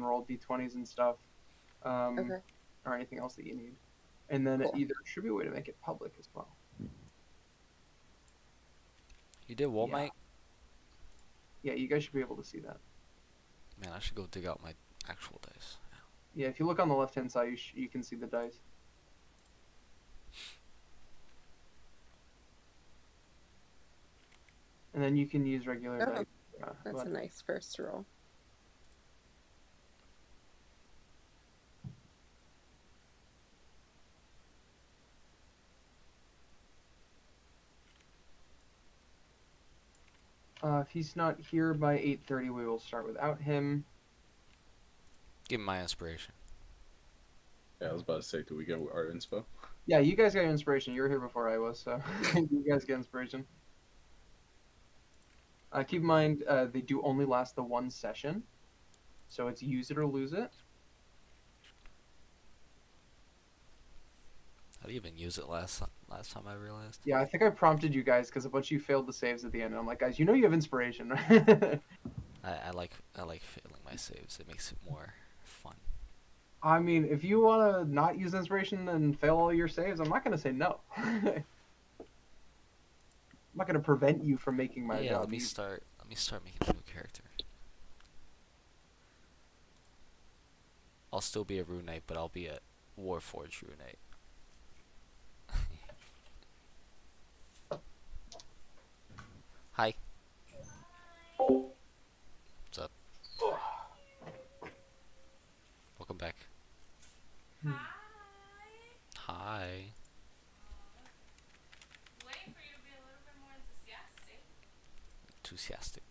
can roll d20s and stuff, Okay. or anything else that you need. And then Cool. either should be a way to make it public as well. You did what, Yeah. mate? Yeah, you guys should be able to see that. Man, I should go dig out my actual dice. Yeah, if you look on the left-hand side, you can see the dice. And then you can use regular Oh, dice. that's a nice first roll. If he's not here by 8:30, we will start without him. Give me my inspiration. Yeah, I was about to say, do we get our inspo? Yeah, you guys got your inspiration. You were here before I was, so you guys get inspiration. Keep in mind, they do only last the one session, so it's use it or lose it. I didn't even use it last time I realized. Yeah, I think I prompted you guys because a bunch of you failed the saves at the end. And I'm like, guys, you know you have inspiration, right? I like failing my saves. It makes it more fun. I mean, if you want to not use inspiration and fail all your saves, I'm not going to say no. I'm not going to prevent you from making my Yeah, job. let me start making a new character. I'll still be a rune knight, but I'll be a Warforged rune knight. Hi. What's up? Welcome back. Hi. Waiting for you to be a little bit more enthusiastic. Enthusiastic.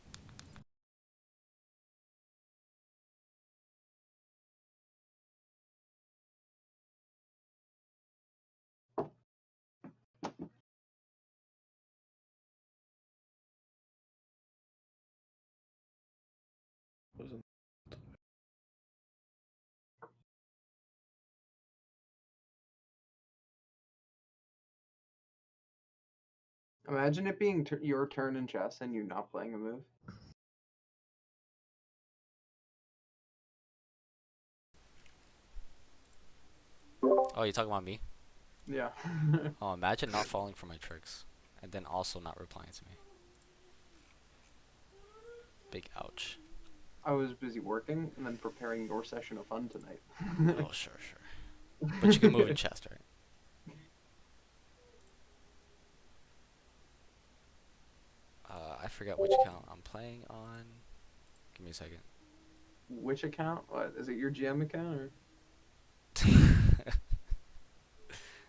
Wasn't Imagine it being your turn in chess and you not playing a move. Oh, you talking about me? Yeah. Oh, imagine not falling for my tricks, and then also not replying to me. Big ouch. I was busy working and then preparing your session of fun tonight. Oh, sure. But you can move in chest, right? I forgot which account I'm playing on. Give me a second. Which account? What, is it your GM account or?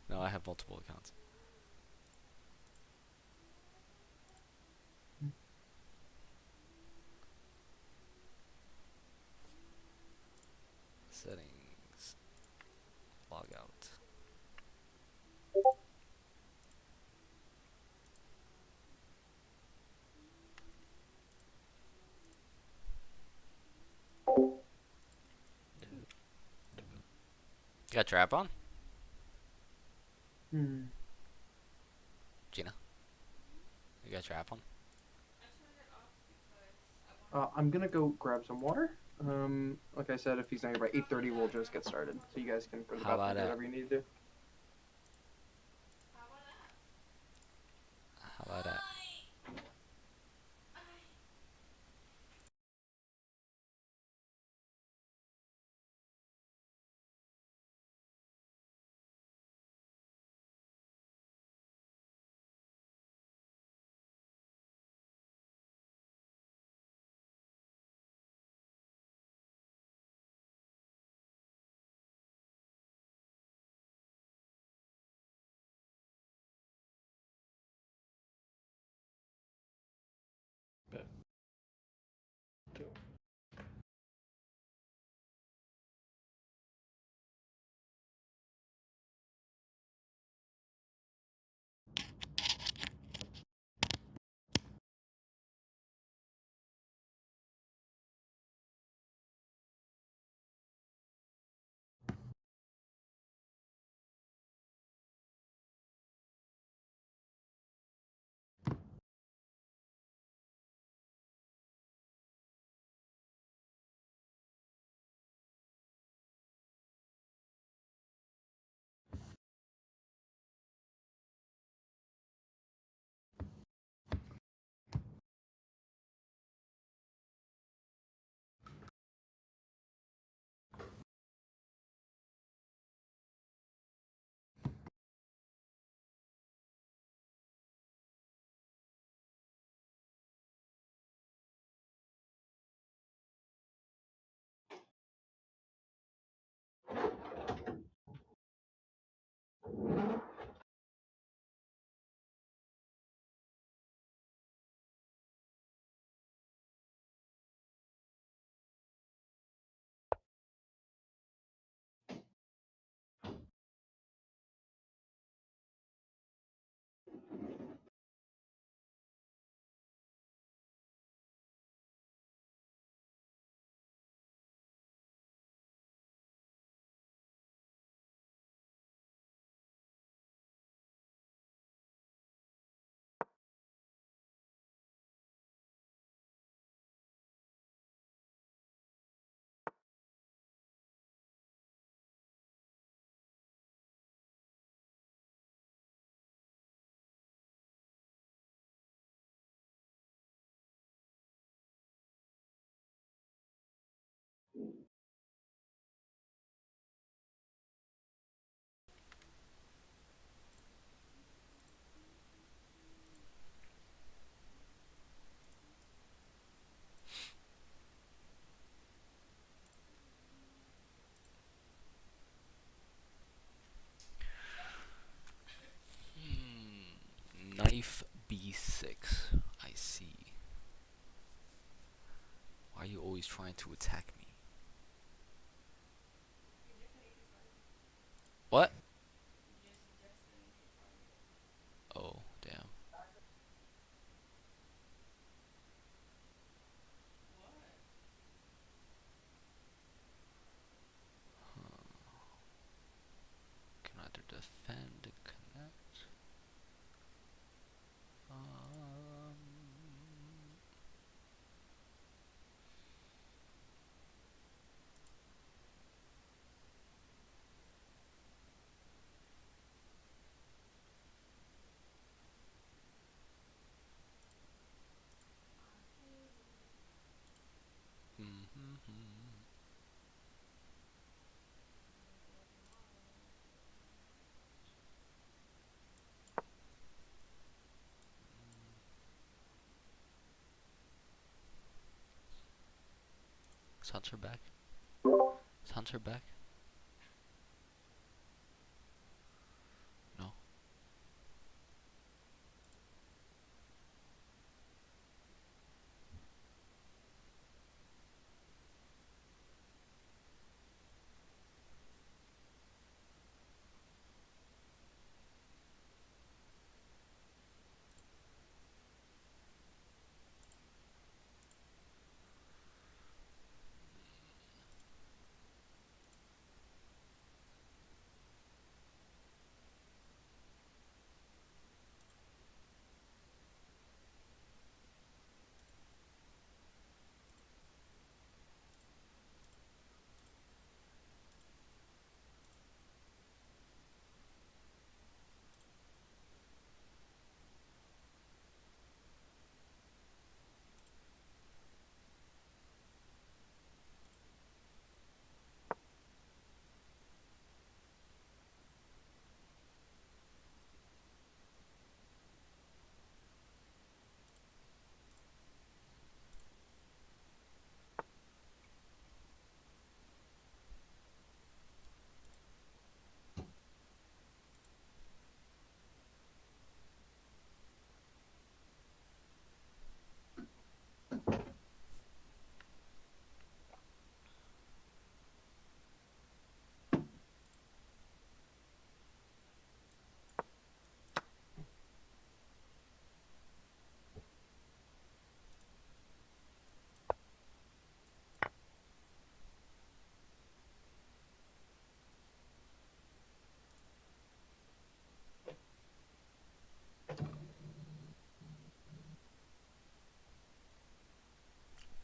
No, I have multiple accounts. Settings. Log out. You got trap on? Hmm. Gina? You got trap on? I turned it off because I wanted I'm gonna go grab some water. Like I said, if he's not here by 8:30, we'll just get started. So you guys can go to the How bathroom, about do it? whatever you need to do. How about that? How about that? B6. I see. Why are you always trying to attack me? What? Oh, damn. Can either defend and connect. Is Hunter back? Is Hunter back? No.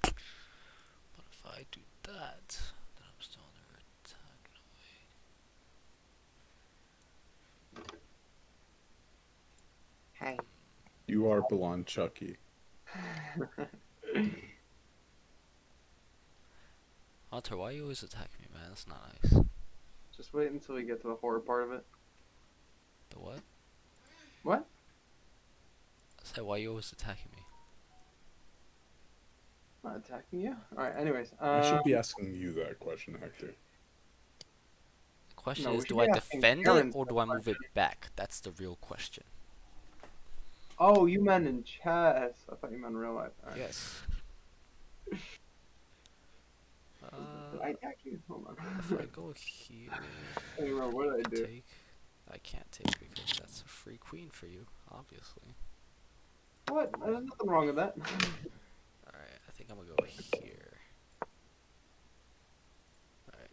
But if I do that, then I'm still under attack in a way. Hey. You are blonde Chucky. Hunter, why you always attack me, man? That's not nice. Just wait until we get to the horror part of it. The what? What? I said, why you always attacking me? I'm not attacking you. Alright, anyways. I should be asking you that question, Hector. The question No, we is, should do be I asking defend it Karen's or do I move it back? That's the real question. Oh, you meant in chess. I thought you meant in real life. Alright. Yes. Did I attack you? Hold on. If I go here, I don't remember what did I do. take. I can't take because that's a free queen for you, obviously. What? There's nothing wrong with that. Alright, I think I'm gonna go here. Alright.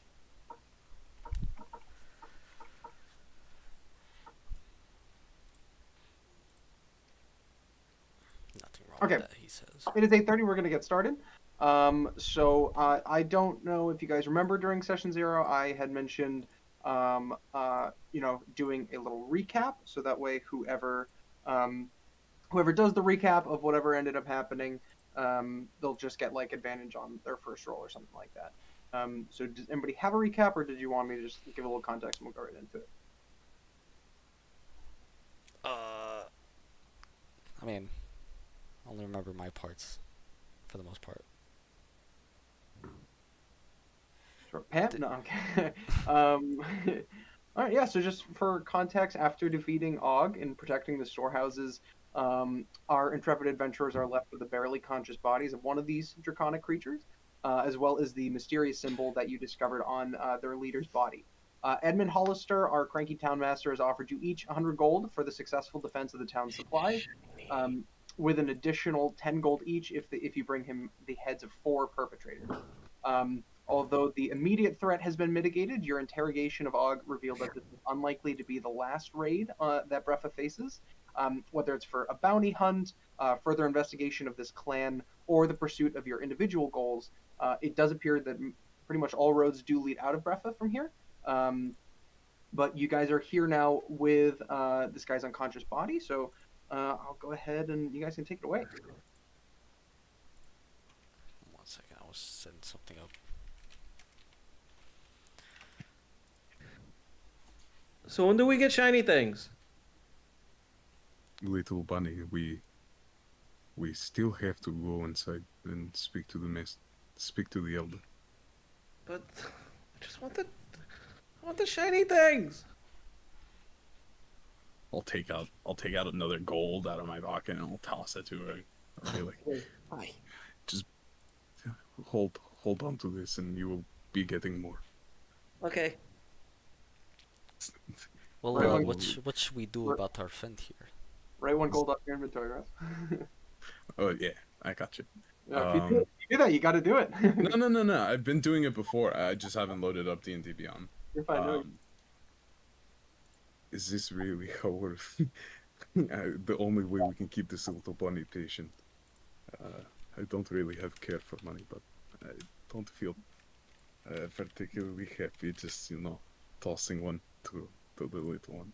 Nothing wrong Okay. with that, he says. It is 8:30. We're gonna get started. I don't know if you guys remember during session 0, I had mentioned, doing a little recap, so that way whoever does the recap of whatever ended up happening, they'll just get like advantage on their first roll or something like that. So does anybody have a recap, or did you want me to just give a little context and we'll go right into it? I mean, I only remember my parts, for the most part. Sure. Pam? No, okay. All right, yeah. So just for context, after defeating Og and protecting the storehouses, our intrepid adventurers are left with the barely conscious bodies of one of these draconic creatures, as well as the mysterious symbol that you discovered on their leader's body. Edmund Hollister, our cranky townmaster, has offered you each 100 gold for the successful defense of the town's supplies, um, with an additional 10 gold each if you bring him the heads of 4 perpetrators. Although the immediate threat has been mitigated, your interrogation of Og revealed that this is unlikely to be the last raid that Brefa faces. Whether it's for a bounty hunt, further investigation of this clan, or the pursuit of your individual goals, it does appear that pretty much all roads do lead out of Brefa from here. But you guys are here now with this guy's unconscious body, so I'll go ahead and you guys can take it away. 1 second, I was setting something up. So when do we get shiny things? Little bunny, we still have to go inside and speak to the elder. But I just want I want the shiny things. I'll take out another gold out of my pocket and I'll toss it to her. I'll be like, Hi. just hold on to this and you will be getting more. Okay. Well, Right. what should we do about our friend here? Write 1 gold off your inventory, Russ. Oh yeah, I got you. Yeah, if you do that, you got to do it. No. I've been doing it before. I just haven't loaded up D&D Beyond. You're fine. No, Is this really how we're the only way we can keep this little bunny patient? I don't really have care for money, but I don't feel particularly happy just, tossing one to the little one.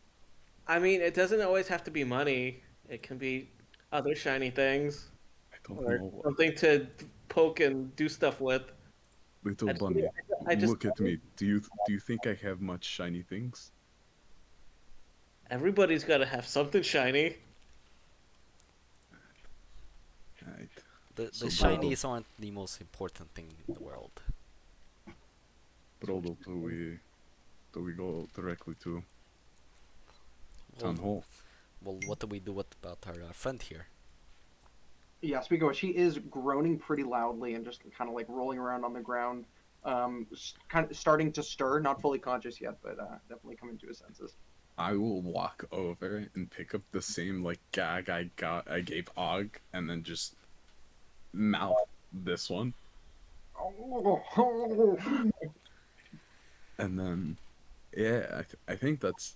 I mean, it doesn't always have to be money. It can be other shiny things I don't or know. something to poke and do stuff with. Little I just- bunny, I just- look at me. Do you think I have much shiny things? Everybody's got to have something shiny. Right. The So shinies aren't the most important thing in the world. Brodo, do we go directly to town hall? Well, what do we do about our friend here? yeah, speaking of which, he is groaning pretty loudly and just kind of like rolling around on the ground, kind of starting to stir, not fully conscious yet, but definitely coming to his senses. I will walk over and pick up the same gag I gave Og, and then just mouth this one, and then yeah, I think that's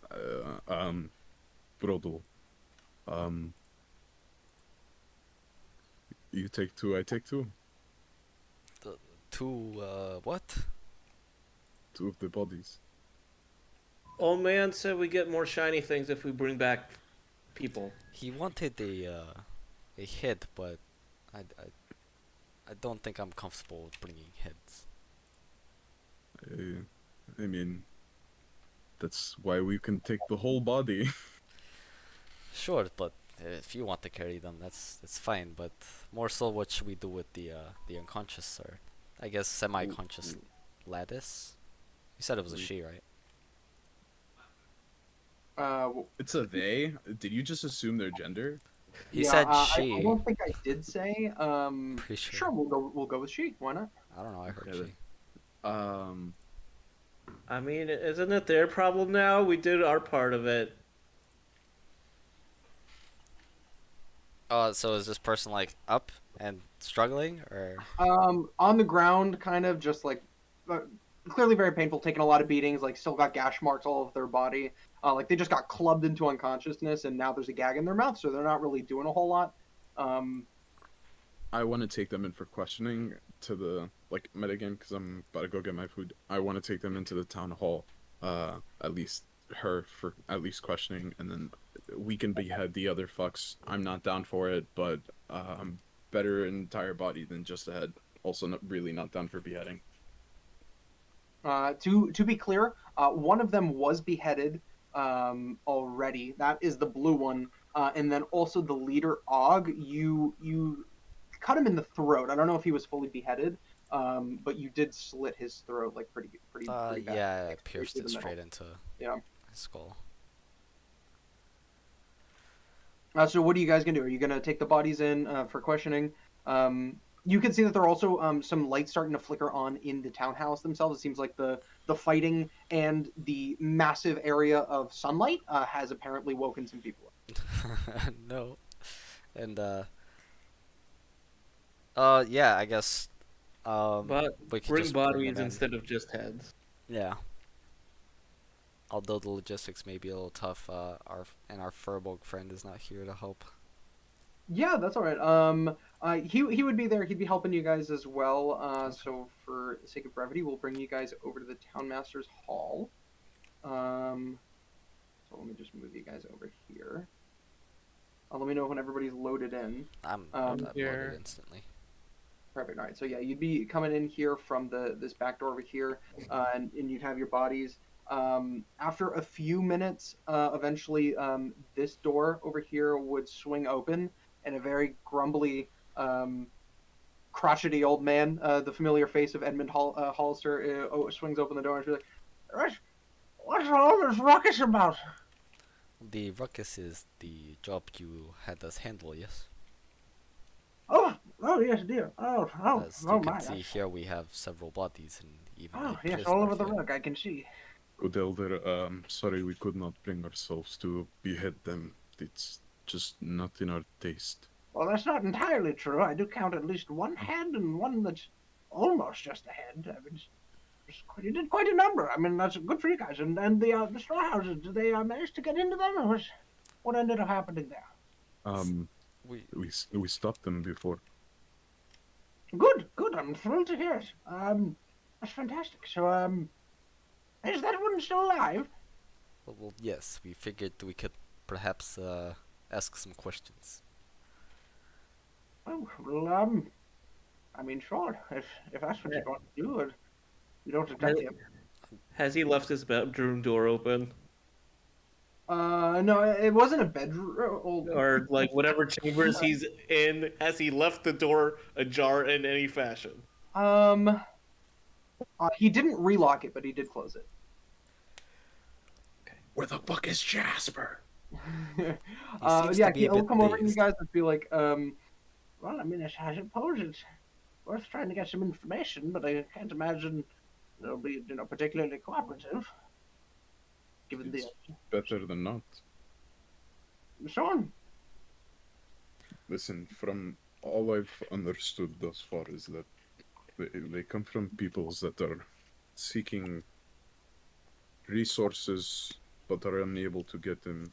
Brodo. You take 2, I take 2. What? 2 of the bodies. Old man said we get more shiny things if we bring back people. He wanted a head, but I don't think I'm comfortable with bringing heads. I mean, that's why we can take the whole body. Sure, but if you want to carry them, that's fine. But more so, what should we do with the unconscious, or I guess semi-conscious lattice? You said it was a she, right? It's a they. Did you just assume their gender? He said I she. don't think I did say. Pretty sure. Sure, we'll go with she. Why not? I don't know. I heard Yeah, she. I mean, isn't it their problem now? We did our part of it. So is this person like up and struggling, or? On the ground, kind of just like clearly very painful, taking a lot of beatings, like still got gash marks all over their body. Like they just got clubbed into unconsciousness, and now there's a gag in their mouth, so they're not really doing a whole lot. I want to take them in for questioning to the metagame because I'm about to go get my food. I want to take them into the town hall, at least her for at least questioning, and then we can behead the other fucks. I'm not down for it, but better entire body than just a head. Also, really not down for beheading. To be clear, one of them was beheaded already. That is the blue one, and then also the leader Og. You cut him in the throat. I don't know if he was fully beheaded, but you did slit his throat like pretty bad. Yeah, I Like, pierced through it the middle. straight into. Yeah. skull. So what are you guys gonna do? Are you gonna take the bodies in for questioning? You can see that there are also some lights starting to flicker on in the townhouse themselves. It seems like the fighting and the massive area of sunlight has apparently woken some people up. No. And yeah, I guess But we could bring just bring bodies them in. instead of just heads. Yeah. Although the logistics may be a little tough, our Furbolg friend is not here to help. Yeah, that's all right. He would be there. He'd be helping you guys as well. So for the sake of brevity, we'll bring you guys over to the townmaster's hall. So let me just move you guys over here. Let me know when everybody's loaded in. I'm here. loaded instantly. Perfect. All right. So yeah, you'd be coming in here from this back door over here, and you'd have your bodies. After a few minutes, eventually, this door over here would swing open, and a very grumbly, crotchety old man, the familiar face of Edmund Hollister, swings open the door and be like, "What's all this ruckus about?" The ruckus is the job you had us handle, yes? Oh yes, dear. As you can see here, we have several bodies and even a Yes, prisoner all over the here. rug. I can see. Good Elder, sorry we could not bring ourselves to behead them. It's just not in our taste. Well, that's not entirely true. I do count at least one head and one that's almost just a head. I mean, you did quite a number. I mean, that's good for you guys. And the straw houses, did they manage to get into them, or what ended up happening there? We stopped them before. Good. I'm thrilled to hear it. That's fantastic. So, is that one still alive? Well, yes, we figured we could perhaps ask some questions. Oh, well, I mean, sure. If that's what you want to do, you don't exactly. Has he left his bedroom door open? No, it wasn't a bedroom. Or, like, whatever chambers he's in, has he left the door ajar in any fashion? He didn't relock it, but he did close it. Where the fuck is Jasper? Seems Yeah, to be a he'll bit come over to you dazed. guys and be like, well, I mean, I suppose it's worth trying to get some information, but I can't imagine they'll be, particularly cooperative. Given It's better than not. Sean. Listen, from all I've understood thus far is that they come from peoples that are seeking resources but are unable to get them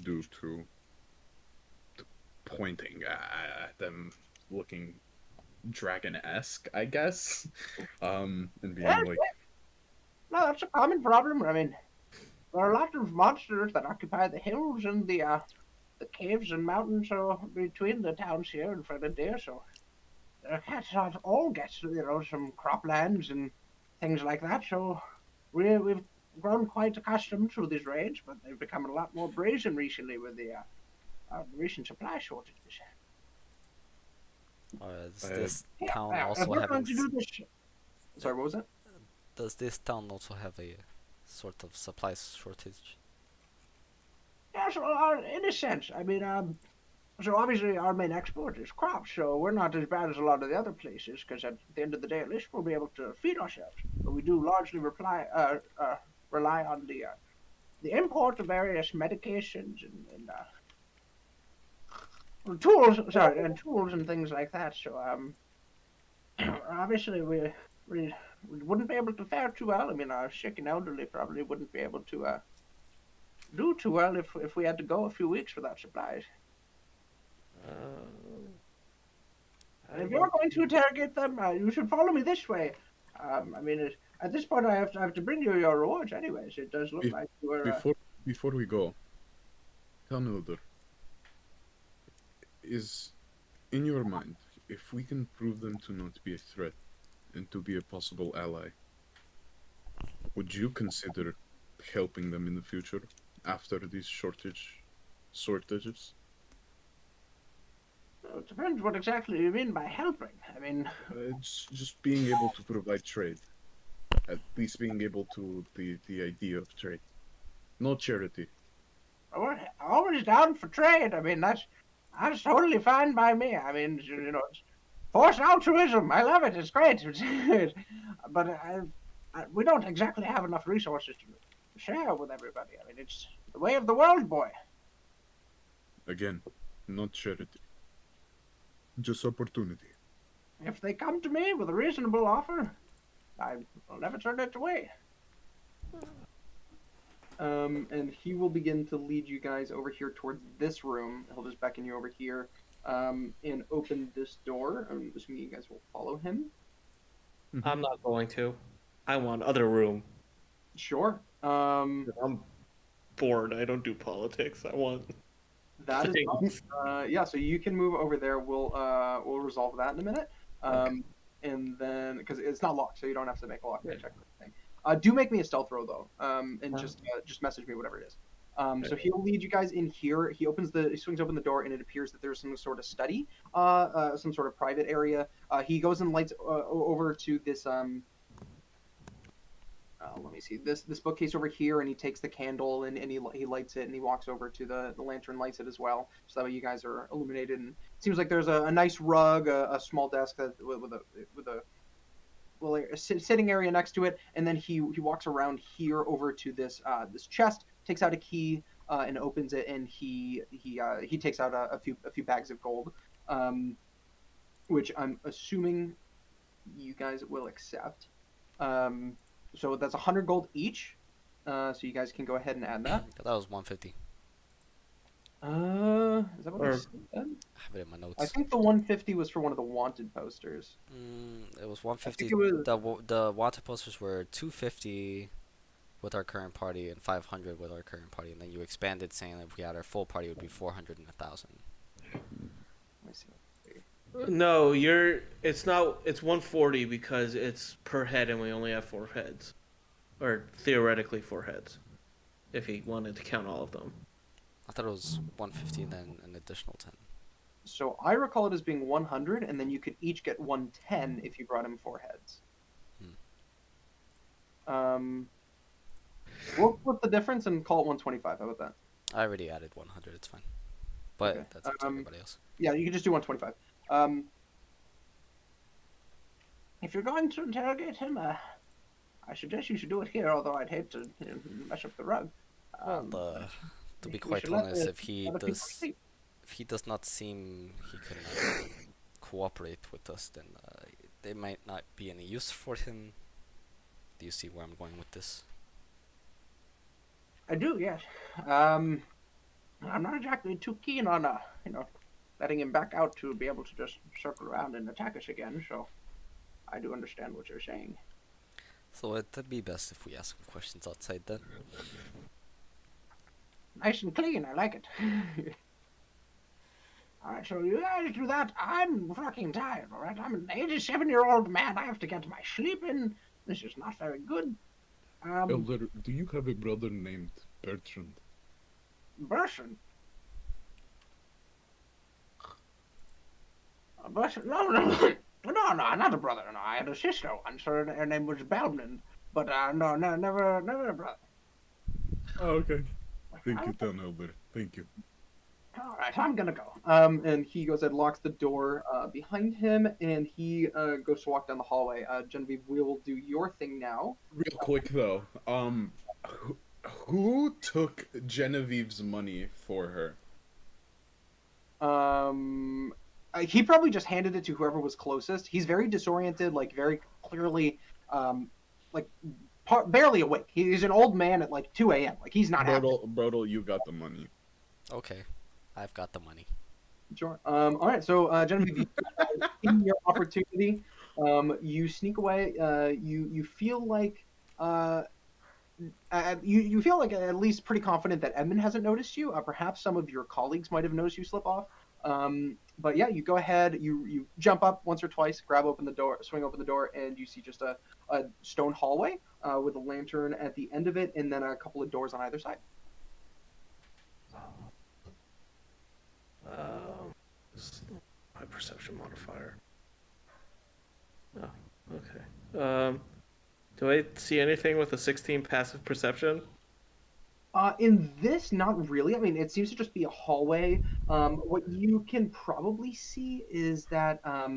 due to pointing at them looking dragon-esque, I guess. And being like, No, that's a common problem. I mean, there are a lot of monsters that occupy the hills and the caves and mountains between the towns here and Fredendere, so the cats not all get some croplands and things like that. So we've grown quite accustomed to these raids, but they've become a lot more brazen recently with the recent supply shortages. Does this town If also we're have going to do this... Sorry, what was that? Does this town also have a sort of supply shortage? Yes, well, in a sense. I mean, so obviously our main export is crops, so we're not as bad as a lot of the other places, because at the end of the day, at least we'll be able to feed ourselves. But we do largely rely on the import of various medications and tools. Sorry, and tools and things like that. So obviously we wouldn't be able to fare too well. I mean, our sick and elderly probably wouldn't be able to do too well if we had to go a few weeks without supplies. If you're going to interrogate them, you should follow me this way. I mean, at this point, I have to bring you your rewards, anyways. It does look like you were. before we go, tell me, Elder, is in your mind, if we can prove them to not be a threat and to be a possible ally, would you consider helping them in the future after these shortages? It depends what exactly you mean by helping. I mean, It's just being able to provide trade, at least being able to the idea of trade. No charity. We're always down for trade. I mean, that's totally fine by me. I mean, it's forced altruism. I love it. It's great. But we don't exactly have enough resources to share with everybody. I mean, it's the way of the world, boy. Again, not charity. Just opportunity. If they come to me with a reasonable offer, I'll never turn it away. And he will begin to lead you guys over here towards this room. He'll just beckon you over here, and open this door. I'm assuming you guys will follow him. I'm not going to. I want other room. Sure. I'm bored. I don't do politics. I want That is things. yeah. So you can move over there. We'll resolve that in a minute. And then because it's not locked, so you don't have to make a lock check or anything. Do make me a stealth roll though, and just message me whatever it is. So he'll lead you guys in here. He swings open the door, and it appears that there's some sort of study, some sort of private area. He goes and lights over to this. Let me see this bookcase over here, and he takes the candle and he lights it, and he walks over to the lantern, lights it as well, so that way you guys are illuminated. And it seems like there's a nice rug, a small desk with a sitting area next to it, and then he walks around here over to this chest, takes out a key, and opens it, and he takes out a few bags of gold, which I'm assuming you guys will accept. So that's 100 gold each. So you guys can go ahead and add that. That was 150. Is that what I said? I have it in my notes. I think the 150 was for one of the wanted posters. It was 150. it was- The wanted posters were 250 with our current party and 500 with our current party, and then you expanded saying that if we had our full party, it would be 400 and 1,000. Let me see. No, it's not. It's 140 because it's per head, and we only have 4 heads, or theoretically 4 heads, if he wanted to count all of them. I thought it was 150 and then an additional 10. So I recall it as being 100, and then you could each get 110 if you brought him 4 heads. We'll split the difference and call it 125. How about that? I already added 100. It's fine. But Okay. that's up to everybody else. Yeah, you can just do 125. If you're going to interrogate him, I suggest you should do it here, although I'd hate to mess up the rug. Well, to be we quite should let honest, the if he other people sleep. does not seem he can cooperate with us, then there might not be any use for him. Do you see where I'm going with this? I do, yes. I'm not exactly too keen on, letting him back out to be able to just circle around and attack us again, so I do understand what you're saying. So it'd be best if we ask him questions outside then. Nice and clean, I like it. Alright, so you guys do that. I'm fucking tired, alright? I'm an 87-year-old man. I have to get my sleep in. This is not very good. Elder, do you have a brother named Bertrand? Bertrand? Bertrand? No, not a brother. No, I had a sister once. Her name was Belmond. But, no, never a brother. Oh, okay. Thank you, then, Elder. Thank you. All right, I'm gonna go. And he goes and locks the door behind him, and he goes to walk down the hallway. Genevieve, we will do your thing now. Real quick though, who took Genevieve's money for her? He probably just handed it to whoever was closest. He's very disoriented, like very clearly, barely awake. He's an old man at like 2 a.m. Like he's not happy. Brodel, you got the money. Okay, I've got the money. Sure. All right. So, Genevieve, in your opportunity, you sneak away. You feel like you feel like at least pretty confident that Edmund hasn't noticed you. Perhaps some of your colleagues might have noticed you slip off. But yeah, you go ahead. You jump up once or twice, swing open the door, and you see just a stone hallway with a lantern at the end of it, and then a couple of doors on either side. My perception modifier. Oh, okay. Do I see anything with a 16 passive perception? In this, not really. I mean, it seems to just be a hallway. What you can probably see is that uh,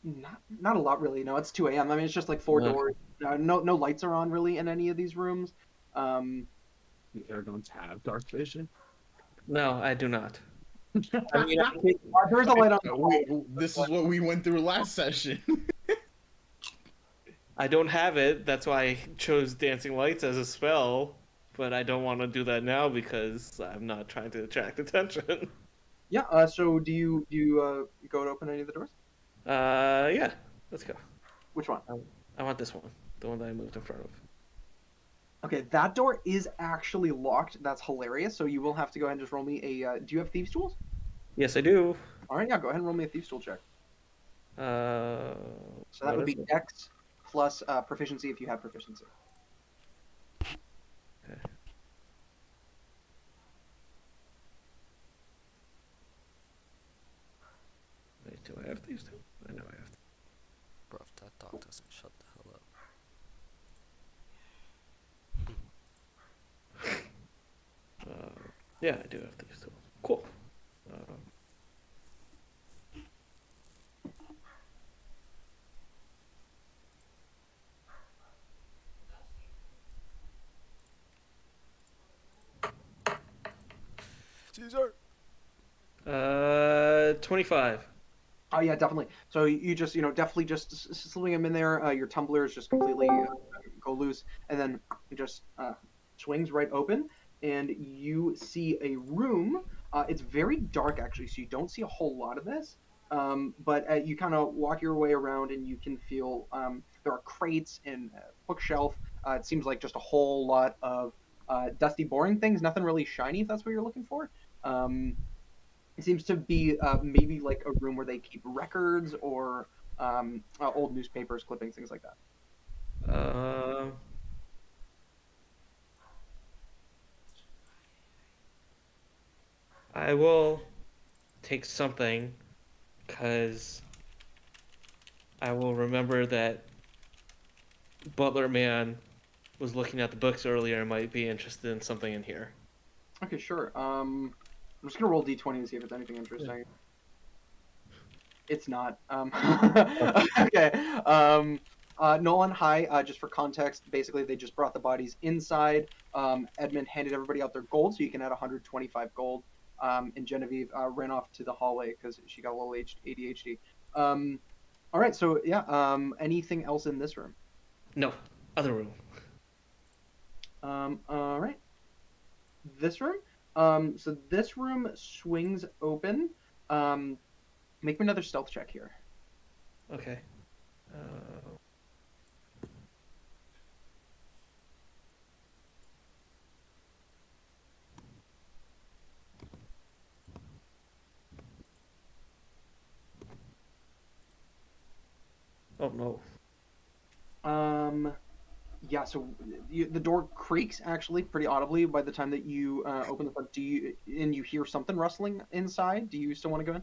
not a lot really. No, it's 2 a.m. I mean, it's just like four Okay. doors. No lights are on really in any of these rooms. Um, The air don't have dark vision. No, I do not. I mean, there's a light on the wall. This is what we went through last session. I don't have it. That's why I chose Dancing Lights as a spell. But I don't want to do that now because I'm not trying to attract attention. Yeah. So do you go to open any of the doors? Yeah. Let's go. Which one? I want this one. The one that I moved in front of. Okay, that door is actually locked. That's hilarious. So you will have to go ahead and just roll me a. Do you have thieves tools? Yes, I do. All right, yeah. Go ahead and roll me a thieves tool check. Uh, So that what would is be it? Dex plus proficiency if you have proficiency. Okay. Wait, do I have these two? I know I have. Bro, if that dog doesn't shut the hell up. Yeah, I do have these two. Cool. Caesar! 25. Oh yeah, definitely. So you just definitely just slipping him in there. Your tumbler is just completely go loose, and then it just swings right open, and you see a room. It's very dark actually, so you don't see a whole lot of this. But you kind of walk your way around, and you can feel there are crates and bookshelf. It seems like just a whole lot of dusty, boring things. Nothing really shiny, if that's what you're looking for. It seems to be maybe like a room where they keep records or old newspapers, clippings, things like that. Uh, I will take something because I will remember that Butler Man was looking at the books earlier and might be interested in something in here. Okay, sure. I'm just gonna roll d20 and see if it's anything interesting. It's not. Okay. Nolan, hi. Just for context, basically they just brought the bodies inside. Edmund handed everybody out their gold, so you can add 125 gold. And Genevieve ran off to the hallway because she got a little ADHD. All right, so yeah. Anything else in this room? No, other room. All right. This room. So this room swings open. Make me another stealth check here. Okay. Oh no. Yeah. So the door creaks actually pretty audibly by the time that you open the door. And you hear something rustling inside? Do you still want to go in?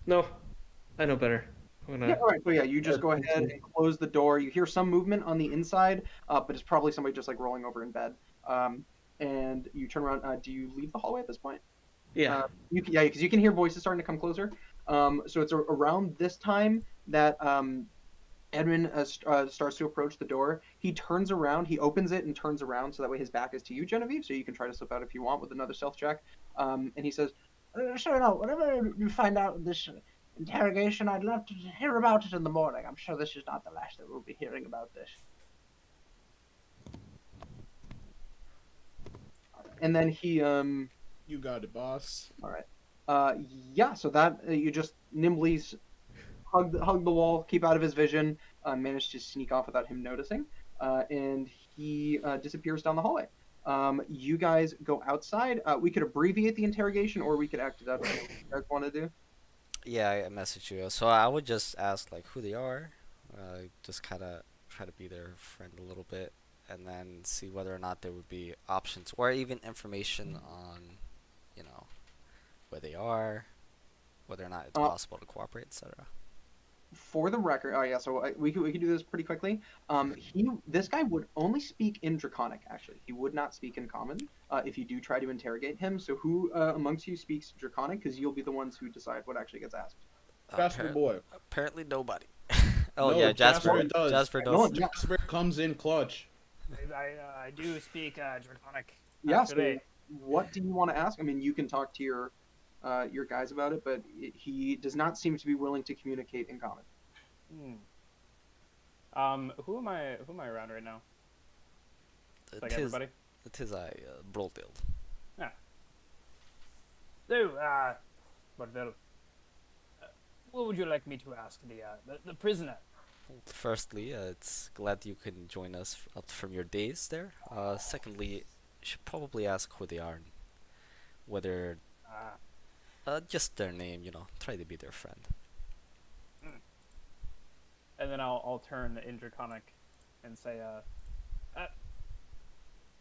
No, I know better. I'm Yeah. gonna. All right. So yeah, you just go ahead and close the door. You hear some movement on the inside, but it's probably somebody just like rolling over in bed. And you turn around. Do you leave the hallway at this point? Yeah. Yeah, because you can hear voices starting to come closer. So it's around this time that Edmund starts to approach the door. He turns around, he opens it and turns around so that way his back is to you, Genevieve. So you can try to slip out if you want with another stealth check. And he says, "Sure, no, whatever you find out in this interrogation, I'd love to hear about it in the morning. I'm sure this is not the last that we'll be hearing about this." And then he You got it, boss. all right. Yeah, so that you just nimbly hug the wall, keep out of his vision, manage to sneak off without him noticing, and he disappears down the hallway. You guys go outside. We could abbreviate the interrogation, or we could act it out. What you guys want to do? Yeah, I messaged you. So I would just ask like who they are, just kind of try to be their friend a little bit, and then see whether or not there would be options or even information on, you know, where they are, whether or not it's Uh, possible to cooperate, etc. for the record, oh yeah, so we could do this pretty quickly. This guy would only speak in Draconic. Actually, he would not speak in Common. If you do try to interrogate him, so who amongst you speaks Draconic? Because you'll be the ones who decide what actually gets asked. Jasper boy. Apparently nobody. Oh No, yeah, Jasper does. Jasper No, does. yeah. Jasper comes in clutch. I do speak Draconic. Yeah. So Actually. what do you want to ask? I mean, you can talk to your guys about it, but he does not seem to be willing to communicate in Common. Who am I around right now? Like It is, everybody? it is I, Broldild. So, Bardell, what would you like me to ask the prisoner? Firstly, it's glad you can join us out from your days there. Secondly, you should probably ask who they are, and whether just their name. Try to be their friend. And then I'll turn in Draconic and say,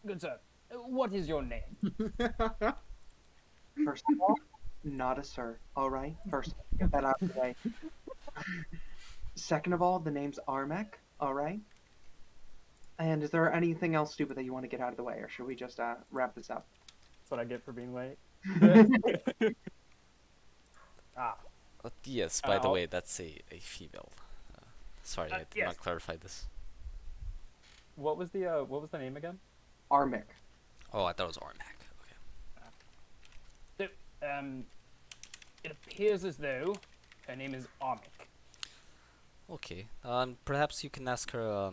good sir, what is your name? First of all, not a sir. All right. First, get that out of the way. Second of all, the name's Armek. All right. And is there anything else stupid that you want to get out of the way, or should we just wrap this up? That's what I get for being late. Yes, by the I'll- way, that's a female. Sorry, I did yes. not clarify this. What was the name again? Armek. Oh, I thought it was Ormac. Okay. So, it appears as though her name is Armic. Okay. Perhaps you can ask her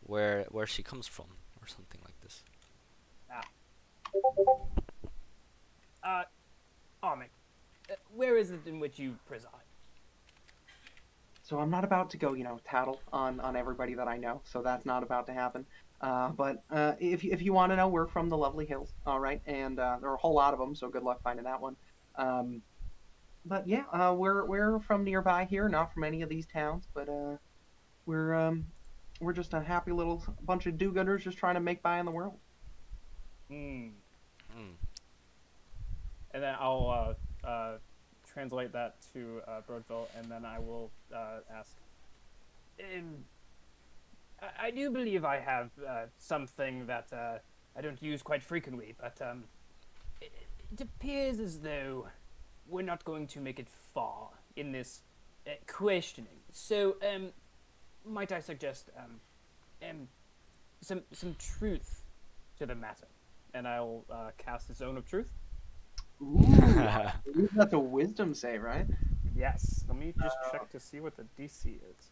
where she comes from or something like this. Armic, where is it in which you preside? So I'm not about to go, tattle on everybody that I know. So that's not about to happen. But if you want to know, we're from the lovely hills, all right, and there are a whole lot of them. So good luck finding that one. But yeah, we're from nearby here, not from any of these towns, but we're just a happy little bunch of do-gooders just trying to make by in the world. And then I'll translate that to Broadville, and then I will ask. I do believe I have something that I don't use quite frequently, but it appears as though we're not going to make it far in this questioning. So, might I suggest some truth to the matter, and I'll cast a Zone of Truth. Ooh, I believe that's a wisdom save, right? Yes. Let me just check to see what the DC is.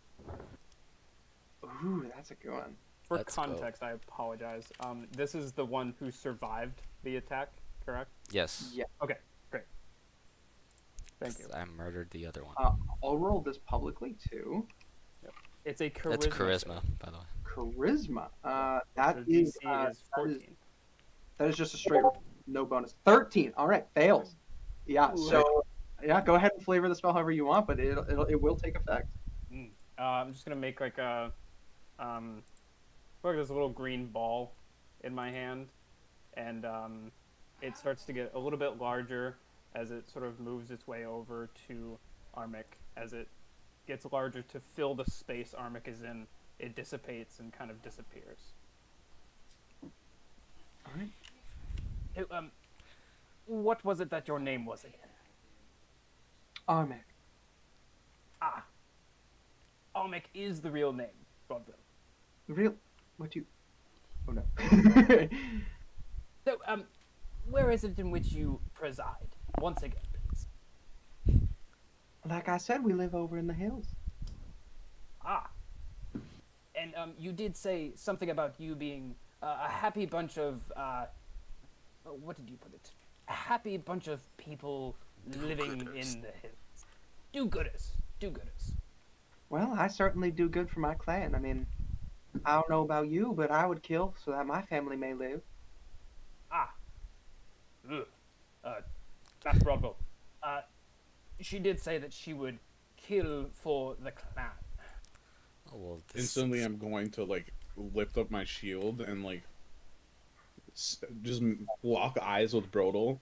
Ooh, that's a good one. For Let's go. context, I apologize. This is the one who survived the attack, correct? Yes. Yeah. Okay, great. Thank you. I murdered the other one. I'll roll this publicly too. It's a charisma. That's charisma, save. by the way. Charisma. The DC is 14. That is just a straight roll, no bonus. 13. All right, fails. Yeah. Ooh. So yeah, go ahead and flavor the spell however you want, but it will take effect. I'm just gonna make like a like this little green ball in my hand, and it starts to get a little bit larger as it sort of moves its way over to Armic. As it gets larger to fill the space Armic is in, it dissipates and kind of disappears. All right. So, what was it that your name was again? Armek. Armic is the real name, Broadville. Real? What you? Oh no. So, where is it in which you preside? Once again, please. Like I said, we live over in the hills. And you did say something about you being a happy bunch of what did you put it? A happy bunch of people living in the hills. Do-gooders. Do-gooders. Well, I certainly do good for my clan. I mean, I don't know about you, but I would kill so that my family may live. That's Broadville. She did say that she would kill for the clan. Oh, well, this Instantly, I'm going to like lift up my shield and like just lock eyes with Brodel,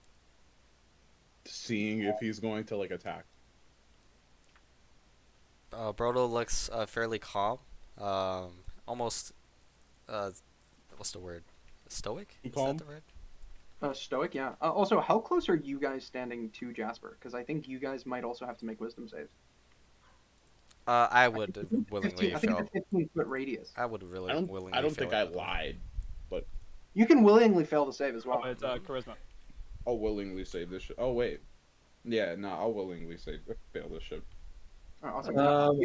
seeing if he's going to like attack. Brodo looks fairly calm. Almost. What's the word? Stoic? Is Calm. that the word? Stoic, yeah. Also, how close are you guys standing to Jasper? Because I think you guys might also have to make wisdom saves. I would willingly I think fail. it's a 15-foot radius. I would really I willingly don't fail think I it, by the way. lied, but You can willingly fail the save as well. Oh, it's charisma. I'll willingly save this shit. Oh wait, yeah, no, I'll willingly fail this shit. Awesome.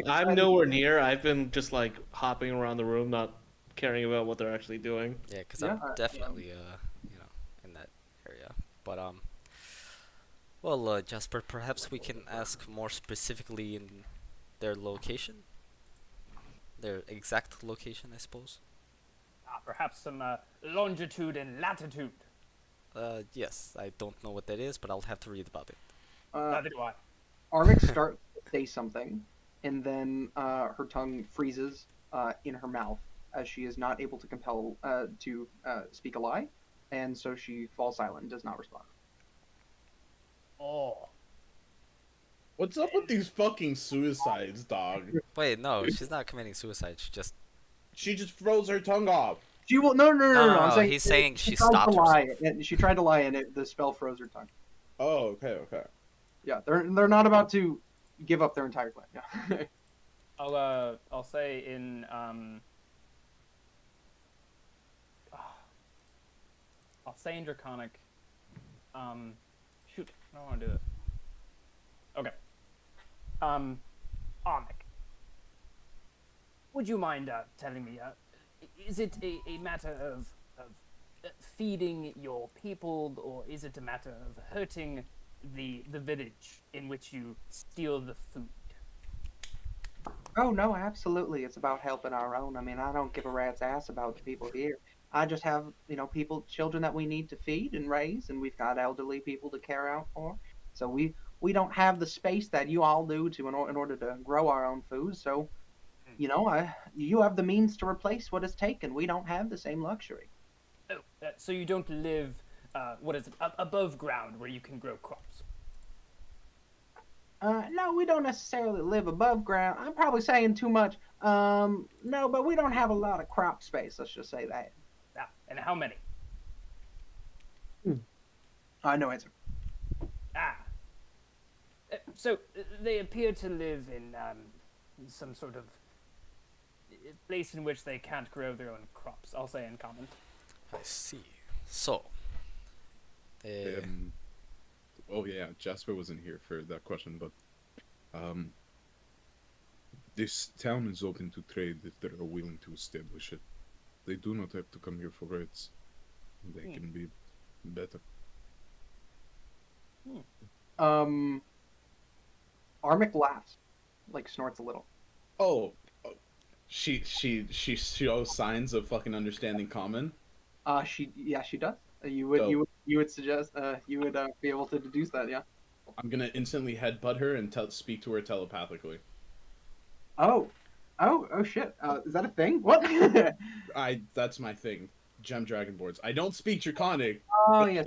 I'm nowhere near. I've been just like hopping around the room, not caring about what they're actually doing. Yeah, because Yeah, I'm definitely in that area. But well, Jasper, perhaps we can ask more specifically in their location, their exact location, I suppose. Perhaps some longitude and latitude. Yes, I don't know what that is, but I'll have to read about it. Neither do I. Armix starts to say something, and then her tongue freezes in her mouth as she is not able to compel to speak a lie, and so she falls silent and does not respond. Oh. What's up with these fucking suicides, dog? Wait, no, she's not committing suicide. She just froze her tongue off. She will no. I'm saying he's saying she tried stopped to lie, herself. and she tried to lie, and the spell froze her tongue. Oh, okay. Yeah, they're not about to give up their entire clan. Yeah. I'll say in I'll say in Draconic. Shoot, I don't want to do this. Okay. Armic. Would you mind telling me, is it a matter of feeding your people, or is it a matter of hurting the village in which you steal the food? Oh no, absolutely. It's about helping our own. I mean, I don't give a rat's ass about the people here. I just have, children that we need to feed and raise, and we've got elderly people to care out for. So we don't have the space that you all do in order to grow our own food. So, you have the means to replace what is taken. We don't have the same luxury. Oh, so you don't live, above ground where you can grow crops? No, we don't necessarily live above ground. I'm probably saying too much. No, but we don't have a lot of crop space. Let's just say that. Ah, and how many? No answer. So they appear to live in some sort of place in which they can't grow their own crops. I'll say in common. I see. So, Oh yeah, Jasper wasn't here for that question, but this town is open to trade if they're willing to establish it. They do not have to come here for rates. They can be better. Armic laughs, like snorts a little. Oh, she shows signs of fucking understanding common. She does. You would suggest you would be able to deduce that, yeah. I'm gonna instantly headbutt her and speak to her telepathically. Oh shit. Is that a thing? What? That's my thing. Gem Dragon boards. I don't speak Draconic. Oh but yeah.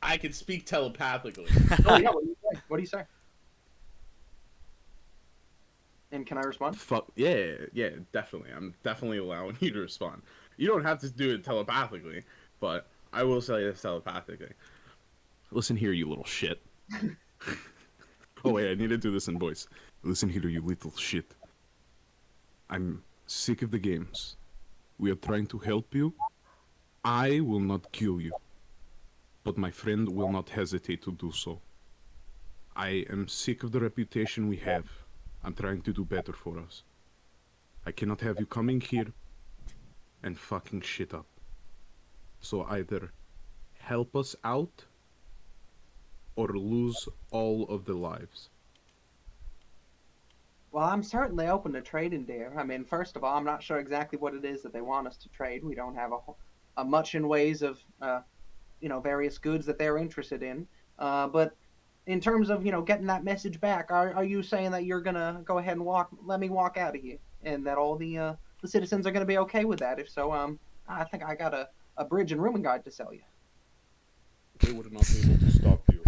I can speak telepathically. Oh yeah. What do you say? And can I respond? Fuck yeah, definitely. I'm definitely allowing you to respond. You don't have to do it telepathically, but I will say this telepathically. Listen here, you little shit. Oh wait, I need to do this in voice. Listen here, you little shit. I'm sick of the games. We are trying to help you. I will not kill you, but my friend will not hesitate to do so. I am sick of the reputation we have. I'm trying to do better for us. I cannot have you coming here and fucking shit up. So either help us out or lose all of the lives. Well, I'm certainly open to trading, dear. I mean, first of all, I'm not sure exactly what it is that they want us to trade. We don't have a much in ways of, various goods that they're interested in. But in terms of, getting that message back, are you saying that you're gonna go ahead and let me walk out of here, and that all the citizens are gonna be okay with that? If so, I think I got a bridge and rooming guide to sell you. They would not be able to stop you.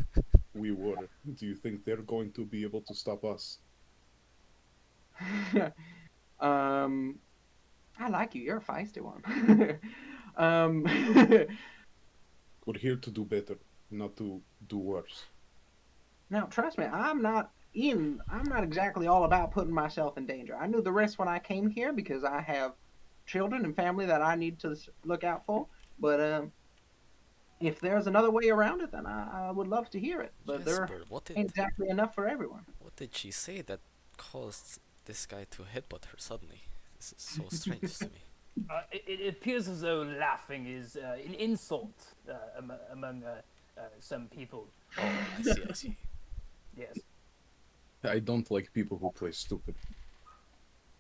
We were. Do you think they're going to be able to stop us? um, I like you. You're a feisty one. um, We're here to do better, not to do worse. Now, trust me, I'm not exactly all about putting myself in danger. I knew the risk when I came here because I have children and family that I need to look out for. But if there's another way around it, then I would love to hear it. But there Jesper, ain't exactly enough for everyone. what did she say that caused this guy to headbutt her suddenly? This is so strange to me. It appears as though laughing is an insult among some people. Oh, I see, I see. Yes. I don't like people who play stupid.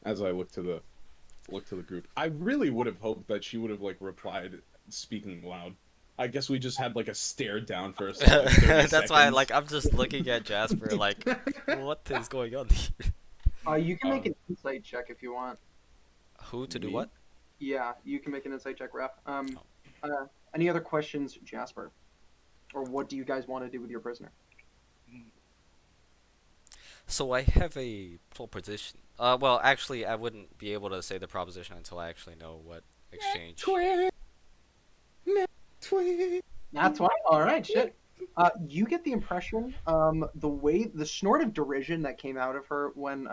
As I look to the group, I really would have hoped that she would have like replied speaking loud. I guess we just had like a stare down for a solid 30 That's why, seconds. like, I'm just looking at Jasper, like, what is going on here? You can make an insight check if you want. Who to do Me? what? Yeah, you can make an insight check, Ref. Any other questions, Jasper? Or what do you guys want to do with your prisoner? So I have a proposition. Well, actually, I wouldn't be able to say the proposition until I actually know what exchange. That's why. All right, shit. You get the impression, the snort of derision that came out of her when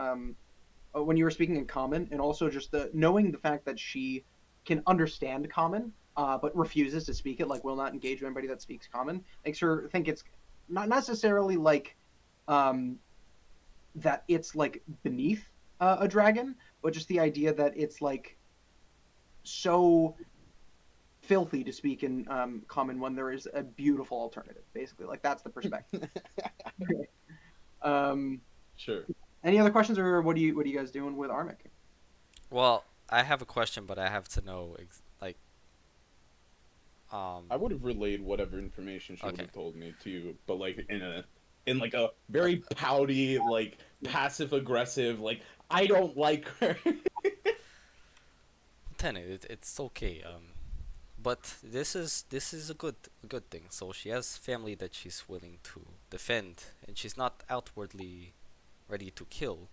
you were speaking in common, and also just knowing the fact that she can understand common, but refuses to speak it, like will not engage with anybody that speaks common, makes her think it's not necessarily like, that it's like beneath a dragon, but just the idea that it's like so filthy to speak in common when there is a beautiful alternative. Basically, like that's the perspective. Sure. Any other questions, or what are you guys doing with Armic? Well, I have a question, but I have to know, like, I would have relayed whatever information she would Okay. have told me to you, but like in like a very pouty, like passive aggressive, like I don't like her. it's okay. But this is a good thing. So she has family that she's willing to defend, and she's not outwardly ready to kill.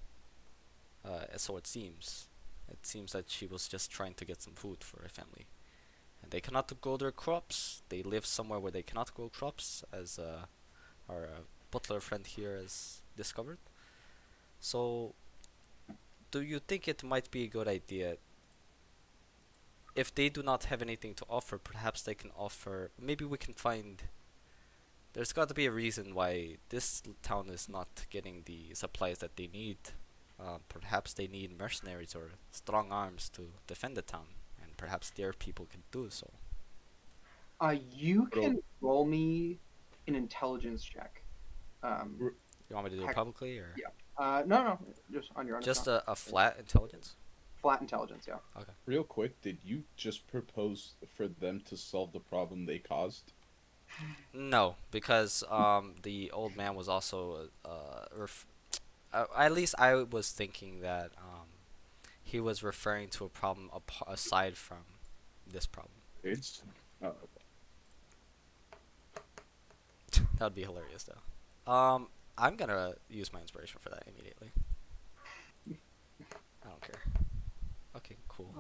So it seems. It seems that she was just trying to get some food for her family, and they cannot grow their crops. They live somewhere where they cannot grow crops, as our butler friend here has discovered. So, do you think it might be a good idea? If they do not have anything to offer, perhaps they can offer. Maybe we can find. There's got to be a reason why this town is not getting the supplies that they need. Perhaps they need mercenaries or strong arms to defend the town, and perhaps their people can do so. You can roll me an intelligence check. You want me to do it Heck, publicly, or yeah. No, just on your own. just a flat intelligence? Flat intelligence, yeah. Real quick, did you just propose for them to solve the problem they caused? No, because the old man was also at least I was thinking that he was referring to a problem aside from this problem. It's That would be hilarious, though. I'm gonna use my inspiration for that immediately. I don't care. Okay, cool.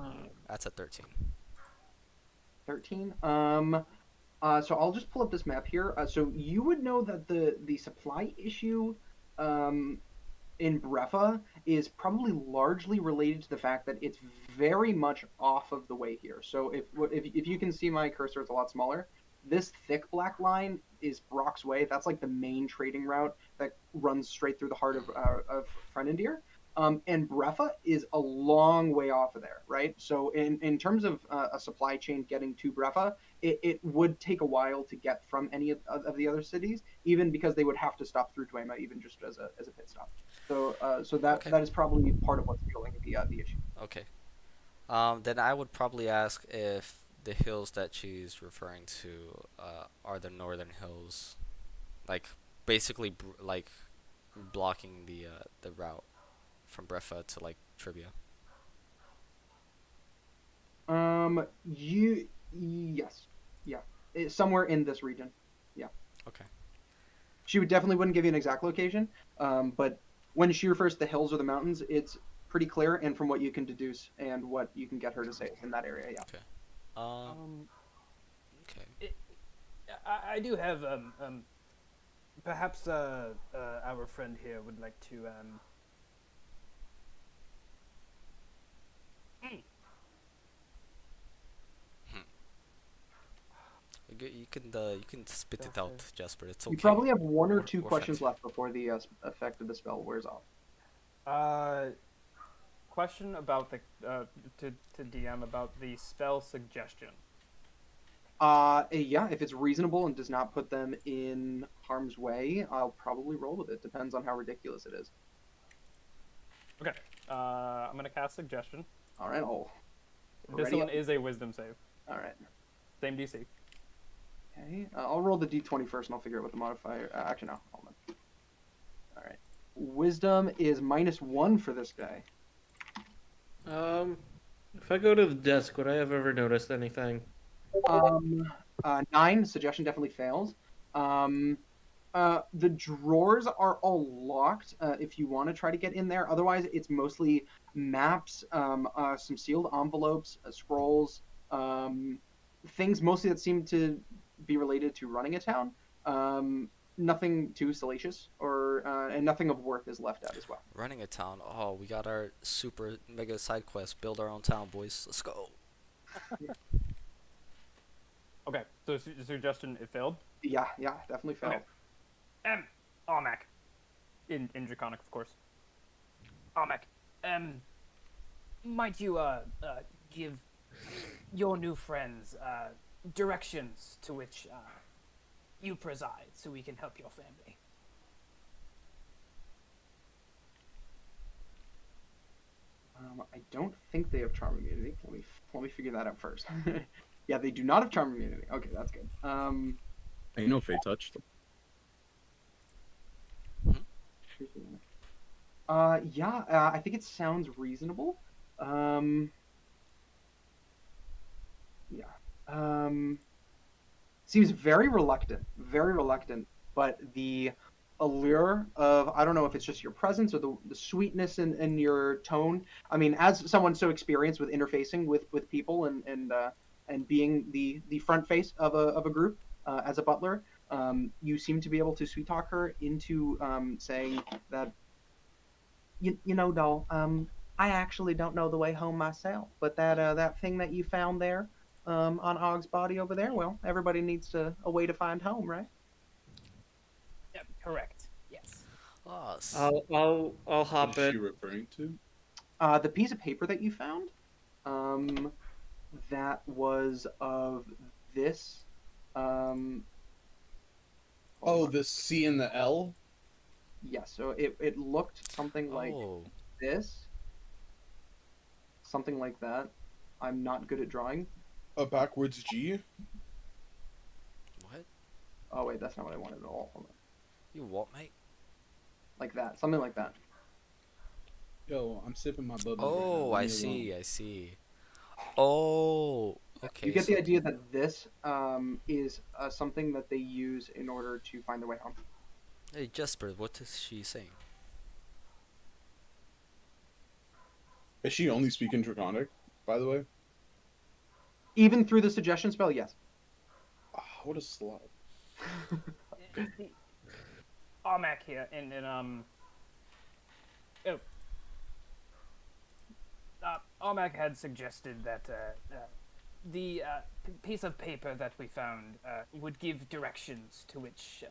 That's a 13. 13. So I'll just pull up this map here. So you would know that the supply issue in Brefa is probably largely related to the fact that it's very much off of the way here. So if you can see my cursor, it's a lot smaller. This thick black line is Brock's Way. That's like the main trading route that runs straight through the heart of Frenendir. And Brefa is a long way off of there, right? So in terms of a supply chain getting to Brefa, it would take a while to get from any of the other cities, even because they would have to stop through Dweima, even just as a pit stop. So that is probably part of what's fueling the issue. Okay. Then I would probably ask if the hills that she's referring to are the northern hills, like basically like blocking the route from Brefa to like Trivia. Yes, yeah, it's somewhere in this region. Yeah. Okay. She definitely wouldn't give you an exact location, but when she refers to the hills or the mountains, it's pretty clear, and from what you can deduce and what you can get her to say in that area, yeah. Okay. Okay. I do have perhaps our friend here would like to You can spit it out, Jasper. It's okay. You probably have one or two We're questions friends. left before the effect of the spell wears off. Question about the to DM about the spell suggestion. Yeah, if it's reasonable and does not put them in harm's way, I'll probably roll with it. Depends on how ridiculous it is. Okay. I'm gonna cast suggestion. All right. Oh. This Ready one up? is a wisdom save. All right. Same DC. Okay. I'll roll the d20 first, and I'll figure out what the modifier. Actually, no. Hold on. All right. Wisdom is -1 for this guy. If I go to the desk, would I have ever noticed anything? 9. Suggestion definitely fails. The drawers are all locked. If you want to try to get in there, otherwise it's mostly maps, some sealed envelopes, scrolls, things mostly that seem to be related to running a town. Nothing too salacious, and nothing of worth is left out as well. Running a town. Oh, we got our super mega side quest. Build our own town, boys. Let's go. Okay. So suggestion it failed. Yeah, definitely failed. Okay. Almac. In Draconic, of course. Almac. Might you give your new friends directions to which you preside, so we can help your family? I don't think they have charm immunity. Let me figure that out first. Yeah, they do not have charm immunity. Okay, that's good. I know Fey touched. Yeah, I think it sounds reasonable. Yeah. Seems very reluctant, but the allure of, I don't know if it's just your presence or the sweetness in your tone. I mean, as someone so experienced with interfacing with people and being the front face of a group as a butler, you seem to be able to sweet talk her into saying that, you know, doll, I actually don't know the way home myself, but that thing that you found there on Og's body over there, well, everybody needs a way to find home, right? Yep, correct. Yes. Oh, I'll hop What is she in. referring to? The piece of paper that you found, that was of this. Oh, the C and the L? Yes, so it looked something like oh. this. Something like that. I'm not good at drawing. A backwards G? What? Oh, wait, that's not what I wanted at all. Hold on. You what, mate? Like that. Something like that. Yo, I'm sipping my bubble. Oh, I see. Oh, okay. You get the idea that this is something that they use in order to find their way home. Hey, Jasper, what is she saying? Is she only speaking Draconic, by the way? Even through the suggestion spell, yes. Ah, what a slut. Almac here, and Almac had suggested that the piece of paper that we found would give directions to which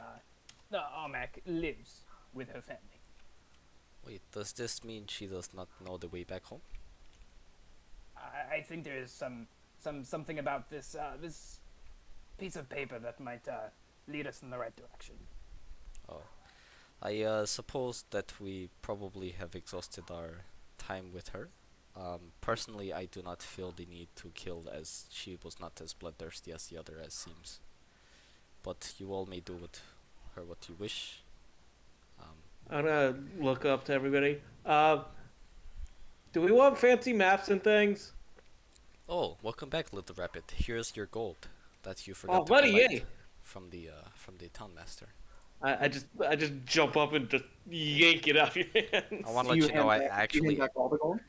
Almac lives with her family. Wait, does this mean she does not know the way back home? I think there is something about this this piece of paper that might lead us in the right direction. Oh, I suppose that we probably have exhausted our time with her. Personally, I do not feel the need to kill, as she was not as bloodthirsty as the other, as seems. But you all may do with her what you wish. I'm gonna look up to everybody. Do we want fancy maps and things? Oh, welcome back, Little Rabbit. Here's your gold that you forgot Oh, to buddy, collect yay! from the town master. I just jump up and just yank it out of your hands. I want Do to let you know I do you hand actually, back all the gold?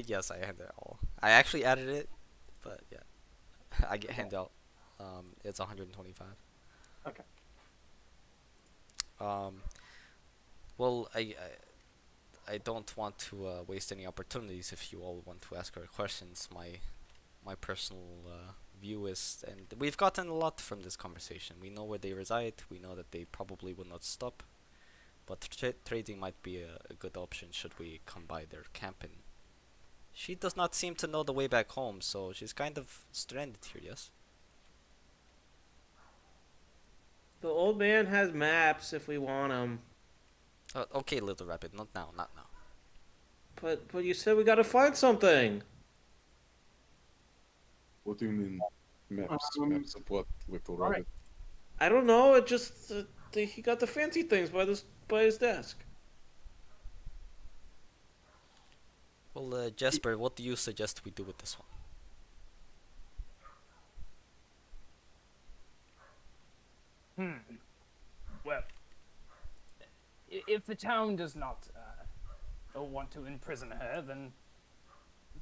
yes, I handed it all. I actually added it, but yeah, I get hand out. It's 125. Okay. Well, I don't want to waste any opportunities. If you all want to ask her questions, my personal view is, and we've gotten a lot from this conversation. We know where they reside. We know that they probably will not stop, but trading might be a good option should we come by their camp. And she does not seem to know the way back home, so she's kind of stranded here. Yes. The old man has maps if we want them. Okay, Little Rabbit, not now, not now. But you said we gotta find something. What do you mean maps? Um, Maps of what, Little all right. Rabbit? I don't know. It just he got the fancy things by his desk. Well, Jesper, what do you suggest we do with this one? Well, if the town does not want to imprison her, then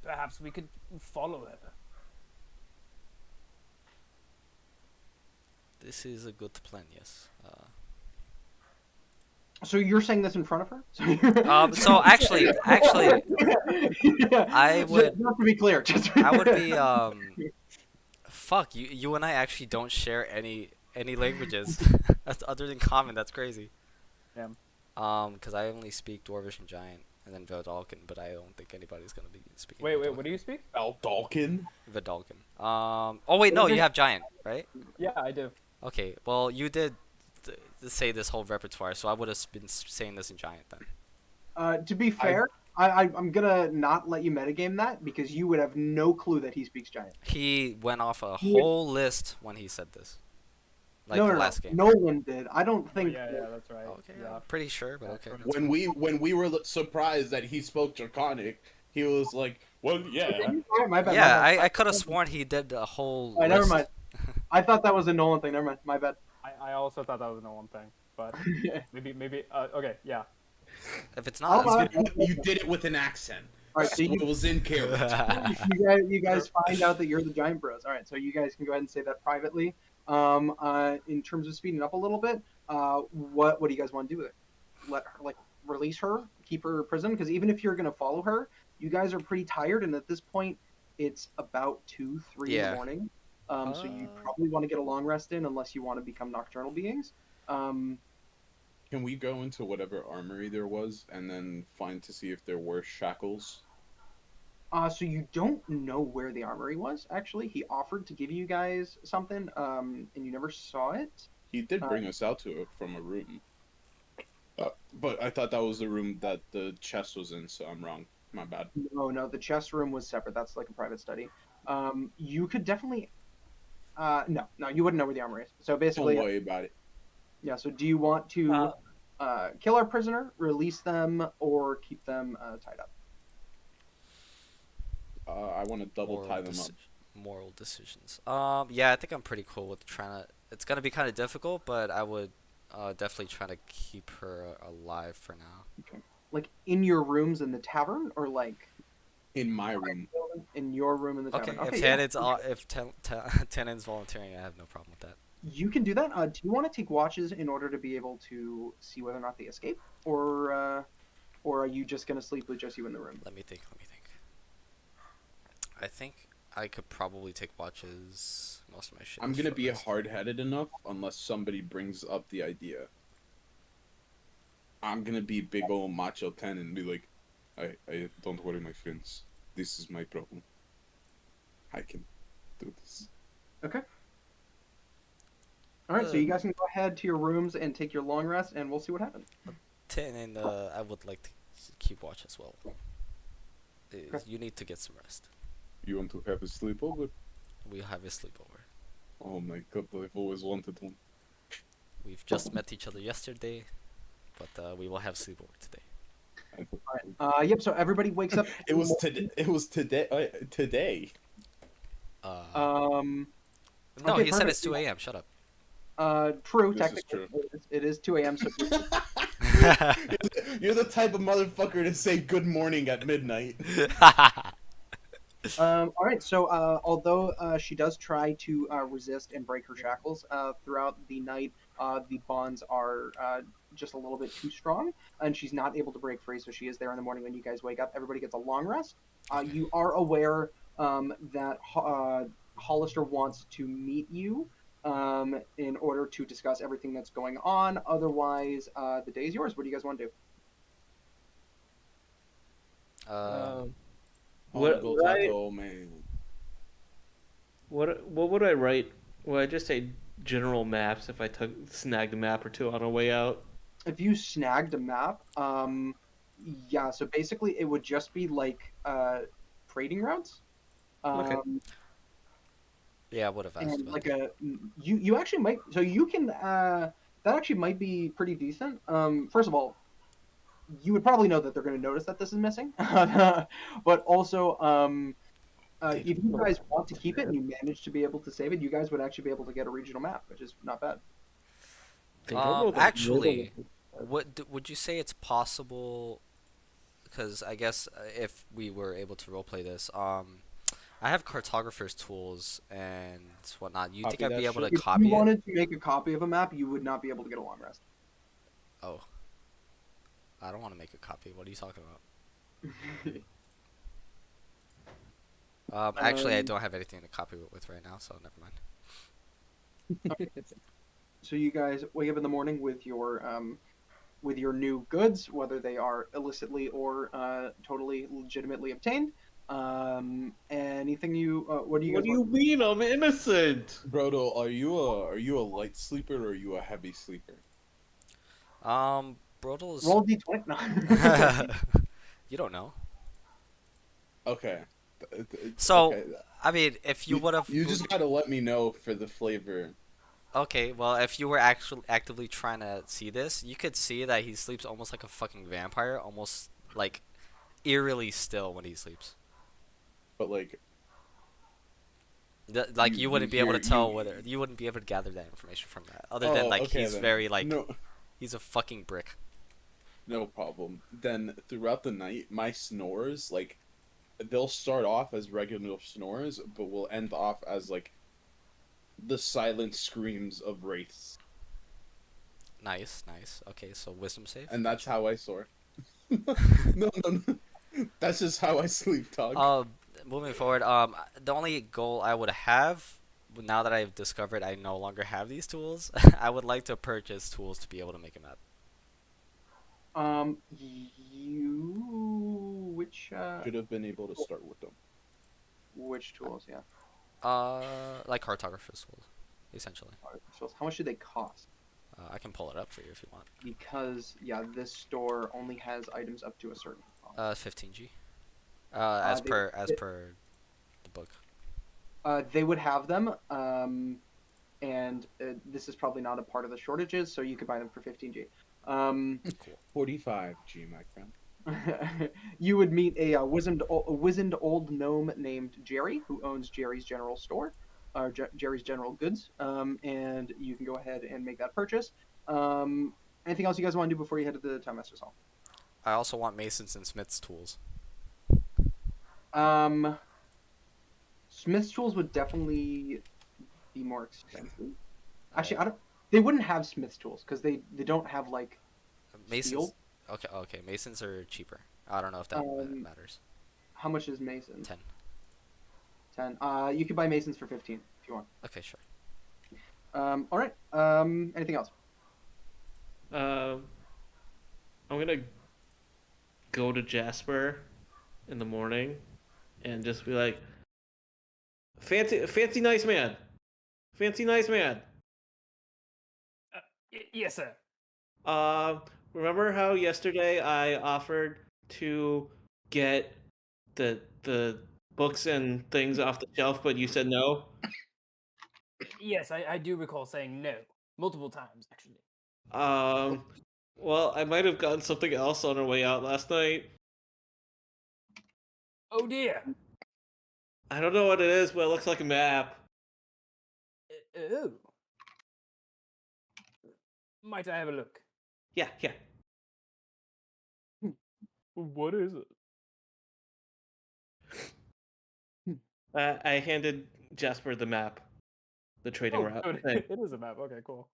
perhaps we could follow her. This is a good plan, yes. So you're saying this in front of her? So actually, yeah. I would. Just to be clear, just I would be. Fuck you. You and I actually don't share any languages. That's other than common. That's crazy. Yeah. Because I only speak Dwarvish and Giant, and then Vedalken, but I don't think anybody's gonna be speaking. Wait, Vedalken. what do you speak? Aldalkin? Vedalken. Oh wait, no, you have Giant, right? Yeah, I do. Okay. Well, you did say this whole repertoire, so I would have been saying this in Giant then. To be fair, I'm gonna not let you metagame that because you would have no clue that he speaks Giant. He went off a whole list when he said this. Like no, the no, last game. no one did. I don't think. Yeah, that's right. Okay, Yeah. I'm pretty sure, but okay. that's When we were surprised that he spoke Draconic, he was like, "Well, yeah." Alright, my bad. Yeah, my bad. I could have sworn he did a whole. Alright, never list. mind. I thought that was a Nolan thing. Never mind. My bad. I also thought that was no one thing, but maybe okay, yeah. If it's not, I'll, that's good. You did it with an accent. Alright, so It was in character. you guys find out that you're the Giant Bros. All right, so you guys can go ahead and say that privately. In terms of speeding up a little bit, what do you guys want to do with it? Let her release her, keep her in prison? Because even if you're gonna follow her, you guys are pretty tired, and at this point, it's about 2, 3 in the morning. So you probably want to get a long rest in, unless you want to become nocturnal beings. Can we go into whatever armory there was and then find to see if there were shackles? So you don't know where the armory was, actually. He offered to give you guys something, and you never saw it. He did bring us out to it from a room. But I thought that was the room that the chest was in, so I'm wrong. My bad. No, the chest room was separate. That's like a private study. You could definitely... no, you wouldn't know where the armory is. So basically... Don't worry about it. Yeah, so do you want to kill our prisoner, release them, or keep them tied up? I want to double tie them up. Moral decisions. Yeah, I think I'm pretty cool with trying to. It's gonna be kind of difficult, but I would definitely try to keep her alive for now. Okay. Like in your rooms in the tavern, or like In my room. in your room in the Okay, tavern? if Tenen's volunteering, I have no problem with that. You can do that. Do you want to take watches in order to be able to see whether or not they escape, or are you just gonna sleep with just you in the room? Let me think. I think I could probably take watches. Most of my shit. I'm is gonna short be rest. hard-headed enough unless somebody brings up the idea. I'm gonna be big old macho 10 and be like, I don't worry, my friends. This is my problem. I can do this. Okay. All right, so you guys can go ahead to your rooms and take your long rest, and we'll see what happens. Tenen, I would like to keep watch as well. You need to get some rest. You want to have a sleepover? We'll have a sleepover. Oh my god, I've always wanted one. We've just met each other yesterday, but we will have sleepover today. Yep. So everybody wakes up. It was today. It was today. Today. No, Okay, he said perfect. it's 2 a.m. Shut up. True. This is Technically, true. it is 2 a.m. So You're the type of motherfucker to say good morning at midnight. All right. So, although she does try to resist and break her shackles throughout the night, the bonds are just a little bit too strong, and she's not able to break free. So she is there in the morning when you guys wake up. Everybody gets a long rest. You are aware that Hollister wants to meet you in order to discuss everything that's going on. Otherwise, the day is yours. What do you guys want to do? Um, On what goes would out I to old man. what would I write? Would I just say general maps if I snagged a map or two on our way out? If you snagged a map, yeah, so basically it would just be like trading routes. Okay. Yeah, I would have asked And about like that. you actually might, so you can that actually might be pretty decent. First of all, you would probably know that they're going to notice that this is missing. But also if you guys want to keep it and you manage to be able to save it, you guys would actually be able to get a regional map, which is not bad. They don't know the Actually, riddle. would you say it's possible? Because I guess if we were able to roleplay this, I have cartographer's tools and whatnot. You think Copy I'd that be able to shit. If you copy it? wanted to make a copy of a map, you would not be able to get a long rest. Oh, I don't want to make a copy. What are you talking about? Actually, I don't have anything to copy it with right now, so never mind. So you guys wake up in the morning with your new goods, whether they are illicitly or totally legitimately obtained. Anything you what do you What guys do you want? mean? I'm innocent. Brodo, are you a light sleeper or are you a heavy sleeper? Brodel is. Roll d20. No. You don't know. Okay. So, Okay. I mean, if you would have. You just gotta let me know for the flavor. Okay, well, if you were actually actively trying to see this, you could see that he sleeps almost like a fucking vampire, almost like eerily still when he sleeps. But like Like you you you wouldn't be able to hear tell you. whether you wouldn't be able to gather that information from that, other than Oh, like okay he's then. very like No, he's a fucking brick. no problem. Then throughout the night, my snores like they'll start off as regular snores, but will end off as like the silent screams of wraiths, Nice, nice. Okay, so wisdom save. and that's how I soar. No, no, no. That's just how I sleep, dog. Moving forward, the only goal I would have now that I've discovered I no longer have these tools, I would like to purchase tools to be able to make a map. You Should have been able to start with them. which tools? Yeah. Like cartographer's tools, essentially. How much do they cost? I can pull it up for you if you want. Because yeah, this store only has items up to a certain cost. 15G. As They, per the book. they would have them, and this is probably not a part of the shortages, so you could buy them for 15G. Cool. 45G, my friend. You would meet a wizened old gnome named Jerry, who owns Jerry's General Store, or Jerry's General Goods, and you can go ahead and make that purchase. Anything else you guys want to do before you head to the Time Master's Hall? I also want Masons and Smith's tools. Smith's tools would definitely be more expensive. Actually, I don't. They wouldn't have Smith's tools because they don't have like Masons. steel. Okay. Masons are cheaper. I don't know if that matters. How much is Mason? 10. 10. You could buy Masons for 15 if you want. Okay, sure. All right. Anything else? I'm gonna go to Jasper in the morning and just be like, fancy nice man, fancy nice man. Yes, sir. Remember how yesterday I offered to get the books and things off the shelf, but you said no? Yes, I do recall saying no multiple times, actually. Well, I might have gotten something else on our way out last night. Oh dear. I don't know what it is, but it looks like a map. Oh. Might I have a look? Yeah, yeah. What is it? I handed Jasper the map, the trading Oh, route. good. thing. It is a map. Okay, cool.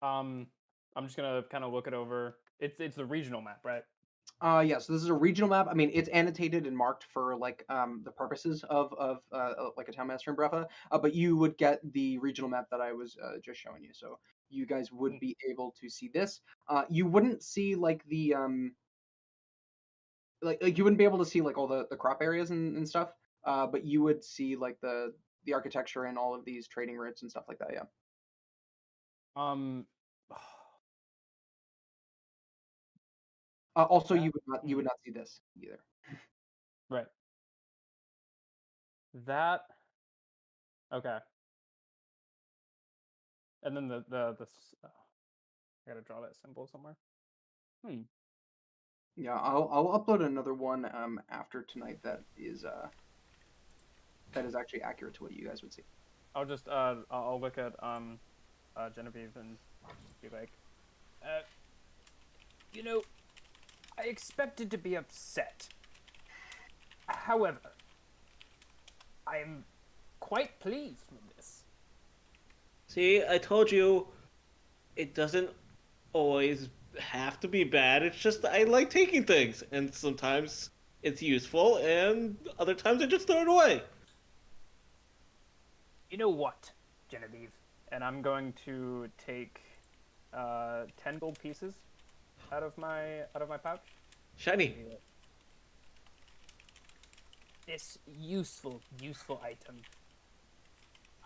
I'm just gonna kind of look it over. It's the regional map, right? Yeah, so this is a regional map. I mean, it's annotated and marked for like the purposes of like a town master in Brefa. But you would get the regional map that I was just showing you. So you guys would be able to see this. You wouldn't see like the like you wouldn't be able to see like all the crop areas and stuff. But you would see like the architecture and all of these trading routes and stuff like that. Yeah. Um, Also, That- you would not see this either. right. That. Okay. And then I gotta draw that symbol somewhere. Yeah, I'll upload another one after tonight that is actually accurate to what you guys would see. I'll just I'll look at Genevieve and be like, you know, I expected to be upset. However, I am quite pleased with this. See, I told you, it doesn't always have to be bad. It's just I like taking things, and sometimes it's useful, and other times I just throw it away. You know what, Genevieve? And I'm going to take 10 gold pieces out of my pouch. Shiny. This useful item.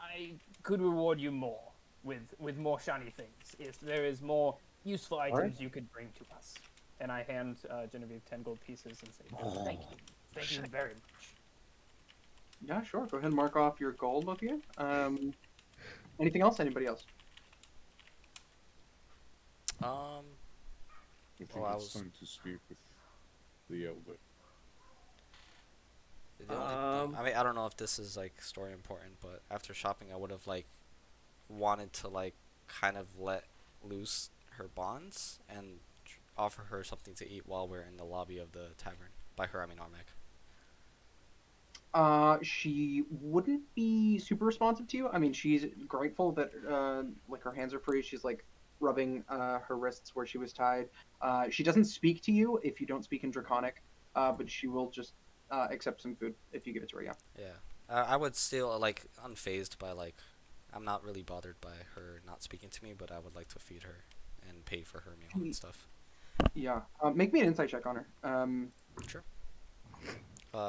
I could reward you more with more shiny things if there is more useful items you could bring to us. And I hand Genevieve 10 gold pieces and say, thank you very much. Yeah, sure. Go ahead and mark off your gold up here. Anything else? Anybody else? I think Well, I it's was- time to speak with the elder. The only thing, I mean, I don't know if this is like story important, but after shopping, I would have like wanted to like kind of let loose her bonds and offer her something to eat while we're in the lobby of the tavern. By her, I mean Armac. She wouldn't be super responsive to you. I mean, she's grateful that like her hands are free. She's like rubbing her wrists where she was tied. She doesn't speak to you if you don't speak in Draconic, but she will just accept some food if you give it to her. Yeah. Yeah, I would still like unfazed by like, I'm not really bothered by her not speaking to me, but I would like to feed her and pay for her meal and stuff. Yeah. Make me an insight check on her. Sure.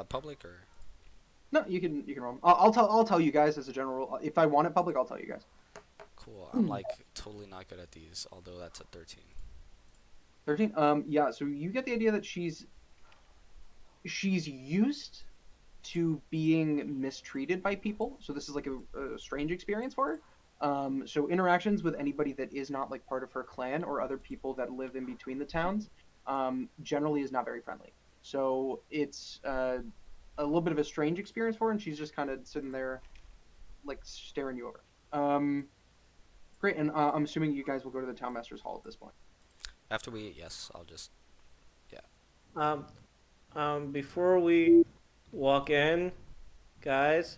Public or? No, you can roll. I'll tell you guys as a general rule. If I want it public, I'll tell you guys. Cool. I'm like totally not good at these, although that's a 13. 13. Yeah. So you get the idea that she's used to being mistreated by people. So this is like a strange experience for her. So interactions with anybody that is not like part of her clan or other people that live in between the towns, generally is not very friendly. So it's a little bit of a strange experience for her, and she's just kind of sitting there, like staring you over. Great, and I'm assuming you guys will go to the town master's hall at this point. After we eat, yes, I'll just. Before we walk in, guys,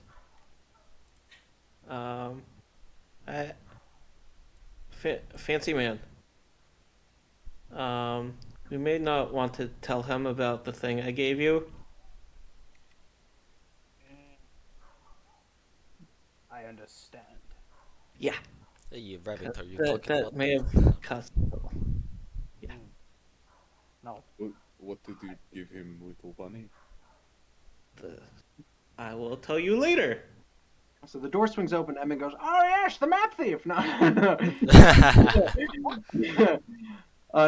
fancy man. We may not want to tell him about the thing I gave you. I understand. Yeah, Hey, you rabbit, are you that, talking that about? may have cost. No. What did you give him, little bunny? I will tell you later. So the door swings open. Edmund goes, "Oh yes, the map thief!" No,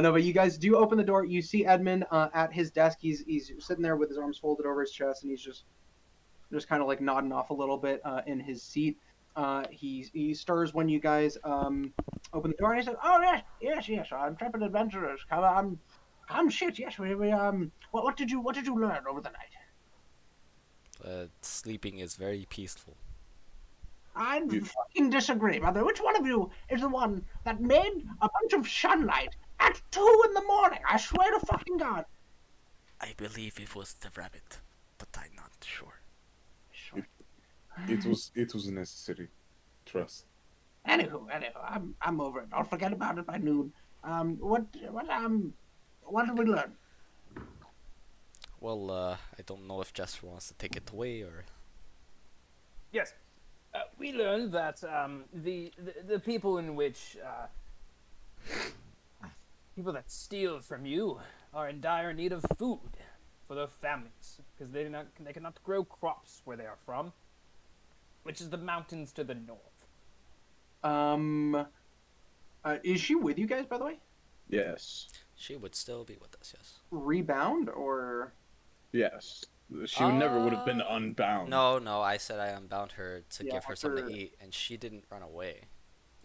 no, but you guys do open the door. You see Edmund at his desk. He's sitting there with his arms folded over his chest, and he's just kind of like nodding off a little bit in his seat. He stirs when you guys open the door, and he says, "Oh yes, intrepid adventurers, come shit, yes, we what did you learn over the night?" Sleeping is very peaceful. I You- fucking disagree, brother. Which one of you is the one that made a bunch of sunlight at 2 in the morning? I swear to fucking God. I believe it was the rabbit, but I'm not sure. It was necessary. Trust. Anywho, I'm over it. I'll forget about it by noon. What did we learn? Well, I don't know if Jasper wants to take it away or. Yes. We learned that the people in which people that steal from you are in dire need of food for their families because they cannot grow crops where they are from, which is the mountains to the north. Is she with you guys, by the way? Yes. She would still be with us, yes. Rebound or? Yes. She never would have been unbound. No, I said I unbound her to Yeah, give her something after- to eat, and she didn't run away.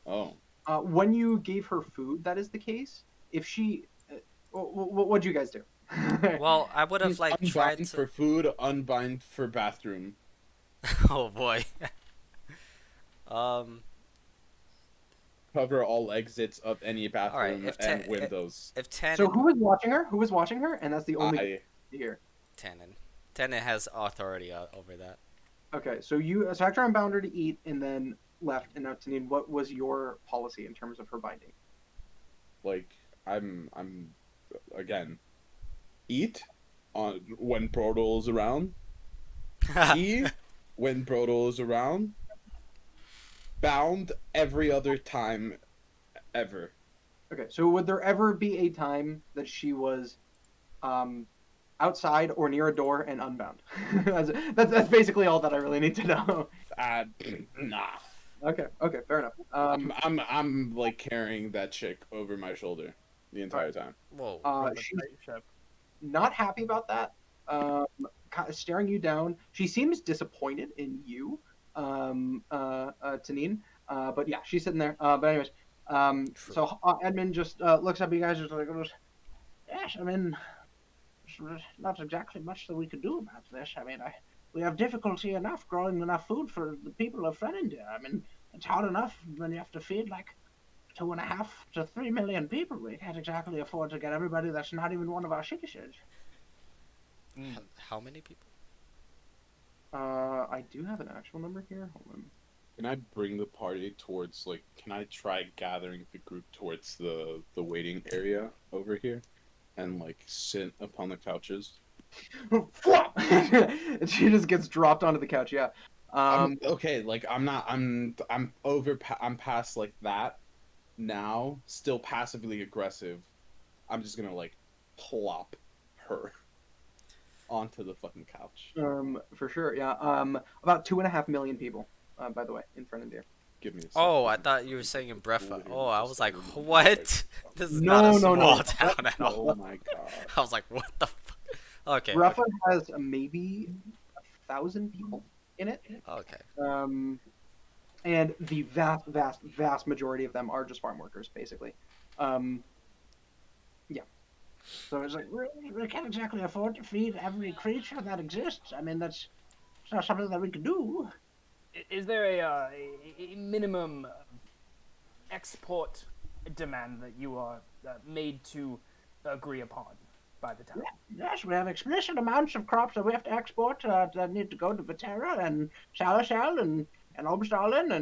Oh. When you gave her food, that is the case. If she, what'd you guys do? Well, I would have like tried Unbind to. for food, unbind for bathroom. Oh boy. Cover all exits of any bathroom if and te- windows. If Tannen. So who was watching her? Who was watching her? And that's the only here. Tannen has authority over that. Okay, so Hector unbound her to eat and then left. And now, Tanine, what was your policy in terms of her binding? Like I'm again. Eat on when Proto is around. Eat when Proto is around. Bound every other time ever. Okay, so would there ever be a time that she was outside or near a door and unbound? that's basically all that I really need to know. Nah. Okay, fair enough. I'm like carrying that chick over my shoulder the entire time. Whoa. She's not happy about that. Kind of staring you down. She seems disappointed in you, Tanine. But yeah, she's sitting there. But anyways, so Edmund just looks up at you guys and just like, yes, I mean, there's not exactly much that we could do about this. I mean, we have difficulty enough growing enough food for the people of Frenendia. I mean, it's hard enough when you have to feed like 2.5 to 3 million people. We can't exactly afford to get everybody that's not even one of our citizens. How many people? I do have an actual number here. Hold on. Can I bring the party towards like? Can I try gathering the group towards the waiting area over here, and like sit upon the couches? Flop! And she just gets dropped onto the couch. Yeah. Okay, like I'm past like that now. Still passively aggressive. I'm just gonna like plop her onto the fucking couch. For sure. Yeah. About 2.5 million people. By the way, in front of you. Give me a Oh, I second. thought you were saying in Brefa. Literally Oh, I just was like, literally what? This is No, not a no, small no. town at all. Oh my god. I was like, what the fuck? Okay. Bruffa has maybe 1,000 people in it. Okay. And the vast majority of them are just farm workers, basically. Yeah. So it's like we can't exactly afford to feed every creature that exists. I mean, that's not something that we could do. Is there a minimum export demand that you are made to agree upon by the town? Yes, we have explicit amounts of crops that we have to export that need to go to Viterra and Salashal and Obstalin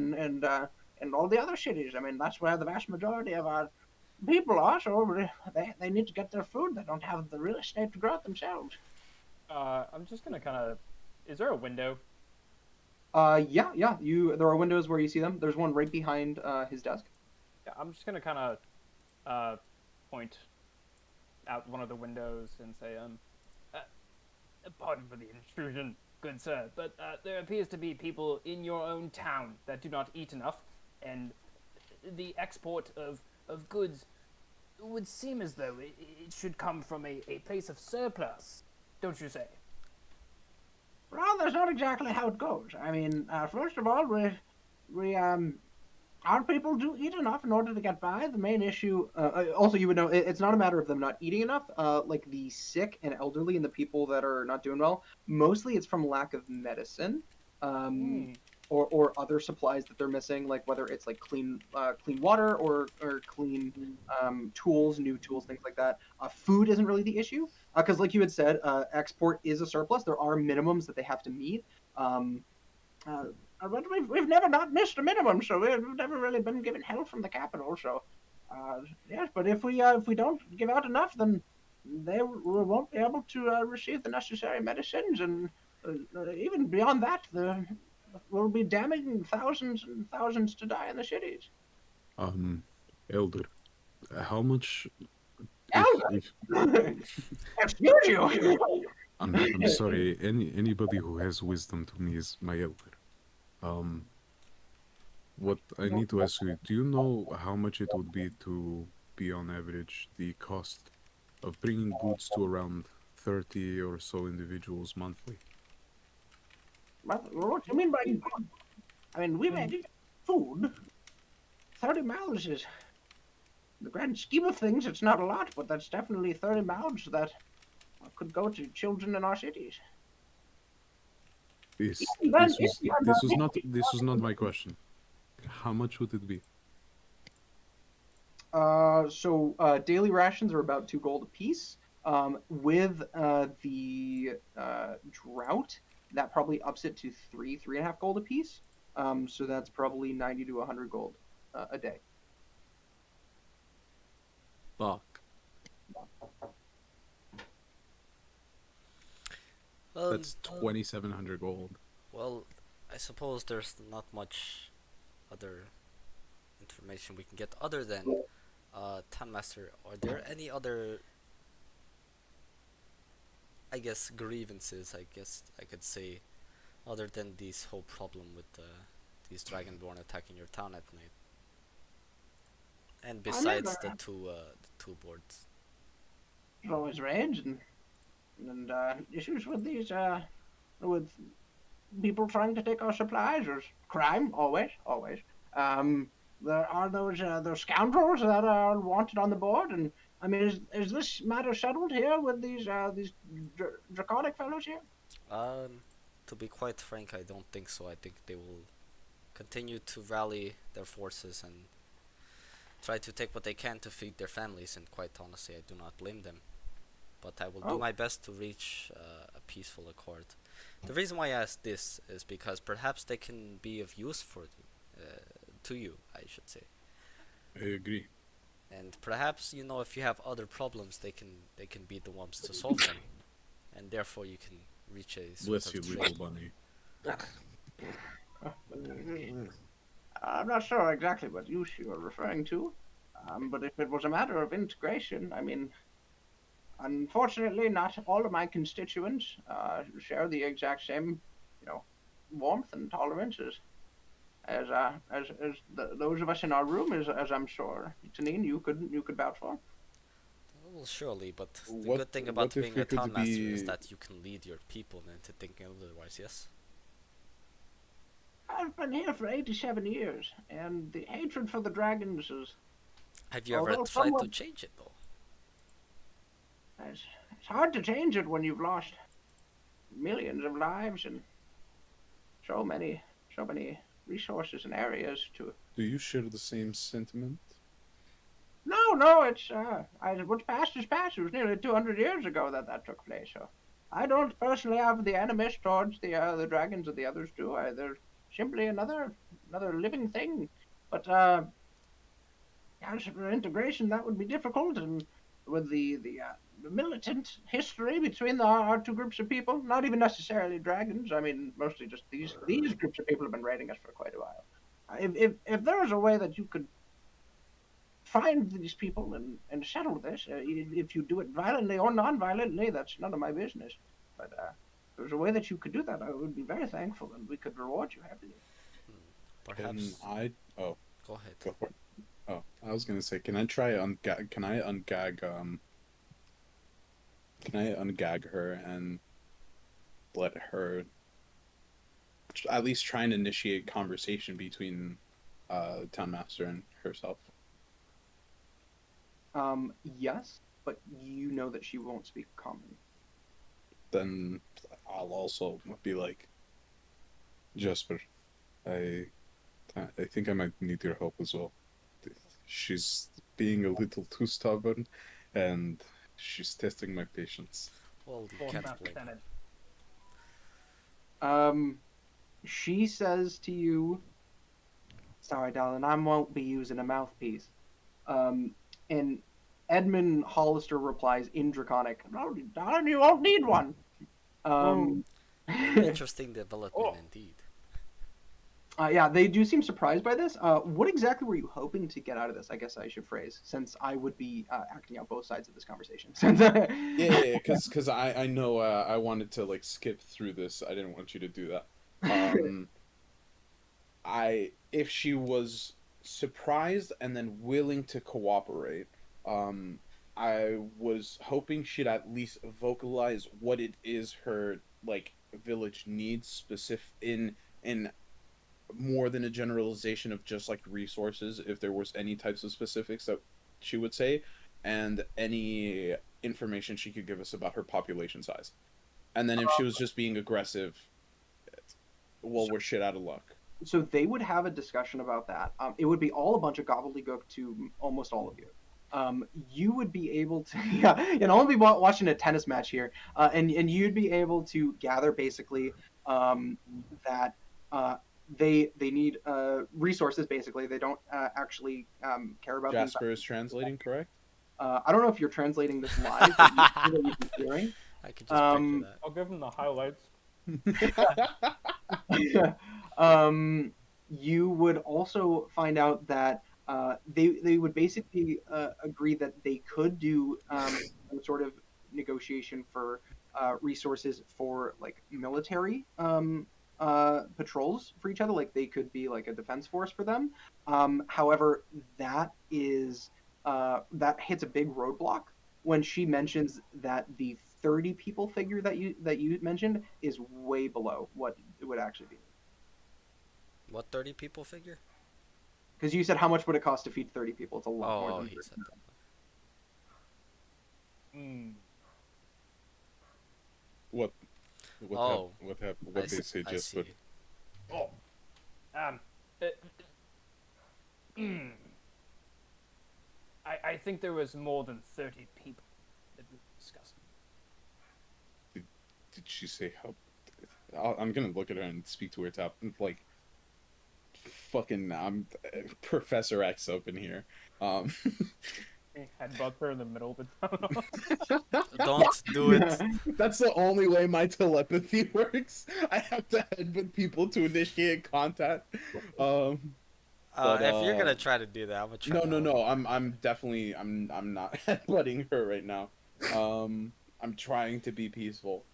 and all the other cities. I mean, that's where the vast majority of our people are, so they need to get their food. They don't have the real estate to grow it themselves. I'm just gonna kind of. Is there a window? Yeah. There are windows where you see them. There's one right behind his desk. Yeah, I'm just gonna kind of point out one of the windows and say, pardon for the intrusion, good sir, but there appears to be people in your own town that do not eat enough, and the export of goods would seem as though it should come from a place of surplus, don't you say? Well, that's not exactly how it goes. I mean, first of all, our people do eat enough in order to get by. The main issue, also, you would know, it's not a matter of them not eating enough. Like the sick and elderly and the people that are not doing well, mostly it's from lack of medicine. or other supplies that they're missing, like whether it's like clean water or clean tools, new tools, things like that. Food isn't really the issue because, like you had said, export is a surplus. There are minimums that they have to meet. Uh, but we've never not missed a minimum, so we've never really been given help from the capital. So, yes, but if we don't give out enough, then they won't be able to receive the necessary medicines, and even beyond that, we'll be damning thousands and thousands to die in the cities. Elder, how much? Elder, excuse you. I'm sorry. Anybody who has wisdom to me is my elder. What I need to ask you, do you know how much it would be to be on average the cost of bringing goods to around 30 or so individuals monthly? What do you mean by? I mean, we make food. 30 mouths is, in the grand scheme of things, it's not a lot, but that's definitely 30 mouths that could go to children in our cities. This was not my question. How much would it be? So daily rations are about 2 gold apiece. With the drought, that probably ups it to 3.5 gold apiece. So that's probably 90 to 100 gold a day. Fuck. Well, That's 2,700 gold. well, I suppose there's not much other information we can get other than Town Master. Are there any other, I guess, grievances, I guess I could say, other than this whole problem with these Dragonborn attacking your town at night? And besides the two boards. There's always raids and issues with these with people trying to take our supplies. There's crime, always. There are those scoundrels that are wanted on the board, and I mean, is this matter settled here with these draconic fellows here? To be quite frank, I don't think so. I think they will continue to rally their forces and try to take what they can to feed their families, and quite honestly, I do not blame them. But I will do my best to reach a peaceful accord. The reason why I ask this is because perhaps they can be of use to you, I should say. I agree. And perhaps, if you have other problems, they can be the ones to solve them, and therefore you can reach a sort Bless of you, trade. little bunny. I'm not sure exactly what use you are referring to, but if it was a matter of integration, I mean, unfortunately, not all of my constituents share the exact same, warmth and tolerance as those of us in our room, as I'm sure, Tanine, you could vouch for. Well, surely, but the What- good thing about what if being we a town could master is be- that you can lead your people into thinking otherwise, yes? I've been here for 87 years, and the hatred for the dragons is Have you ever Although tried to someone- change it, though? it's hard to change it when you've lost millions of lives and so many resources and areas to. Do you share the same sentiment? No, it's what's past is past. It was nearly 200 years ago that took place. So I don't personally have the animus towards the dragons that the others do. They're simply another living thing. But as for integration, that would be difficult, and with the militant history between our two groups of people, not even necessarily dragons. I mean, mostly just these groups of people have been raiding us for quite a while. If there was a way that you could find these people and settle this, if you do it violently or non-violently, that's none of my business. But if there's a way that you could do that, I would be very thankful, and we could reward you heavily. Perhaps. Go Go ahead. for it. Oh, I was gonna say, can I ungag her and let her at least try and initiate conversation between Town Master and herself? Yes, but you know that she won't speak common. Then I'll also be like, Jesper, I I think I might need your help as well. She's being a little too stubborn, and she's testing my patience. Well, you Fourth can't Master blame her. Lieutenant. She says to you, "Sorry, darling, I won't be using a mouthpiece." And Edmund Hollister replies in Draconic, "No, darling, you won't need one." Um, Interesting development Oh. indeed. yeah, they do seem surprised by this. What exactly were you hoping to get out of this? I guess I should phrase, since I would be acting out both sides of this conversation. Yeah, because I know I wanted to like skip through this. I didn't want you to do that. I if she was surprised and then willing to cooperate, um, I was hoping she'd at least vocalize what it is her like village needs specific in more than a generalization of just like resources. If there was any types of specifics that she would say, and any information she could give us about her population size, and then if she was just being aggressive, well, we're shit out of luck. So they would have a discussion about that. It would be all a bunch of gobbledygook to almost all of you. You would be able to, yeah, and I'll be watching a tennis match here, and you'd be able to gather basically that they need resources. Basically, they don't actually care about these. Jasper is translating, correct? I don't know if you're translating this live, but you can hearing. I could just picture that. I'll give them the highlights. You would also find out that they would basically agree that they could do some sort of negotiation for resources for like military patrols for each other. Like they could be like a defense force for them. However, that is that hits a big roadblock when she mentions that the 30 people figure that you mentioned is way below what it would actually be. What 30 people figure? Because you said how much would it cost to feed 30 people? It's a lot more Oh, than he 30. said that. What? Oh, What they say, I Jasper? see. Oh. Um. uh, mm. I think there was more than 30 people that we discussed. Did she say how? I'm gonna look at her and speak to her top. Like, fucking, I'm Professor X up in here. Headbutt her in the middle of the tunnel. Don't do it. That's the only way my telepathy works. I have to headbutt people to initiate contact. If you're gonna try to do that, I'm gonna try. No. I'm definitely I'm not headbutting her right now. I'm trying to be peaceful.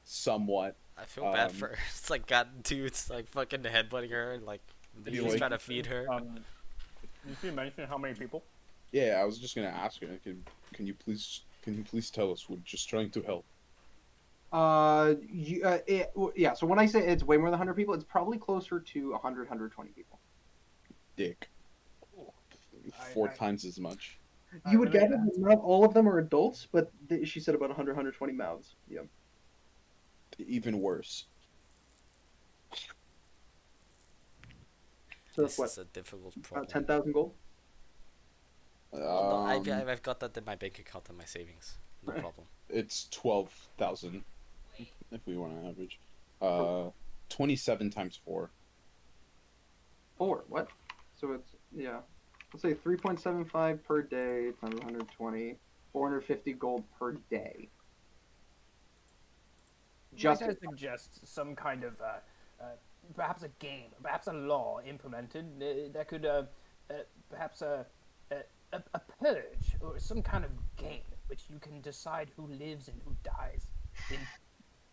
Somewhat. I feel bad for her. It's like got dudes like fucking headbutting her and like You he's like- trying to feed her. Did you mention how many people? Yeah, I was just gonna ask her. Can you please tell us? We're just trying to help. Yeah. So when I say it's way more than 100 people, it's probably closer to 100, 120 people. Dick. I- Four I- times as much. You would really gather that not all of them are adults, but she said about 100, 120 mouths. Yeah. Even worse. So that's This what, is a difficult about problem. 10,000 gold? Well, no, I've got that in my bank account and my savings. No Right. problem. It's 12,000 if we want to average. 27 times 4. 4, what? So it's, yeah. Let's say 3.75 per day times 120, 450 gold per day. Just Just might I suggest some kind of perhaps a game, perhaps a law implemented that could perhaps a purge or some kind of game in which you can decide who lives and who dies in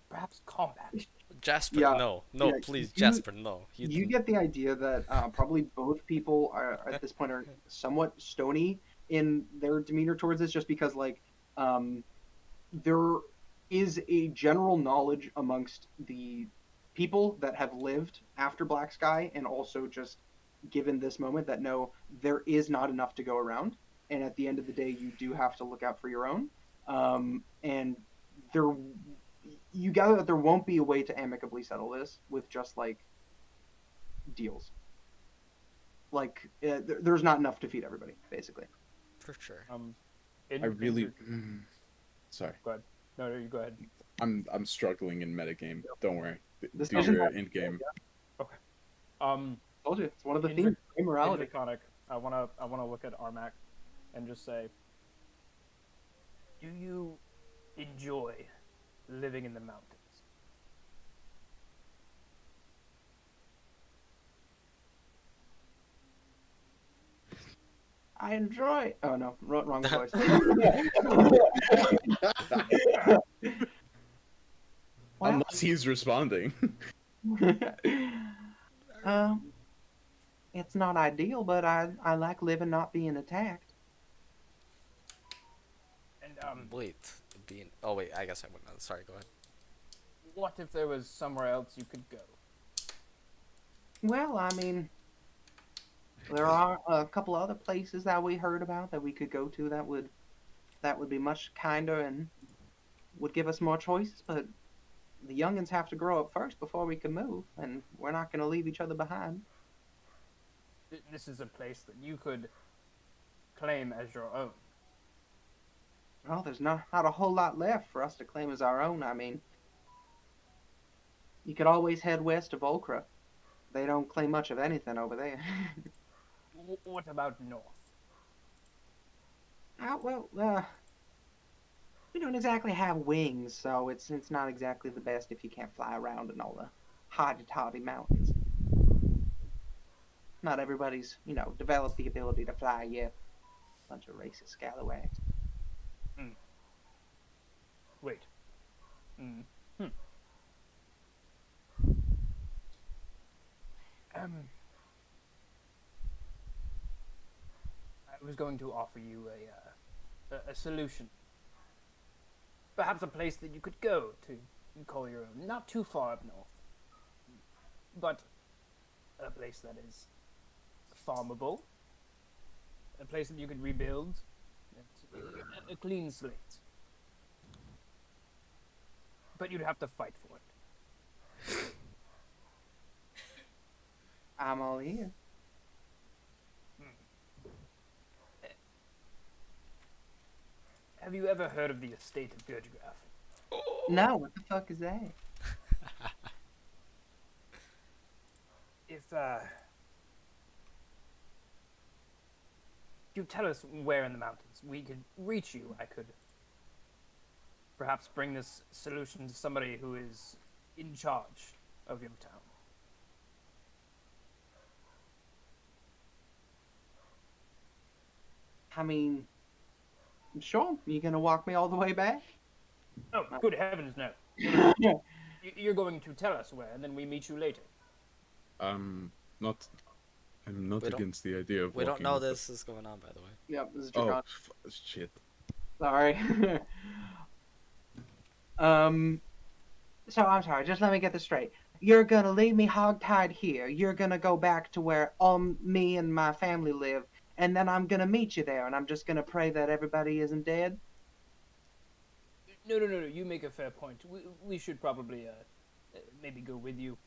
perhaps combat. Jasper, Yeah, no, yeah, please, you- Jasper, no. you get the idea that probably both people are at this point are somewhat stony in their demeanor towards this, just because like there is a general knowledge amongst the people that have lived after Black Sky, and also just given this moment that no, there is not enough to go around, and at the end of the day, you do have to look out for your own. And there, you gather that there won't be a way to amicably settle this with just like deals. Like there's not enough to feed everybody, basically. For sure. I really. Sorry. Go ahead. No, you go ahead. I'm struggling in metagame. Don't worry. This Do doesn't your have- end game. Okay. Told you, it's one of the In themes. Immorality. Draconic, I wanna look at Armac, and just say, do you enjoy living in the mountains? I enjoy. Oh no, wrong voice. Well, Unless he's responding. it's not ideal, but I like living not being attacked. And Wait, being. Oh wait, I guess I wouldn't know. Sorry, go ahead. what if there was somewhere else you could go? Well, I mean, there are a couple other places that we heard about that we could go to that would be much kinder and would give us more choices, but the youngins have to grow up first before we can move, and we're not going to leave each other behind. This is a place that you could claim as your own. Well, there's not a whole lot left for us to claim as our own. I mean, you could always head west of Volcra. They don't claim much of anything over there. What about north? We don't exactly have wings, so it's not exactly the best if you can't fly around in all the hotty mountains. Not everybody's, developed the ability to fly yet. Bunch of racist scalawags. Wait. I was going to offer you a solution. Perhaps a place that you could go to call your own. Not too far up north, but a place that is farmable. A place that you could rebuild. A clean slate. But you'd have to fight for it. I'm all here. Have you ever heard of the estate of Gurdragraph? No, what the fuck is that? If you tell us where in the mountains we could reach you, I could perhaps bring this solution to somebody who is in charge of your town. I mean, sure. You gonna walk me all the way back? Oh, good heavens, no. You're going to tell us where, and then we meet you later. I'm not We don't- against the idea of. We don't walking know with this is going on, by the way. Yep, this is Oh Dracon. shit! Sorry. So I'm sorry. Just let me get this straight. You're gonna leave me hogtied here. You're gonna go back to where all me and my family live, and then I'm gonna meet you there, and I'm just gonna pray that everybody isn't dead. No. You make a fair point. We should probably maybe go with you.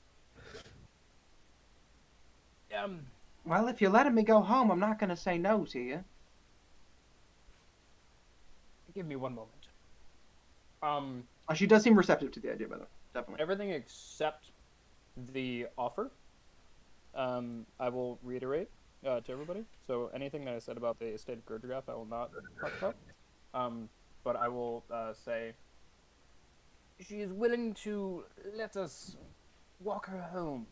Well, if you're letting me go home, I'm not gonna say no to you. Give me one moment. She does seem receptive to the idea, by the way. Definitely. Everything except the offer, I will reiterate to everybody. So anything that I said about the estate of Gurdragraph, I will not talk about. But I will say she is willing to let us walk her home,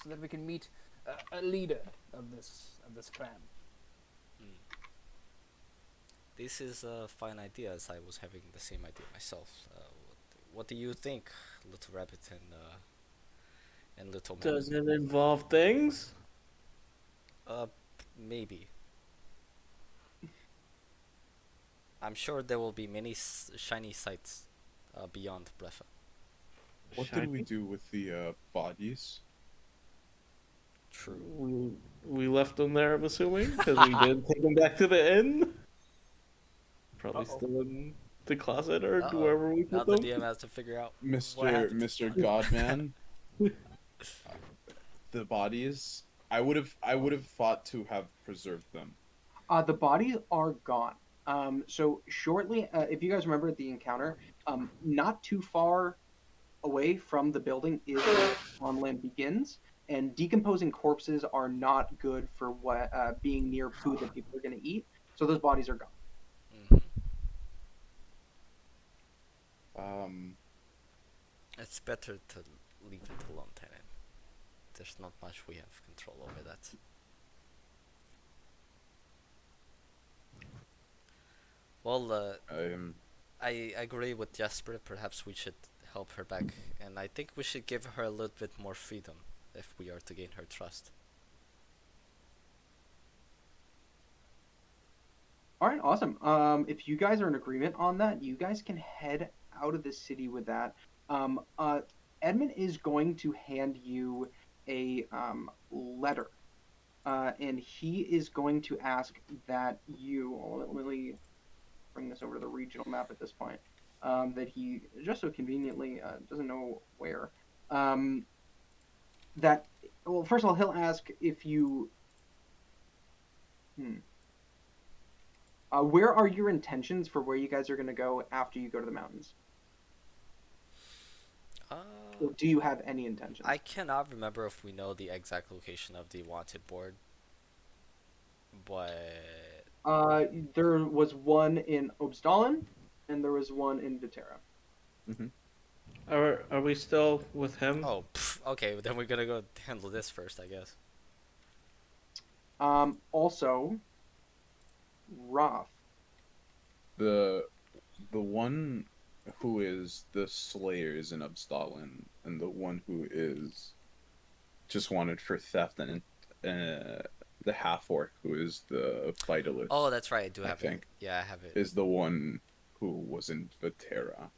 so that we can meet a leader of this clan. This is a fine idea, as I was having the same idea myself. What do you think, Little Rabbit and Little Man? Does it involve things? Maybe. I'm sure there will be many shiny sights beyond Brefa. What did we do with the bodies? True. We left them there, I'm assuming, because we did take them back to the inn. Probably still in the closet or wherever we Now put the them. DM has to figure out. Mr. Godman. the bodies. I would have thought to have preserved them. The bodies are gone. So shortly, if you guys remember the encounter, not too far away from the building is where on land begins, and decomposing corpses are not good for what being near food that people are going to eat. So those bodies are gone. Hmm. It's better to leave it alone, Tenant. There's not much we have control over that. Well, I agree with Jasper. Perhaps we should help her back, and I think we should give her a little bit more freedom if we are to gain her trust. All right, awesome. If you guys are in agreement on that, you guys can head out of the city with that. Edmund is going to hand you a letter, and he is going to ask that you. Let me bring this over to the regional map at this point. That he just so conveniently doesn't know where. That well, first of all, he'll ask if you. Where are your intentions for where you guys are going to go after you go to the mountains? Or do you have any intentions? I cannot remember if we know the exact location of the wanted board, but there was one in Obstalin, and there was one in Viterra. Are we still with him? oh, okay. Then we're gonna go handle this first, I guess. Also, Roth. The one who is the Slayer is in Abstalin, and the one who is just wanted for theft, and the half orc who is the Vitalist. Oh, that's right. I do I have think, it. Yeah, I have it. is the one who was in Viterra.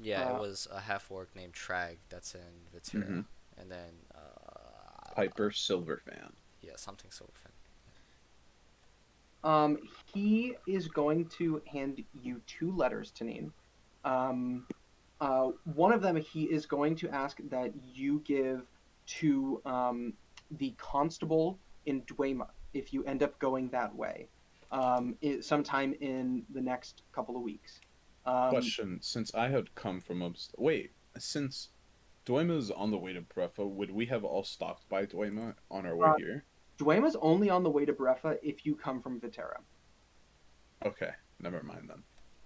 Yeah, it was a half orc named Trag that's in Viterra, and then Piper Silverfan. yeah, something Silverfin. He is going to hand you two letters, Tanine. One of them he is going to ask that you give to the constable in Dweima if you end up going that way, sometime in the next couple of weeks. Question: since I had come from since Dweima is on the way to Brefa, would we have all stopped by Dweima on our way here? Dweima's only on the way to Brefa if you come from Viterra. Okay, never mind then.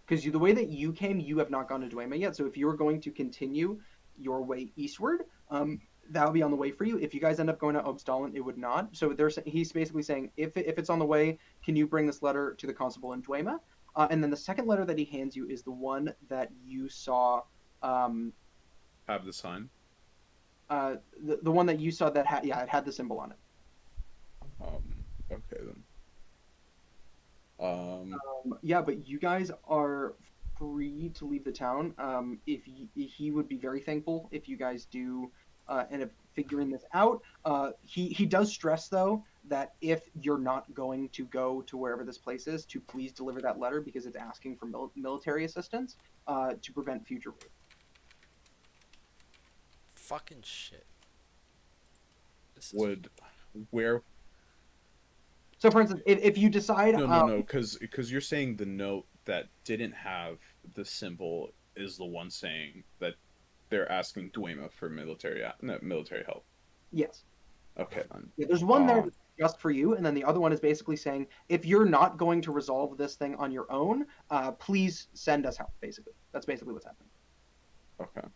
Because the way that you came, you have not gone to Dweima yet. So if you were going to continue your way eastward, that would be on the way for you. If you guys end up going to Obstalin, it would not. So he's basically saying, if it's on the way, can you bring this letter to the constable in Dweima? And then the second letter that he hands you is the one that you saw. Have the sign? The one that you saw that it had the symbol on it. Okay then. Yeah, but you guys are free to leave the town. If he would be very thankful if you guys do end up figuring this out. He does stress though that if you're not going to go to wherever this place is, to please deliver that letter because it's asking for military assistance to prevent future rape. Fucking shit. Where? So, for instance, if you decide, No, because you're saying the note that didn't have the symbol is the one saying that they're asking Dweima for military help. Yes. Okay then. Yeah, there's one there that's just for you, and then the other one is basically saying if you're not going to resolve this thing on your own, please send us help. Basically, that's basically what's happening. Okay.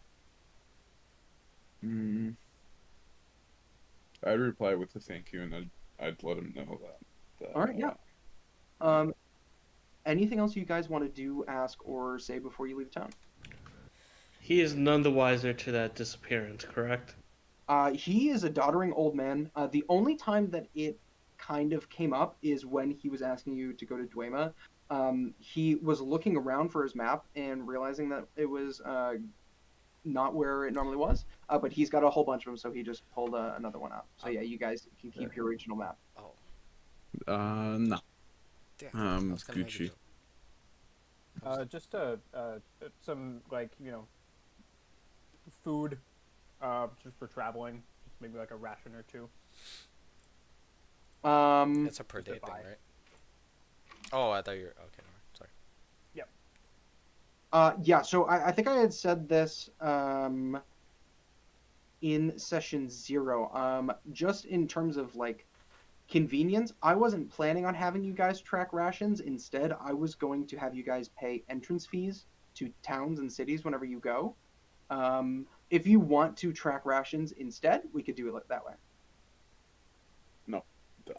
I'd reply with a thank you, and I'd let him know that. All right, yeah. Anything else you guys want to do, ask, or say before you leave town? He is none the wiser to that disappearance, correct? He is a doddering old man. The only time that it kind of came up is when he was asking you to go to Dweima. He was looking around for his map and realizing that it was not where it normally was. But he's got a whole bunch of them, so he just pulled another one out. So yeah, you guys can keep your original map. Oh. No. Damn, I was gonna make Gucci. a joke. Just some food, just for traveling, just maybe like a ration or two. It's a per Just to day thing, buy. right? Oh, I thought you were okay. Sorry. Yeah, so I think I had said this in session 0. Just in terms of like convenience, I wasn't planning on having you guys track rations. Instead, I was going to have you guys pay entrance fees to towns and cities whenever you go. If you want to track rations instead, we could do it that way. No,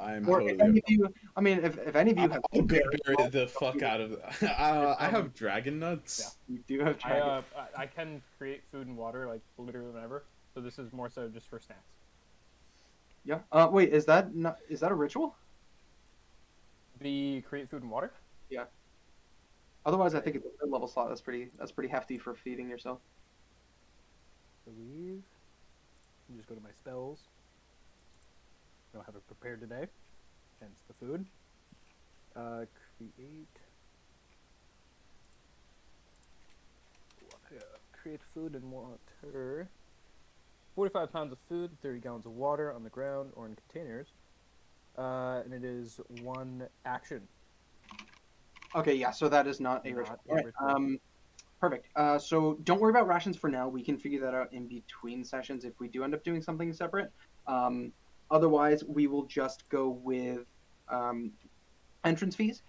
I'm Or totally. if any of you, I mean, if any of you have I'll good berries, berry the fuck out of. I have dragon nuts. you do have dragon. I can create food and water like literally whenever. So this is more so just for snacks. Yeah. Wait, is that a ritual? The create food and water. Yeah. Otherwise, I think it's a third level slot. That's pretty hefty for feeding yourself. Believe. Just go to my spells. Don't have it prepared today. Hence the food. Create food and water. 45 pounds of food, 30 gallons of water on the ground or in containers. And it is 1 action. Okay, yeah. So that is not a Not ritual. a All right. ritual. Perfect. So don't worry about rations for now. We can figure that out in between sessions if we do end up doing something separate. Otherwise, we will just go with entrance fees.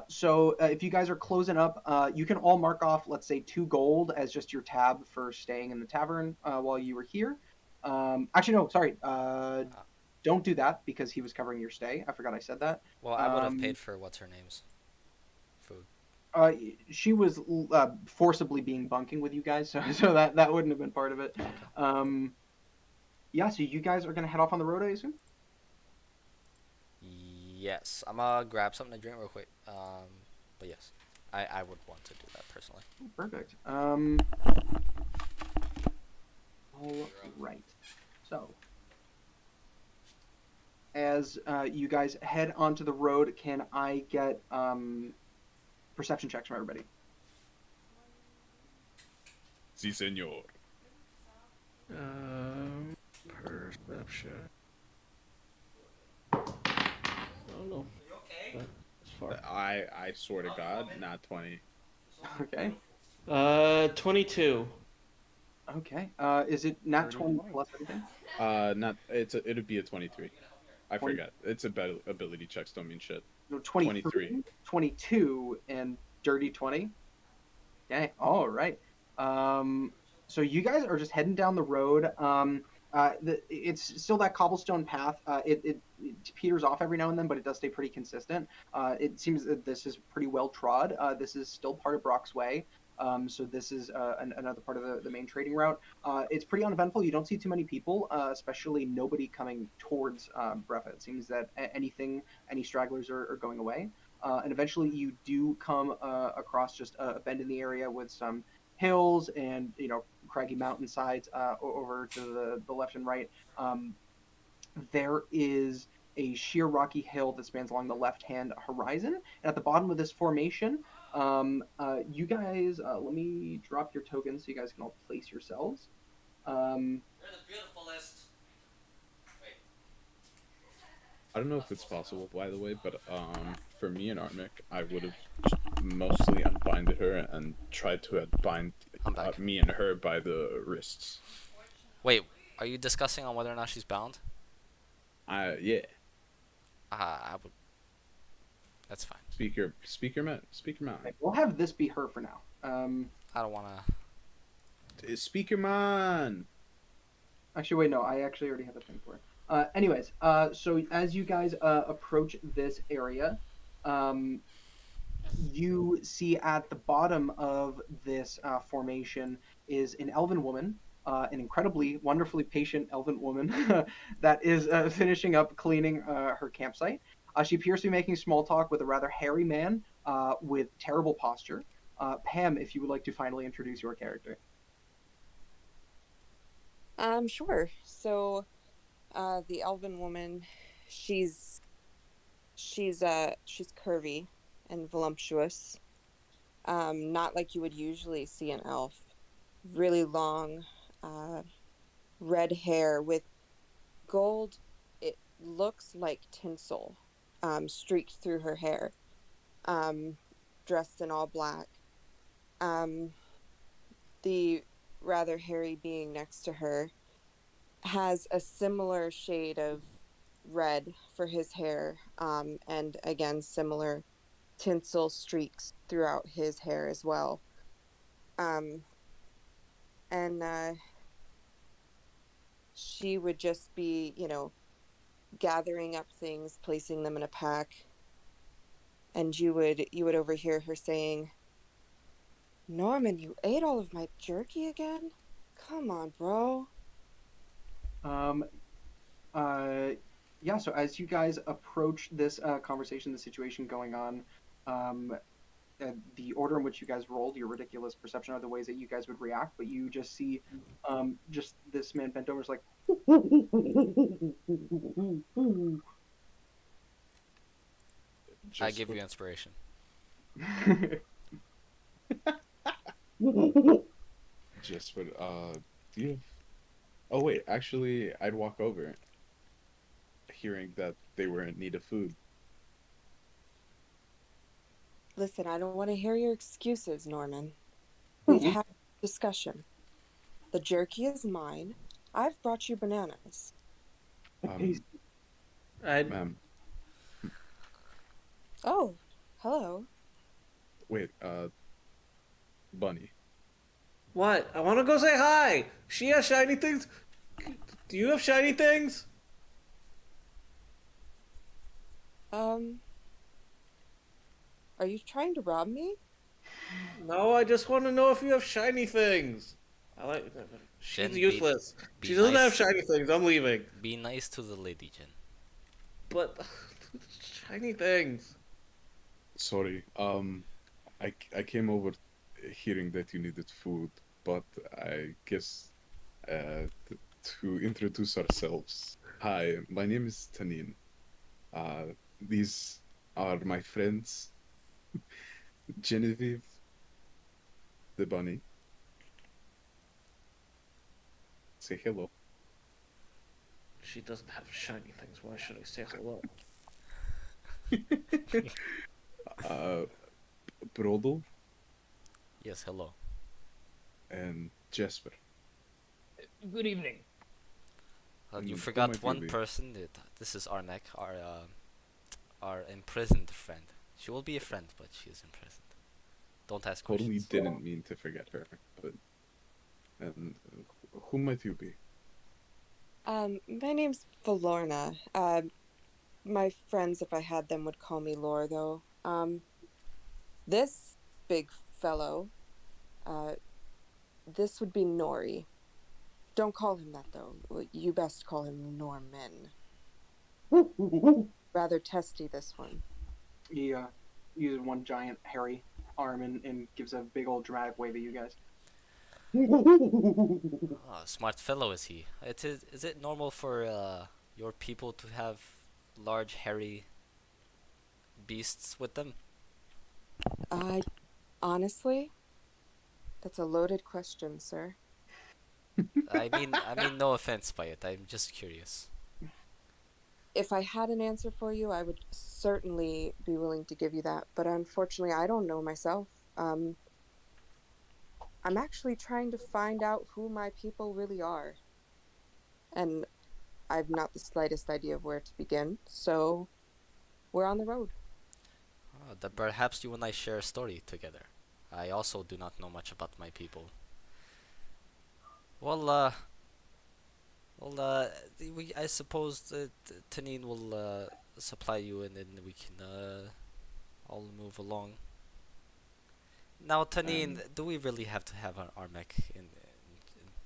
So if you guys are closing up, you can all mark off, let's say, 2 gold as just your tab for staying in the tavern while you were here. Actually, no, sorry. Don't do that because he was covering your stay. I forgot I said that. Well, I would have paid for what's her name's food. She was forcibly being bunking with you guys, so that wouldn't have been part of it. Yeah, so you guys are gonna head off on the road, I assume? Yes, I'm gonna grab something to drink real quick. But yes, I would want to do that personally. Perfect. All right. So, as you guys head onto the road, can I get perception checks from everybody? Si, senor. Perception. I don't know. That's far. I swear to God, not 20. Okay. 22. Okay. Is it not 20 plus anything? Not it'd be a 23. I forgot. It's ability checks don't mean shit. No, 23, 22, and dirty 20. Okay. All right. So you guys are just heading down the road. It's still that cobblestone path. It peters off every now and then, but it does stay pretty consistent. It seems that this is pretty well trod. This is still part of Brock's Way. So this is another part of the main trading route. It's pretty uneventful. You don't see too many people, especially nobody coming towards Brefa. It seems that any stragglers are going away. And eventually you do come across just a bend in the area with some hills and craggy mountainsides over to the left and right. There is a sheer rocky hill that spans along the left-hand horizon, and at the bottom of this formation, you guys, let me drop your tokens so you guys can all place yourselves. You're the beautifulest. Wait. I don't know if it's possible, by the way, but for me and Armic, I would have mostly unbinded her and tried to bind me and her by the wrists. Wait, are you discussing on whether or not she's bound? Yeah. I would. That's fine. Speak your mind. Okay, we'll have this be her for now. I don't wanna. Speak your mind. Actually, wait, no, I actually already have a thing for it. Anyways, so as you guys approach this area, you see at the bottom of this formation is an elven woman, an incredibly, wonderfully patient elven woman that is finishing up cleaning her campsite. She appears to be making small talk with a rather hairy man with terrible posture. Pam, if you would like to finally introduce your character. Sure. So, the elven woman, she's curvy and voluptuous. Not like you would usually see an elf. Really long, red hair with gold. It looks like tinsel, streaked through her hair, dressed in all black. The rather hairy being next to her has a similar shade of red for his hair, and again, similar tinsel streaks throughout his hair as well. And she would just be, gathering up things, placing them in a pack, and you would overhear her saying, "Norman, you ate all of my jerky again? Come on, bro." Um, yeah, so as you guys approach this conversation, the situation going on, the order in which you guys rolled, your ridiculous perception are the ways that you guys would react, but you just see just this man bent over is like I give you inspiration. Just would do you have... Oh wait, actually I'd walk over hearing that they were in need of food. Listen, I don't want to hear your excuses, Norman. We've had a discussion. The jerky is mine. I've brought you bananas. Ma'am, Oh, hello. wait, Bunny. What? I want to go say hi. She has shiny things. Do you have shiny things? Are you trying to rob me? No, I just want to know if you have shiny things. I like. She's Jen, be- useless. be She doesn't nice. have shiny things. I'm leaving. Be nice to the lady, Jen. But shiny things. Sorry, I came over hearing that you needed food, but I guess to introduce ourselves. Hi, my name is Tanin. These are my friends, Genevieve, the bunny. Say hello. She doesn't have shiny things. Why should I say hello? Brodel Yes, hello. and Jasper. Good evening. You Who forgot might you one be? person. This is Arnek, our imprisoned friend. She will be a friend, but she is imprisoned. Don't ask Totally questions. didn't mean to forget her, but and who might you be? My name's Valorna. My friends, if I had them, would call me Lore, though. This big fellow, this would be Nori. Don't call him that, though. You best call him Norman. Rather testy, this one. He uses one giant hairy arm and gives a big old dramatic wave at you guys. Oh, smart fellow is he. Is it normal for your people to have large hairy beasts with them? Honestly, that's a loaded question, sir. I mean no offense by it. I'm just curious. If I had an answer for you, I would certainly be willing to give you that. But unfortunately, I don't know myself. I'm actually trying to find out who my people really are. And I've not the slightest idea of where to begin. So we're on the road. Oh, that perhaps you and I share a story together. I also do not know much about my people. Well, I suppose that Tanin will supply you, and then we can all move along. Now, Tanin, do we really have to have our Armek in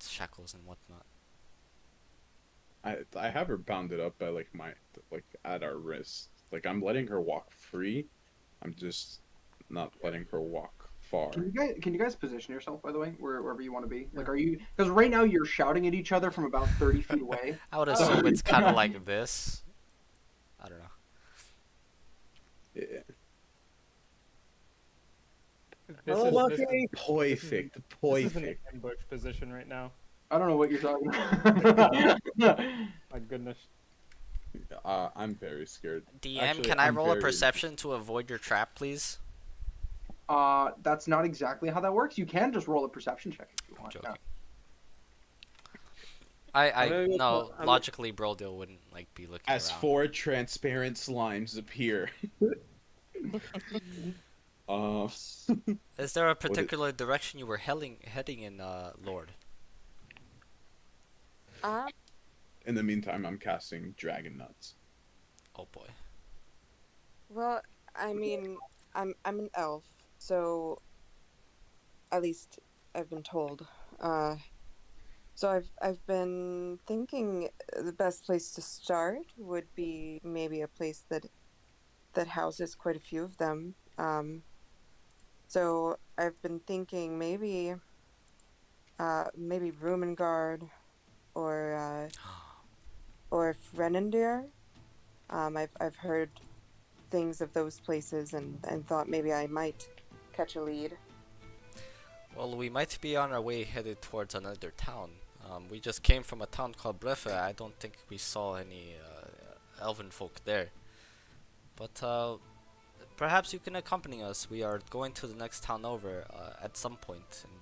shackles and whatnot? I have her bounded up by like at our wrist. Like I'm letting her walk free. I'm just not letting her walk far. Can you guys position yourself, by the way, wherever you want to be? Like, are you? Because right now you're shouting at each other from about 30 feet away. I would assume it's kind of like this. I don't know. Yeah. This Hello, is, Monkey. Perfect. this is an Perfect. ambush position right now. I don't know what you're talking about. My goodness. I'm very scared. DM, Actually, can I I'm roll a very perception to avoid your trap, please? That's not exactly how that works. You can just roll a perception check if you I'm want. joking. I'm gonna go No, I'm- logically, Brodil wouldn't like be looking As around. 4 transparent slimes appear. uh, Is there a particular direction you were heading in, Lord? in the meantime, I'm casting Dragon Nuts. Oh boy. Well, I mean, I'm an elf, so at least I've been told. So I've been thinking the best place to start would be maybe a place that houses quite a few of them. So I've been thinking maybe Rumengard or Frenendir. I've heard things of those places and thought maybe I might catch a lead. Well, we might be on our way headed towards another town. We just came from a town called Brefe. I don't think we saw any elven folk there. But perhaps you can accompany us. We are going to the next town over at some point. And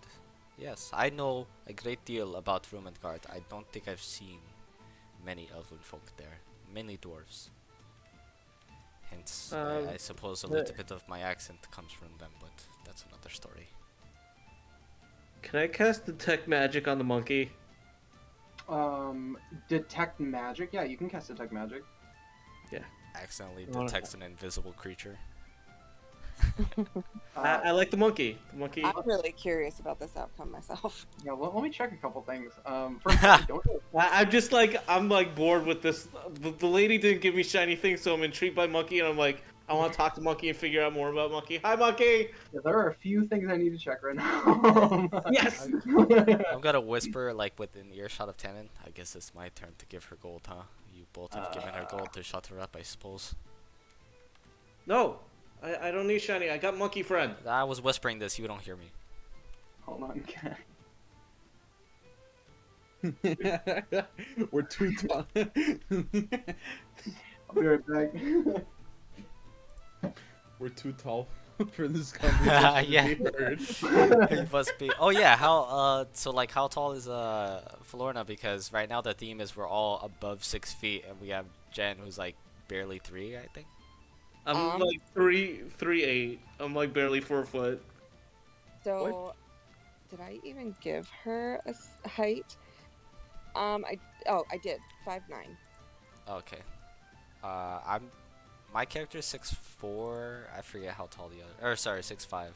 yes, I know a great deal about Rumengard. I don't think I've seen many elven folk there. Many dwarves. Hence, I suppose a little bit of my accent comes from them, but that's another story. Can I cast Detect Magic on the monkey? Detect magic. Yeah, you can cast detect magic. Accidentally Wanna- detects an invisible creature. I like the monkey. The monkey. I'm really curious about this outcome myself. Yeah, let me check a couple things. First, I don't know. I'm just like I'm bored with this. The lady didn't give me shiny things, so I'm intrigued by monkey, and I'm like, I want to talk to monkey and figure out more about monkey. Hi, monkey. Yeah, there are a few things I need to check right now. Yes. I'm gonna whisper, like, within earshot of Tannen. I guess it's my turn to give her gold, huh? You both have given her gold to shut her up, I suppose. No, I don't need shiny. I got monkey friend. I was whispering this, you don't hear me. Hold on, okay. We're too tall. I'll be right back. We're too tall for this conversation Yeah. to be heard. You must be. Oh yeah, so like, how tall is Florna? Because right now the theme is we're all above 6 feet, and we have Jen who's like barely 3, I think. I'm like 3'8". I'm like barely 4 foot. So, did I even give her a height? I did 5'9". Okay. My character is 6'4". I forget how tall the other. Or sorry, 6'5".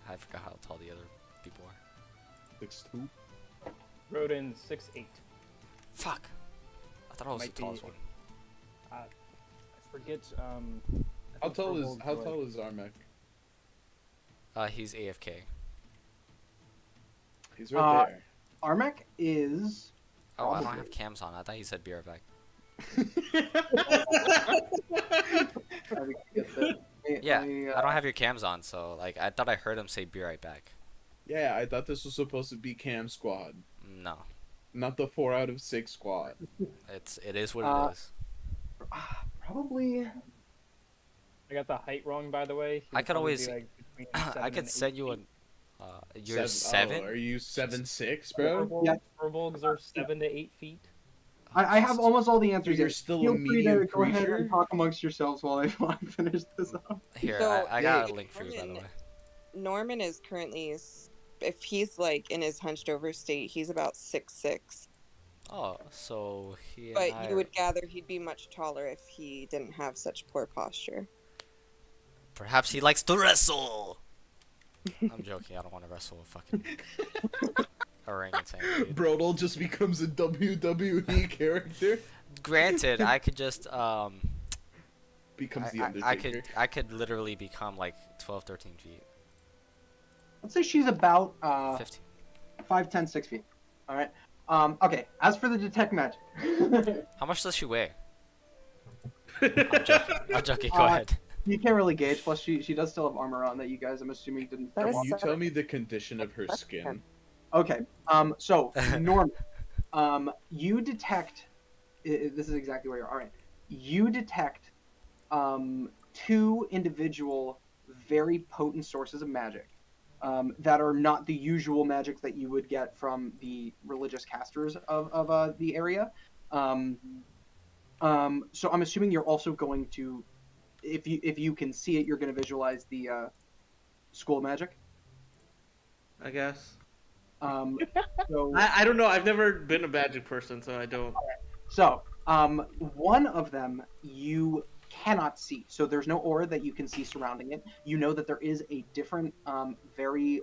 I forgot how tall the other people are. 6'2". Rodin 6'8". Fuck. I thought I was Might the tallest be- one. I forget. I How think tall is Furbolg's how like- tall is Armek? He's AFK. He's right there. Armek is. Oh, I don't Probably. have cams on. I thought you said be right back. Yeah, I don't have your cams on, so like I thought I heard him say be right back. Yeah, I thought this was supposed to be Cam Squad, No, not the 4 out of 6 squad. it is what it is. Probably. I got the height wrong, by the way. He I would could probably always- be, like, between I 7 could and send 8 you feet. an. You're 7. Oh, are you 7'6", bro? Yeah. Furbolgs are 7 to 8 feet. I have almost all the answers. You're Here. still a Feel free to medium go ahead creature? and talk amongst yourselves while I finish this up. Here, So, I got a link for you, by the way. Norman is currently, if he's like in his hunched over state, he's about 6'6". Oh, so he and But I you are- would gather he'd be much taller if he didn't have such poor posture. Perhaps he likes to wrestle. I'm joking. I don't want to wrestle a fucking orangutan. Dude. Brodel just becomes a WWE character. Granted, I could just Becomes the I Undertaker. could literally become like 12, 13 feet. Let's say she's about 15. 5'10", 6 feet. All right. Okay. As for the detect magic. How much does she weigh? I'm joking. Go ahead. You can't really gauge. Plus, she does still have armor on that you guys, I'm assuming, didn't. That come is off. Can you tell me the condition of her skin? Okay. So Norman, you detect. This is exactly where you are. All right. You detect two individual, very potent sources of magic that are not the usual magic that you would get from the religious casters of the area. Um, so I'm assuming you're also going to, if you can see it, you're going to visualize the school of magic. I guess. Um, so I don't know. I've never been a magic person, so I don't. So, one of them you cannot see. So there's no aura that you can see surrounding it. You know that there is a different, very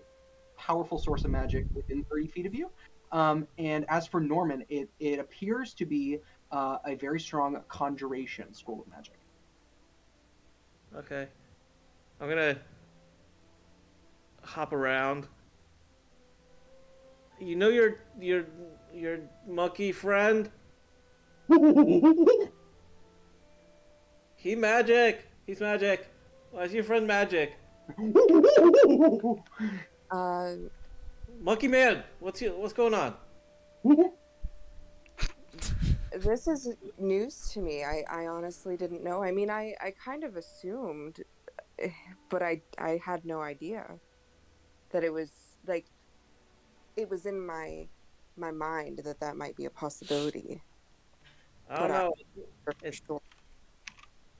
powerful source of magic within 30 feet of you. And as for Norman, it appears to be a very strong conjuration school of magic. Okay. I'm gonna hop around. You know your monkey friend? He magic. He's magic. Why is your friend magic? Uh, Monkey man, what's going on? this is news to me. I honestly didn't know. I mean, I kind of assumed, but I had no idea that it was like it was in my mind that might be a possibility. I don't know. It's Sure.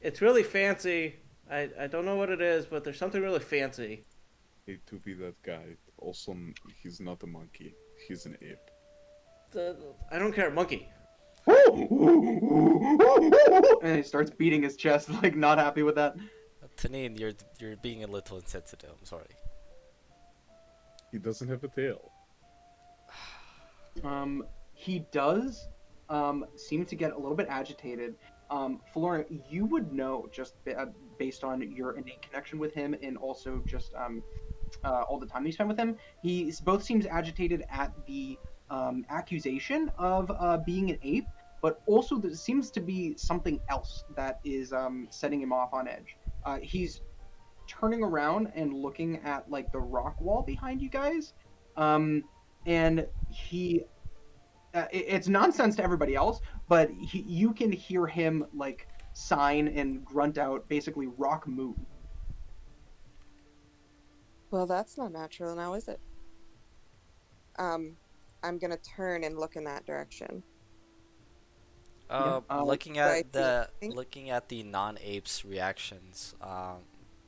it's really fancy. I don't know what it is, but there's something really fancy. Hate to be that guy. Also, he's not a monkey. He's an ape. I don't care, monkey. And he starts beating his chest, like not happy with that. Tanin, you're being a little insensitive. I'm sorry. He doesn't have a tail. He does seem to get a little bit agitated. Flora, you would know just based on your innate connection with him and also just all the time you spent with him. He both seems agitated at the accusation of being an ape, but also there seems to be something else that is setting him off on edge. He's turning around and looking at like the rock wall behind you guys, and he it's nonsense to everybody else, but you can hear him like sign and grunt out basically rock moon. Well, that's not natural now, is it? I'm gonna turn and look in that direction. Looking right, at the I think- looking at the non-apes reactions,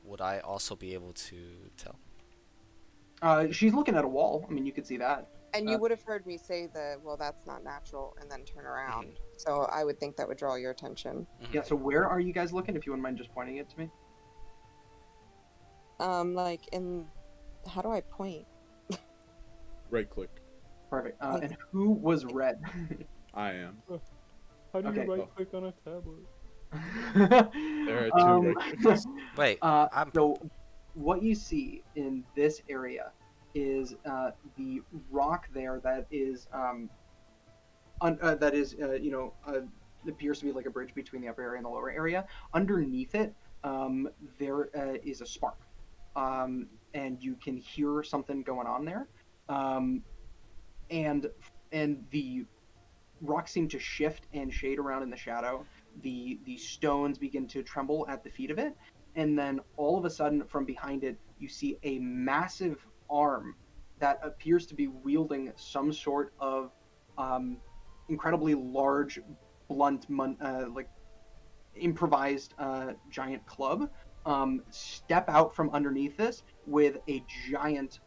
would I also be able to tell? She's looking at a wall. I mean, you could see that. And you would have heard me say well, that's not natural, and then turn around. So I would think that would draw your attention. Yeah. So where are you guys looking? If you wouldn't mind just pointing it to me. Like how do I point? Right click. Perfect. And who was red? I am. How do Okay. you right click on a tablet? There are two right clicks. Wait, So what you see in this area is the rock there that is appears to be like a bridge between the upper area and the lower area. Underneath it, there is a spark, and you can hear something going on there, and the rocks seem to shift and shade around in the shadow. The stones begin to tremble at the feet of it, and then all of a sudden, from behind it, you see a massive arm that appears to be wielding some sort of incredibly large, blunt, like improvised giant club. Step out from underneath this with a giant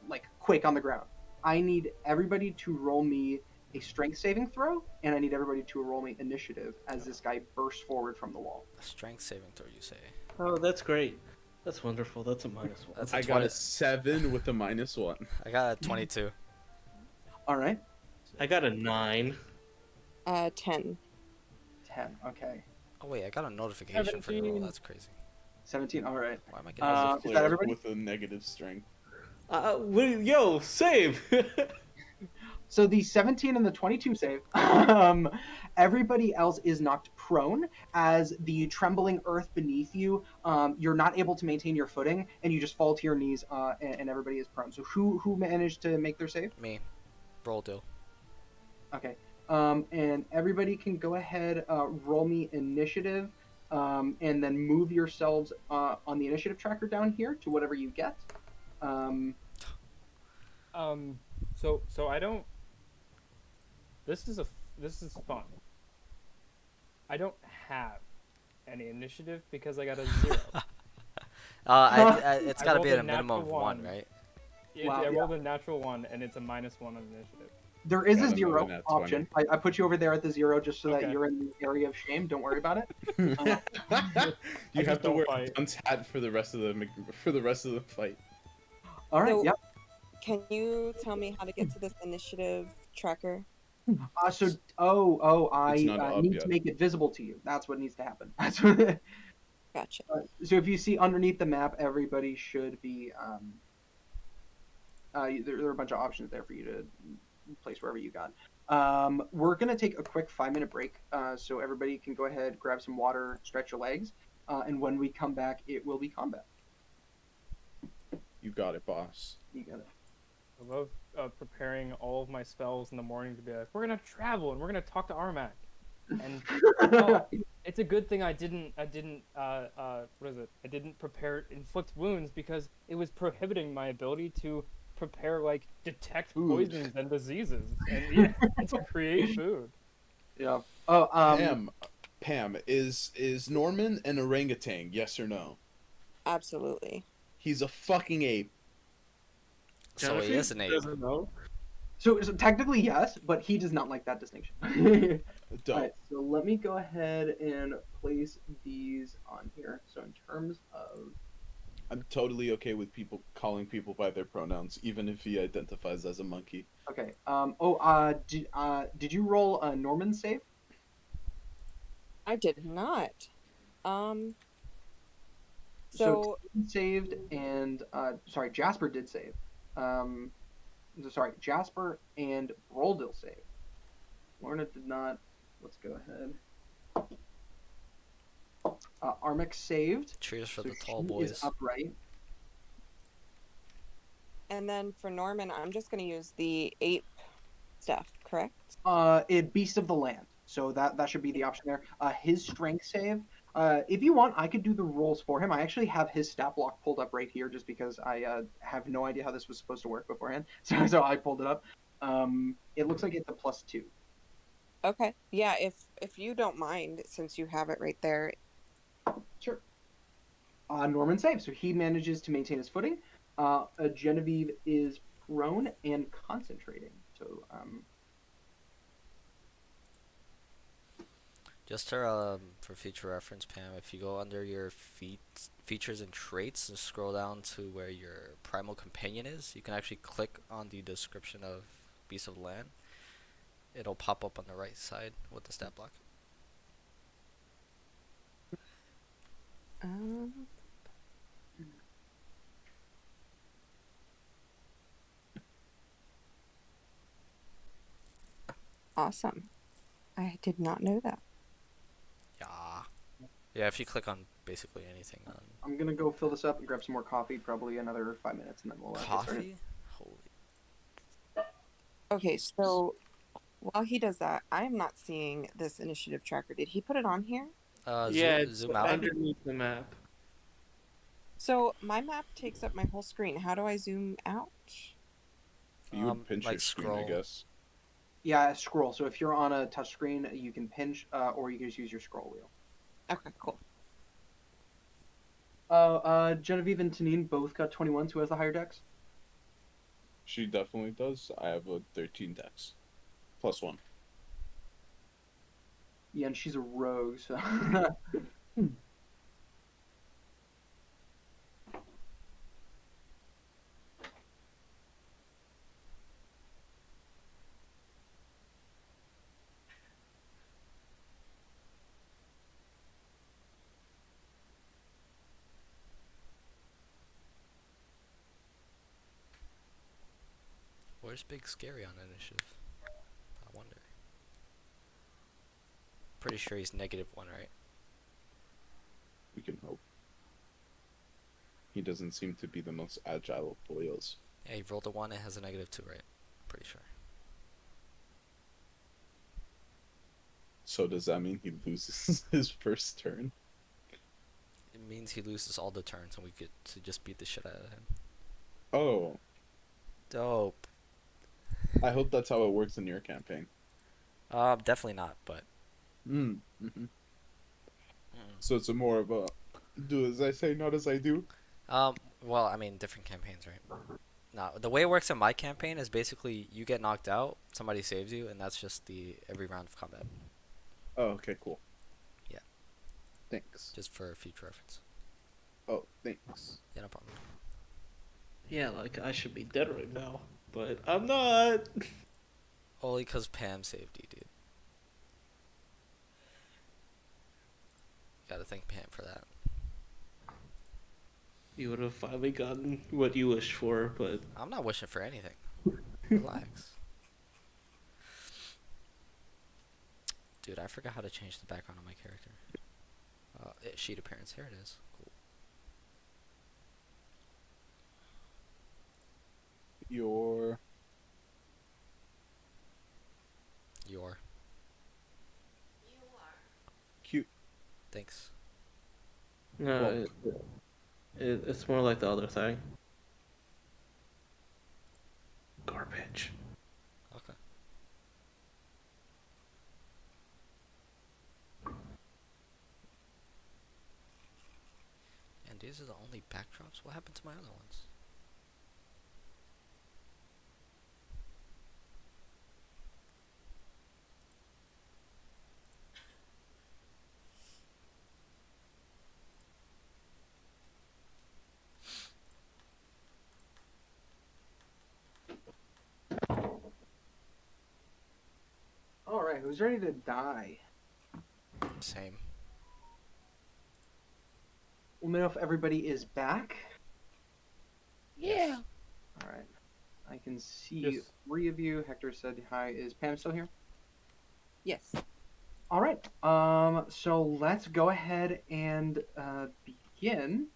like quake on the ground. I need everybody to roll me a strength saving throw, and I need everybody to roll me initiative as this guy bursts forward from the wall. a strength saving throw, you say? Oh, that's great. That's wonderful. That's a -1. That's I got a 7 with a -1. I got a 22. All right, I got a 9. 10. 10. Okay, Oh wait, I got a notification for your roll. 17. That's crazy. 17. All right. Why am I getting? As a Is that player everybody? with a negative strength. Yo, save! So the 17 and the 22 save. Everybody else is knocked prone as the trembling earth beneath you. You're not able to maintain your footing, and you just fall to your knees, and everybody is prone. So who managed to make their save? Me. Roll do. Okay. And everybody can go ahead, roll me initiative, and then move yourselves on the initiative tracker down here to whatever you get. So I don't. This is fun. I don't have any initiative because I got a 0. It's I got to rolled be a at a minimum of natural 1, one. right? Wow, I rolled a natural 1, and it's a -1 on initiative. There is Got a another 0 nat 20. option. I put you over there at the 0 just so that Okay. you're in the area of shame. Don't worry about it. You I have just to don't wear fight. a dunce hat for the rest of the fight. All right. So- Yep. Can you tell me how to get to this initiative tracker? I It's not up need yet. to make it visible to you. That's what needs to happen. That's what. Gotcha. So if you see underneath the map, everybody should be. There are a bunch of options there for you to place wherever you got. We're gonna take a quick 5-minute break, so everybody can go ahead, grab some water, stretch your legs, and when we come back, it will be combat. You got it, boss. You got it. I love preparing all of my spells in the morning to be like, we're gonna travel and we're gonna talk to Armac. And it's a good thing I didn't what is it? I didn't prepare inflict wounds because it was prohibiting my ability to prepare like detect Food. poisons and diseases and to create food. Yeah. Oh, Pam, is Norman an orangutan? Yes or no? Absolutely. He's a fucking ape. So he is an ape. Doesn't know. So technically yes, but he does not like that distinction. Dope. Alright, so let me go ahead and place these on here. So in terms of I'm totally okay with people calling people by their pronouns, even if he identifies as a monkey. okay. Did you roll a Norman save? I did not. So Tim saved and sorry, Jasper did save. Sorry, Jasper and Broldil saved. Lorna did not. Let's go ahead. Armix saved. Cheers for So the tall she boys. is upright. And then for Norman, I'm just going to use the ape stuff, correct? Beast of the Land. So that should be the option there. His strength save. If you want, I could do the rolls for him. I actually have his stat block pulled up right here, just because I have no idea how this was supposed to work beforehand. So I pulled it up. It looks like it's a +2. Okay. Yeah, if you don't mind, since you have it right there. Sure. Norman saves, so he manages to maintain his footing. Genevieve is prone and concentrating. So Just for future reference, Pam, if you go under your features and traits and scroll down to where your primal companion is, you can actually click on the description of Beast of the Land. It'll pop up on the right side with the stat block. Awesome. I did not know that. Yeah. Yeah, if you click on basically anything on I'm gonna go fill this up and grab some more coffee. Probably another 5 minutes, and then we'll get started. coffee, holy. Okay, so while he does that, I am not seeing this initiative tracker. Did he put it on here? Yeah, Zoom, it's zoom out. underneath the map. So my map takes up my whole screen. How do I zoom out? You would pinch like your screen, scroll. I guess. Yeah, scroll. So if you're on a touch screen, you can pinch, or you can just use your scroll wheel. Okay, cool. Genevieve and Tanine both got 21s. Who has the higher dex? She definitely does. I have a 13 dex. +1. Yeah, and she's a rogue, so. Where's Big Scary on initiative? I wonder. Pretty sure he's -1, right? We can hope. He doesn't seem to be the most agile of boils. Yeah, he rolled a 1. It has a -2, right? Pretty sure. So does that mean he loses his first turn? It means he loses all the turns and we get to just beat the shit out of him. Oh, Dope. I hope that's how it works in your campaign. Definitely not, but Mm-hmm. So it's a more of a do as I say, not as I do. well, I mean, different campaigns, right? No, the way it works in my campaign is basically you get knocked out, somebody saves you, and that's just the every round of combat. Oh, okay, cool. Yeah. Thanks. Just for future reference. Oh, thanks. Yeah, no problem. Yeah, like I should be dead right now, but I'm not. Only because Pam saved you, dude. Gotta thank Pam for that. You would have finally gotten what you wished for, but I'm not wishing for anything. Relax. Dude, I forgot how to change the background on my character. Sheet appearance. Here it is. Cool. Your cute. Thanks. no, it's more like the other thing. Garbage. Okay. And these are the only backdrops? What happened to my other ones? All right, who's ready to die? Same. Let me know if everybody is back. Yeah. All right. I can see Yes. 3 of you. Hector said hi. Is Pam still here? Yes. All right. So let's go ahead and begin.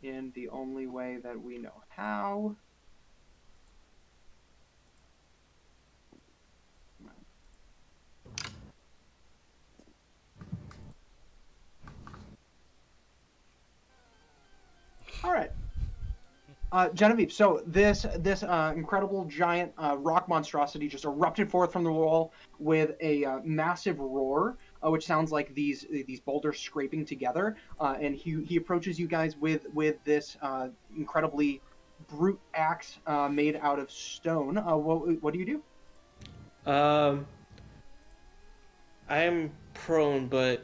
In the only way that we know how. All right. Genevieve, so this incredible giant rock monstrosity just erupted forth from the wall with a massive roar, which sounds like these boulders scraping together. And he approaches you guys with this incredibly brute axe made out of stone. What do you do? I am prone, but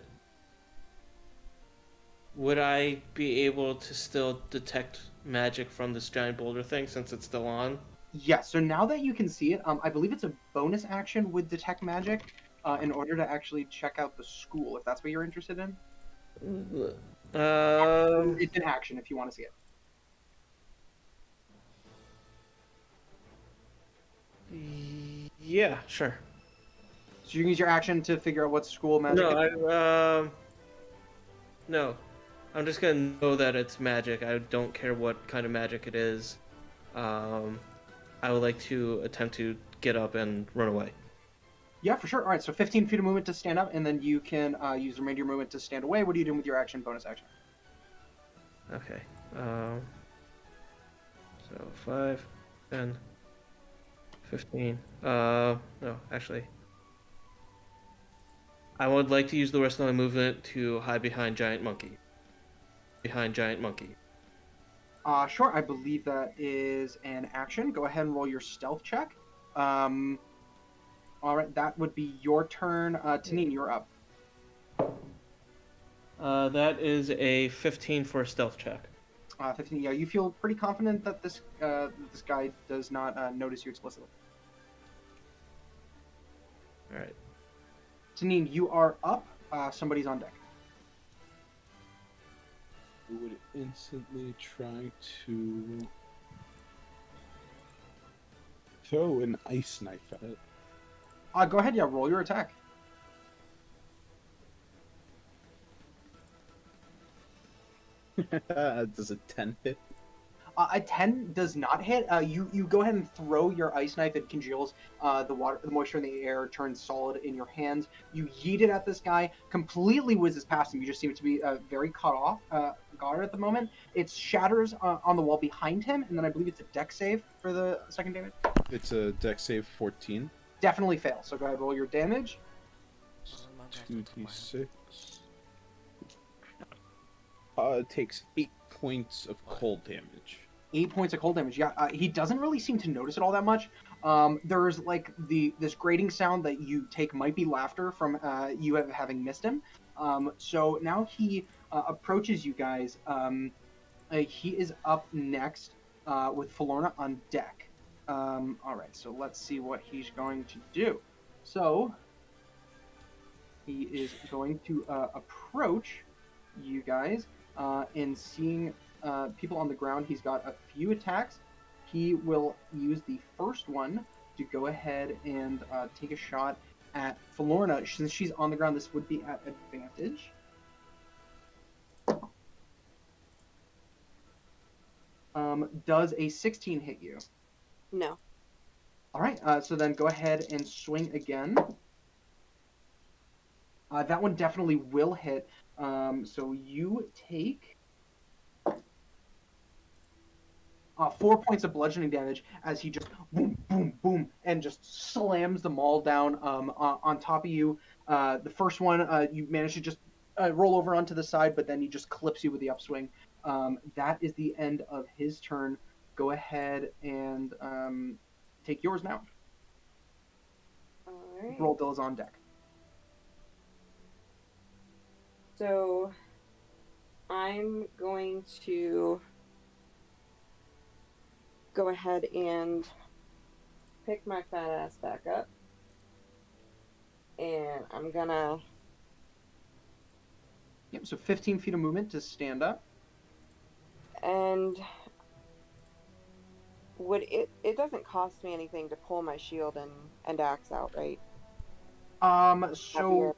would I be able to still detect magic from this giant boulder thing since it's still on? Yes. So now that you can see it, I believe it's a bonus action with detect magic in order to actually check out the school, if that's what you're interested in. It's an action if you want to see it. Yeah, sure. So you can use your action to figure out what school magic is. No. I'm just gonna know that it's magic. I don't care what kind of magic it is. I would like to attempt to get up and run away. Yeah, for sure. All right, so 15 feet of movement to stand up, and then you can use the remainder of your movement to stand away. What are you doing with your action, bonus action? Okay. So 5, 10, 15. No, actually. I would like to use the rest of my movement to hide behind giant monkey. Sure, I believe that is an action. Go ahead and roll your stealth check. All right, that would be your turn. Tanine, you're up. That is a 15 for a stealth check. 15. Yeah, you feel pretty confident that this guy does not notice you explicitly. All right. Tanine, you are up. Somebody's on deck. We would instantly try to throw an ice knife at it. Go ahead, yeah, roll your attack. Does a 10 hit? A 10 does not hit. You go ahead and throw your ice knife. It congeals the moisture in the air, turns solid in your hands. You yeet it at this guy, completely whizzes past him. You just seem to be very cut off guard at the moment. It shatters on the wall behind him, and then I believe it's a dex save for the second damage. It's a dex save 14. Definitely fails. So go ahead, roll your damage. 2d6. It takes 8 points of cold damage. 8 points of cold damage. Yeah, he doesn't really seem to notice it all that much. There's like this grating sound that you take might be laughter from you having missed him. So now he approaches you guys. He is up next with Felorna on deck. All right, so let's see what he's going to do. So he is going to approach you guys, and seeing people on the ground, he's got a few attacks. He will use the first one to go ahead and take a shot at Felorna. Since she's on the ground, this would be at advantage. Does a 16 hit you? No. All right, so then go ahead and swing again. That one definitely will hit. So you take 4 points of bludgeoning damage as he just boom, boom, boom, and just slams the maul down on top of you. The first one, you manage to just roll over onto the side, but then he just clips you with the upswing. That is the end of his turn. Go ahead and take yours now. All right. Roll Dill is on deck. So I'm going to go ahead and pick my fat ass back up. And I'm gonna... Yep, so 15 feet of movement to stand up. And would it doesn't cost me anything to pull my shield and axe out, right? So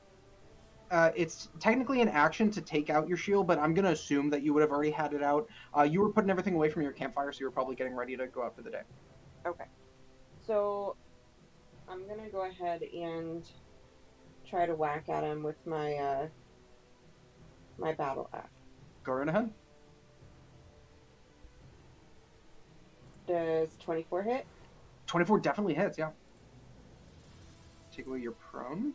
it's technically an action to take out your shield, but I'm gonna assume that you would have already had it out. You were putting everything away from your campfire, so you were probably getting ready to go out for the day. Okay. So I'm gonna go ahead and try to whack at him with my my battle axe. Go right ahead. Does 24 hit? 24 definitely hits, yeah. Take away your prone.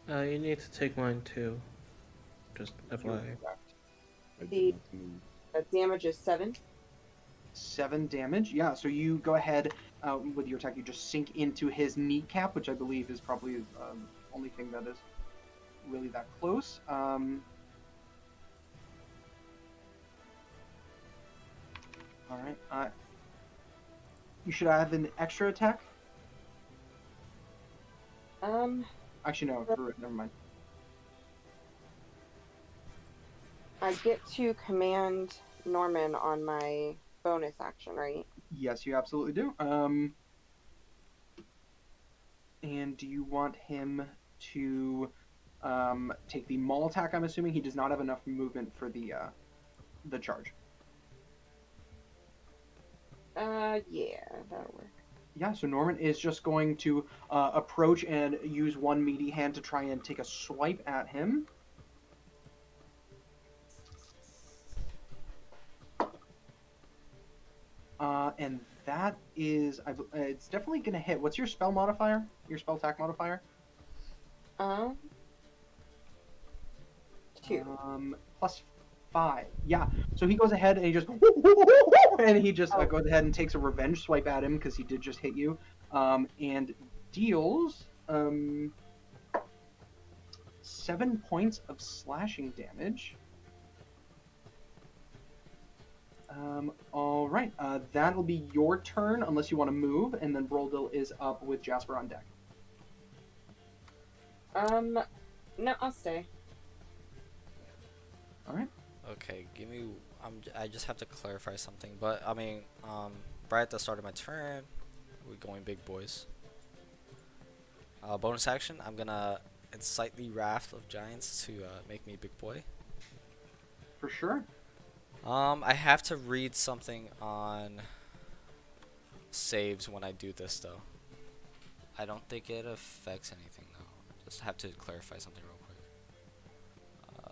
You need to take mine too. Just FYI. The damage is 7. 7 damage, yeah. So you go ahead with your attack. You just sink into his kneecap, which I believe is probably the only thing that is really that close. All right. You should have an extra attack. Actually, no. Never mind. I get to command Norman on my bonus action, right? Yes, you absolutely do. And do you want him to take the maul attack? I'm assuming he does not have enough movement for the charge. Yeah, that'll work. Yeah, so Norman is just going to approach and use one meaty hand to try and take a swipe at him. And that is, it's definitely going to hit. What's your spell modifier? Your spell attack modifier? 2. +5. Yeah. So he goes ahead and he just goes ahead and takes a revenge swipe at him because he did just hit you, and deals 7 points of slashing damage. All right. That'll be your turn unless you want to move, and then Broldil is up with Jasper on deck. No, I'll stay. All right. Okay, give me. I just have to clarify something, but I mean, right at the start of my turn, we're going big boys. Bonus action, I'm gonna incite the wrath of giants to make me big boy. For sure. I have to read something on saves when I do this though. I don't think it affects anything though. Just have to clarify something real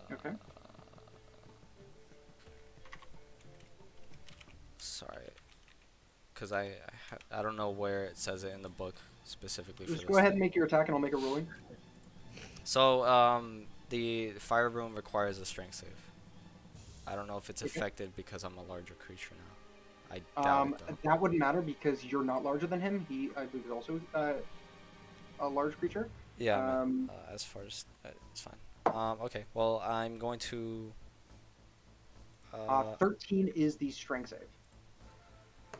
quick. Okay. Sorry, because I don't know where it says it in the book specifically for Just this go ahead and thing. make your attack, and I'll make a ruling. So the fire room requires a strength save. I don't know if it's Okay. affected because I'm a larger creature now. I doubt it though. That wouldn't matter because you're not larger than him. He, I believe, is also a large creature. Yeah, I meant, as far as it's fine. Okay, well I'm going to. 13 is the strength save.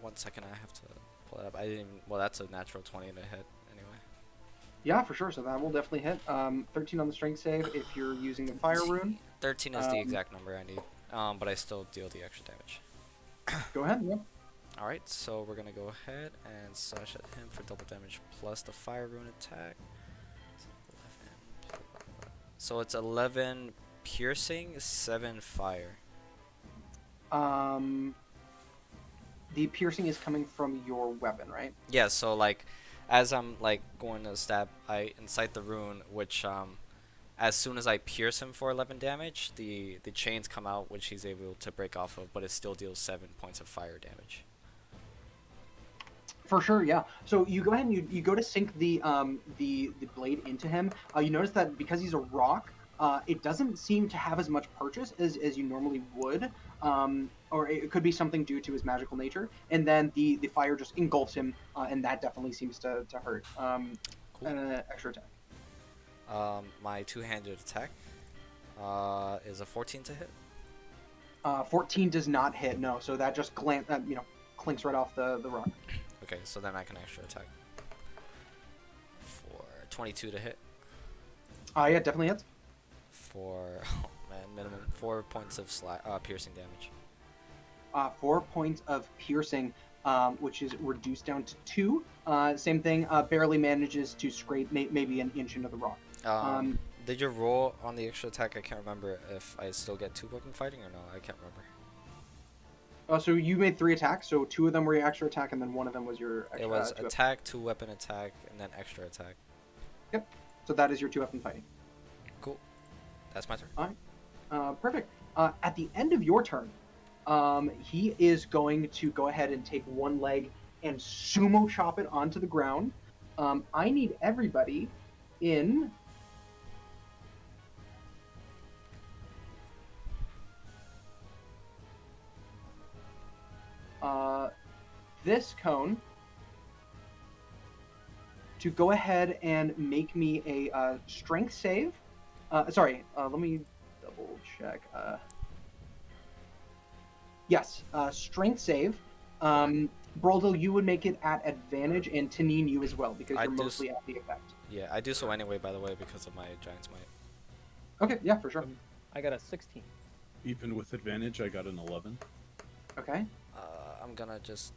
1 second, I have to pull it up. I didn't. Even, well, that's a natural 20 to hit anyway. Yeah, for sure. So that will definitely hit. 13 on the strength save if you're using the fire rune. 13 is the exact number I need. But I still deal the extra damage. Go ahead. Yeah. All right, so we're gonna go ahead and slash at him for double damage plus the fire rune attack. So it's 11 piercing, 7 fire. The piercing is coming from your weapon, right? Yeah, so like as I'm like going to stab, I incite the rune, which as soon as I pierce him for 11 damage, the chains come out, which he's able to break off of, but it still deals 7 points of fire damage. For sure, yeah. So you go ahead and you go to sink the blade into him. You notice that because he's a rock, it doesn't seem to have as much purchase as you normally would. Or it could be something due to his magical nature. And then the fire just engulfs him, and that definitely seems to hurt. Cool. And an extra attack. My two-handed attack is a 14 to hit. 14 does not hit, no. So that just clinks right off the rock. Okay, so then I can extra attack. For 22 to hit. Yeah, definitely hits. For, oh man, minimum 4 points of piercing damage. 4 points of piercing, which is reduced down to 2. Same thing, barely manages to scrape maybe an inch into the rock. Did you roll on the extra attack? I can't remember if I still get 2 weapon fighting or no. I can't remember. So you made 3 attacks, so 2 of them were your extra attack, and then 1 of them was your extra. It was attack, 2 weapon attack, and then extra attack. Yep. So that is your 2 weapon fighting. Cool. That's my turn. All right. Perfect. At the end of your turn, he is going to go ahead and take one leg and sumo chop it onto the ground. I need everybody in. This cone to go ahead and make me a strength save. Let me double check. Yes, strength save. Broldil, you would make it at advantage, and Tanine, you as well, because you're mostly at the effect. Yeah, I do so anyway, by the way, because of my Giant's Might. Okay, yeah, for sure. I got a 16. Even with advantage, I got an 11. Okay. I'm gonna just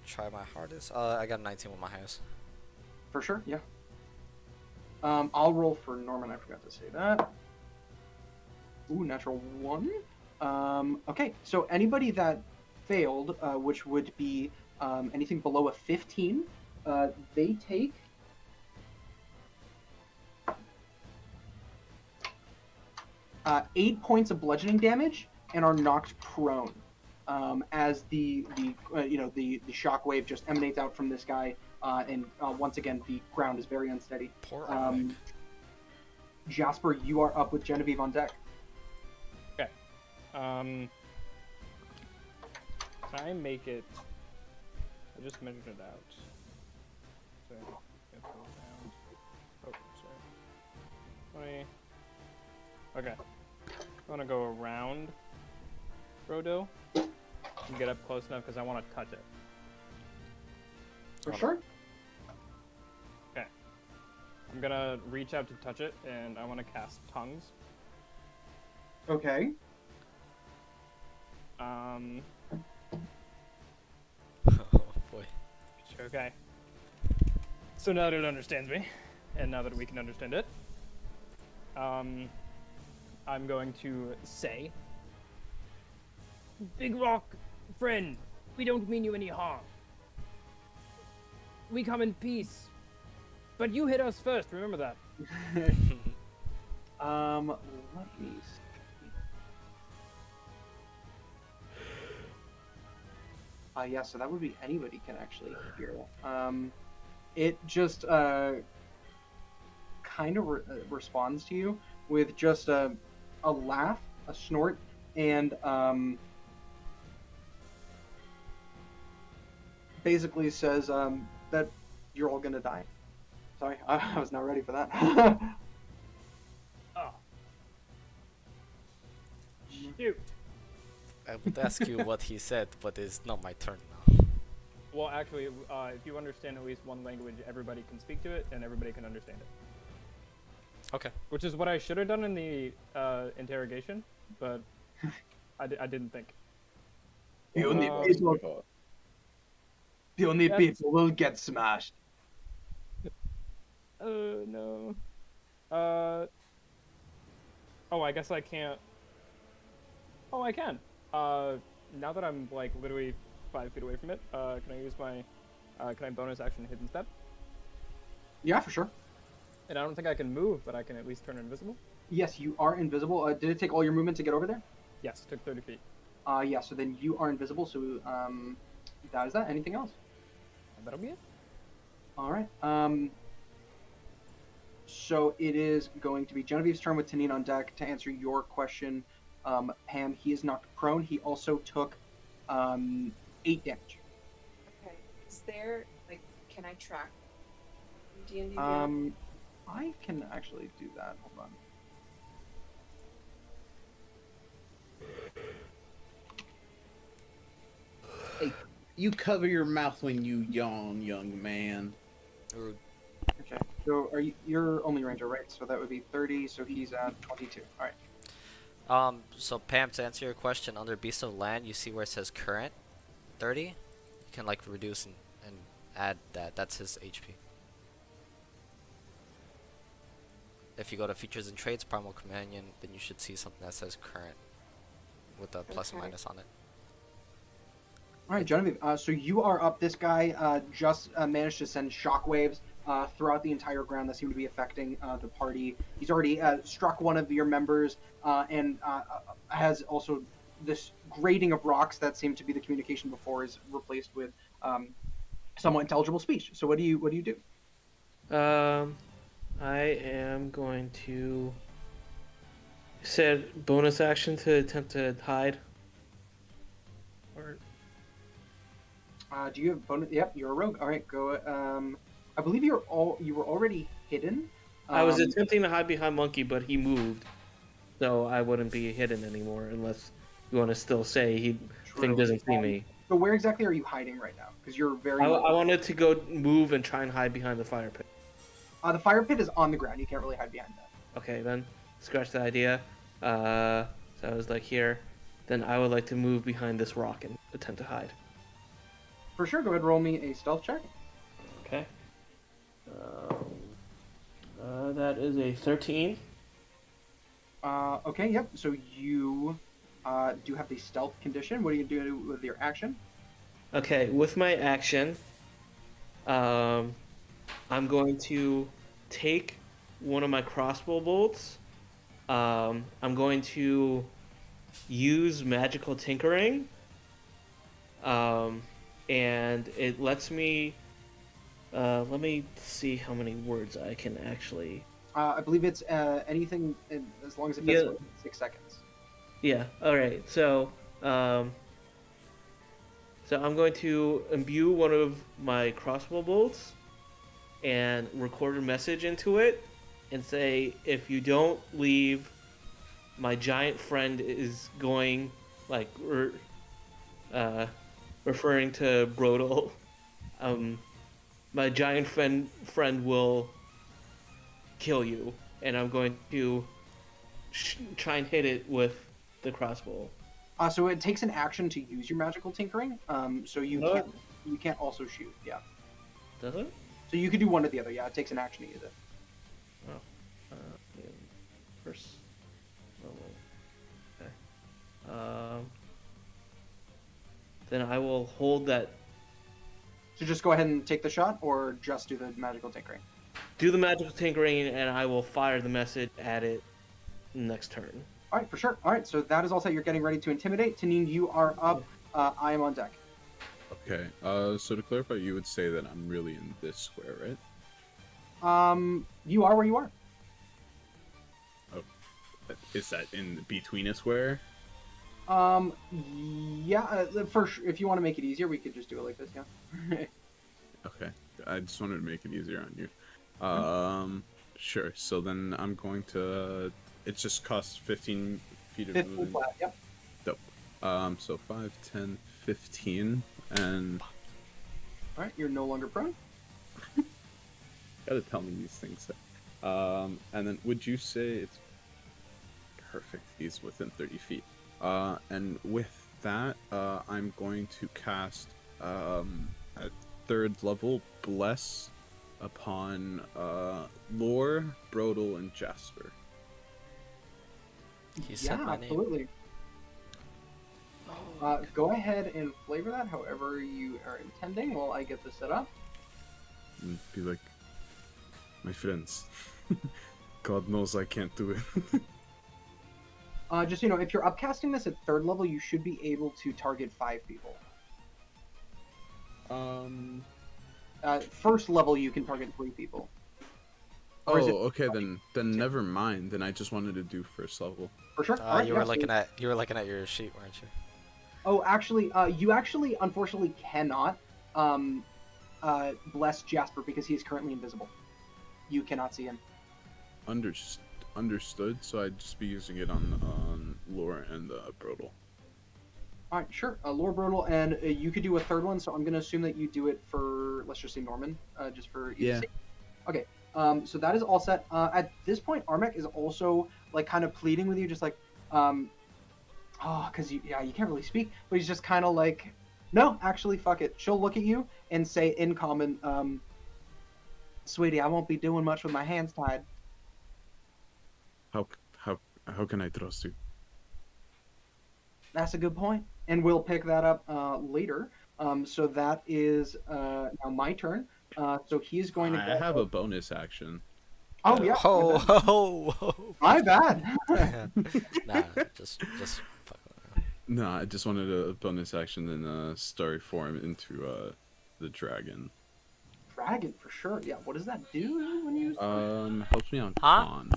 try my hardest. I got a 19 with my highest. For sure, yeah. I'll roll for Norman. I forgot to say that. Ooh, natural 1. Okay, so anybody that failed, which would be anything below a 15, they take 8 points of bludgeoning damage and are knocked prone. As the shockwave just emanates out from this guy, and once again the ground is very unsteady. Poor Alec. Jasper, you are up with Genevieve on deck. Okay. Can I make it? I just measured it out. So, get those down. Oh, sorry. 20. Okay. I want to go around Frodo and get up close enough because I want to touch it. For sure. Okay. I'm gonna reach out to touch it, and I want to cast tongues. Okay. Oh boy. Okay. So now that it understands me, and now that we can understand it, I'm going to say, Big Rock, friend, we don't mean you any harm. We come in peace. But you hit us first, remember that. Let me see. Yeah, so that would be anybody can actually hear it. It just kind of responds to you with just a laugh, a snort, and basically says that you're all gonna die. Sorry, I was not ready for that. Oh. Shoot. I would ask you what he said, but it's not my turn now. Well, actually, if you understand at least one language, everybody can speak to it, and everybody can understand it. Okay. Which is what I should have done in the interrogation, but I didn't think. The only That's people, what I thought. the only That's- people will get smashed. No. Oh, I guess I can't. Oh, I can. Now that I'm like literally 5 feet away from it, can I use my, can I bonus action hidden step? Yeah, for sure. And I don't think I can move, but I can at least turn invisible. Yes, you are invisible. Did it take all your movement to get over there? Yes, took 30 feet. Yeah, so then you are invisible, so that is that. Anything else? That'll be it. All right. So it is going to be Genevieve's turn with Tanin on deck to answer your question. Pam, he is knocked prone. He also took 8 damage. Okay. Is there like, can I track D&D? I can actually do that. Hold on. Hey, you cover your mouth when you yawn, young man. Rude. Okay. So you're only ranger, right? So that would be 30. So he's at 22. All right. So Pam, to answer your question, under Beast of Land, you see where it says current 30? You can like reduce and add that. That's his HP. If you go to features and traits, primal companion, then you should see something that says current with a plus and Okay. minus on it. All right, Genevieve. So you are up. This guy just managed to send shockwaves throughout the entire ground that seem to be affecting the party. He's already struck one of your members and has also this grating of rocks that seemed to be the communication before is replaced with somewhat intelligible speech. So what do you do? I am going to. You said bonus action to attempt to hide. Or Do you have bonus? Yep, you're a rogue. All right, go. I believe you were already hidden. I was attempting to hide behind Monkey, but he moved, so I wouldn't be hidden anymore unless you want to still say he thing doesn't see me. So where exactly are you hiding right now? Because you're very. I wanted to go move and try and hide behind the fire pit. The fire pit is on the ground. You can't really hide behind that. Okay, then scratch the idea. So I was like here. Then I would like to move behind this rock and attempt to hide. For sure. Go ahead and roll me a stealth check. Okay. That is a 13. Okay. Yep. So you do have the stealth condition. What do you do with your action? Okay, with my action, I'm going to take one of my crossbow bolts. I'm going to use magical tinkering. And it lets me. Let me see how many words I can actually. I believe it's anything as long as it fits Yeah. within 6 seconds. Yeah. All right. So I'm going to imbue one of my crossbow bolts and record a message into it and say, if you don't leave, my giant friend is going, like, referring to Brodel. My giant friend will kill you, and I'm going to try and hit it with the crossbow. So it takes an action to use your magical tinkering. So you What? can't also shoot. Yeah. Does it? So you could do one or the other. Yeah, it takes an action to use it. Yeah, first level. Okay. Then I will hold that. So just go ahead and take the shot, or just do the magical tinkering. Do the magical tinkering, and I will fire the message at it next turn. All right, for sure. All right, so that is all set. You're getting ready to intimidate. Tanine, you are up. I am on deck. Okay. So to clarify, you would say that I'm really in this square, right? You are where you are. Is that in between a square? Yeah. If you want to make it easier, we could just do it like this. Yeah. Okay. I just wanted to make it easier on you. Sure. So then I'm going to. It just costs 15 feet of 15 movement. flat. Yep. Dope. So 5, 10, 15, and All right, you're no longer prone. gotta tell me these things. And then would you say it's perfect? He's within 30 feet. And with that, I'm going to cast at 3rd level Bless upon Lore, Brodel, and Jasper. He said my name. Absolutely. Go ahead and flavor that however you are intending while I get this set up. And be like, my friends, God knows I can't do it. Just so you know, if you're upcasting this at 3rd level, you should be able to target 5 people. 1st level, you can target 3 people. Or is it- Okay, then never mind. Then I just wanted to do 1st level. For sure. All right, You yeah, were so- looking at your sheet, weren't you? Oh, actually, you actually, unfortunately, cannot bless Jasper because he is currently invisible. You cannot see him. Understood. So I'd just be using it on Lore and Brodel. All right, sure. Lore Brodel, and you could do a 3rd one, so I'm going to assume that you do it for, let's just say Norman, just for easy Yeah. sake. Okay, so that is all set. At this point, Armek is also, like, kind of pleading with you, just like, because you can't really speak, but he's just kind of like, no, actually, fuck it. She'll look at you and say in common, sweetie, I won't be doing much with my hands tied. How can I trust you? That's a good point. And we'll pick that up later. So that is now my turn. So he's going to. I have a bonus action. Oh yeah. Ho ho ho. My bad. Nah, just fuck around. No, I just wanted a bonus action and starry form into the dragon. Dragon for sure. Yeah. What does that do when you? Helps me on Huh? con.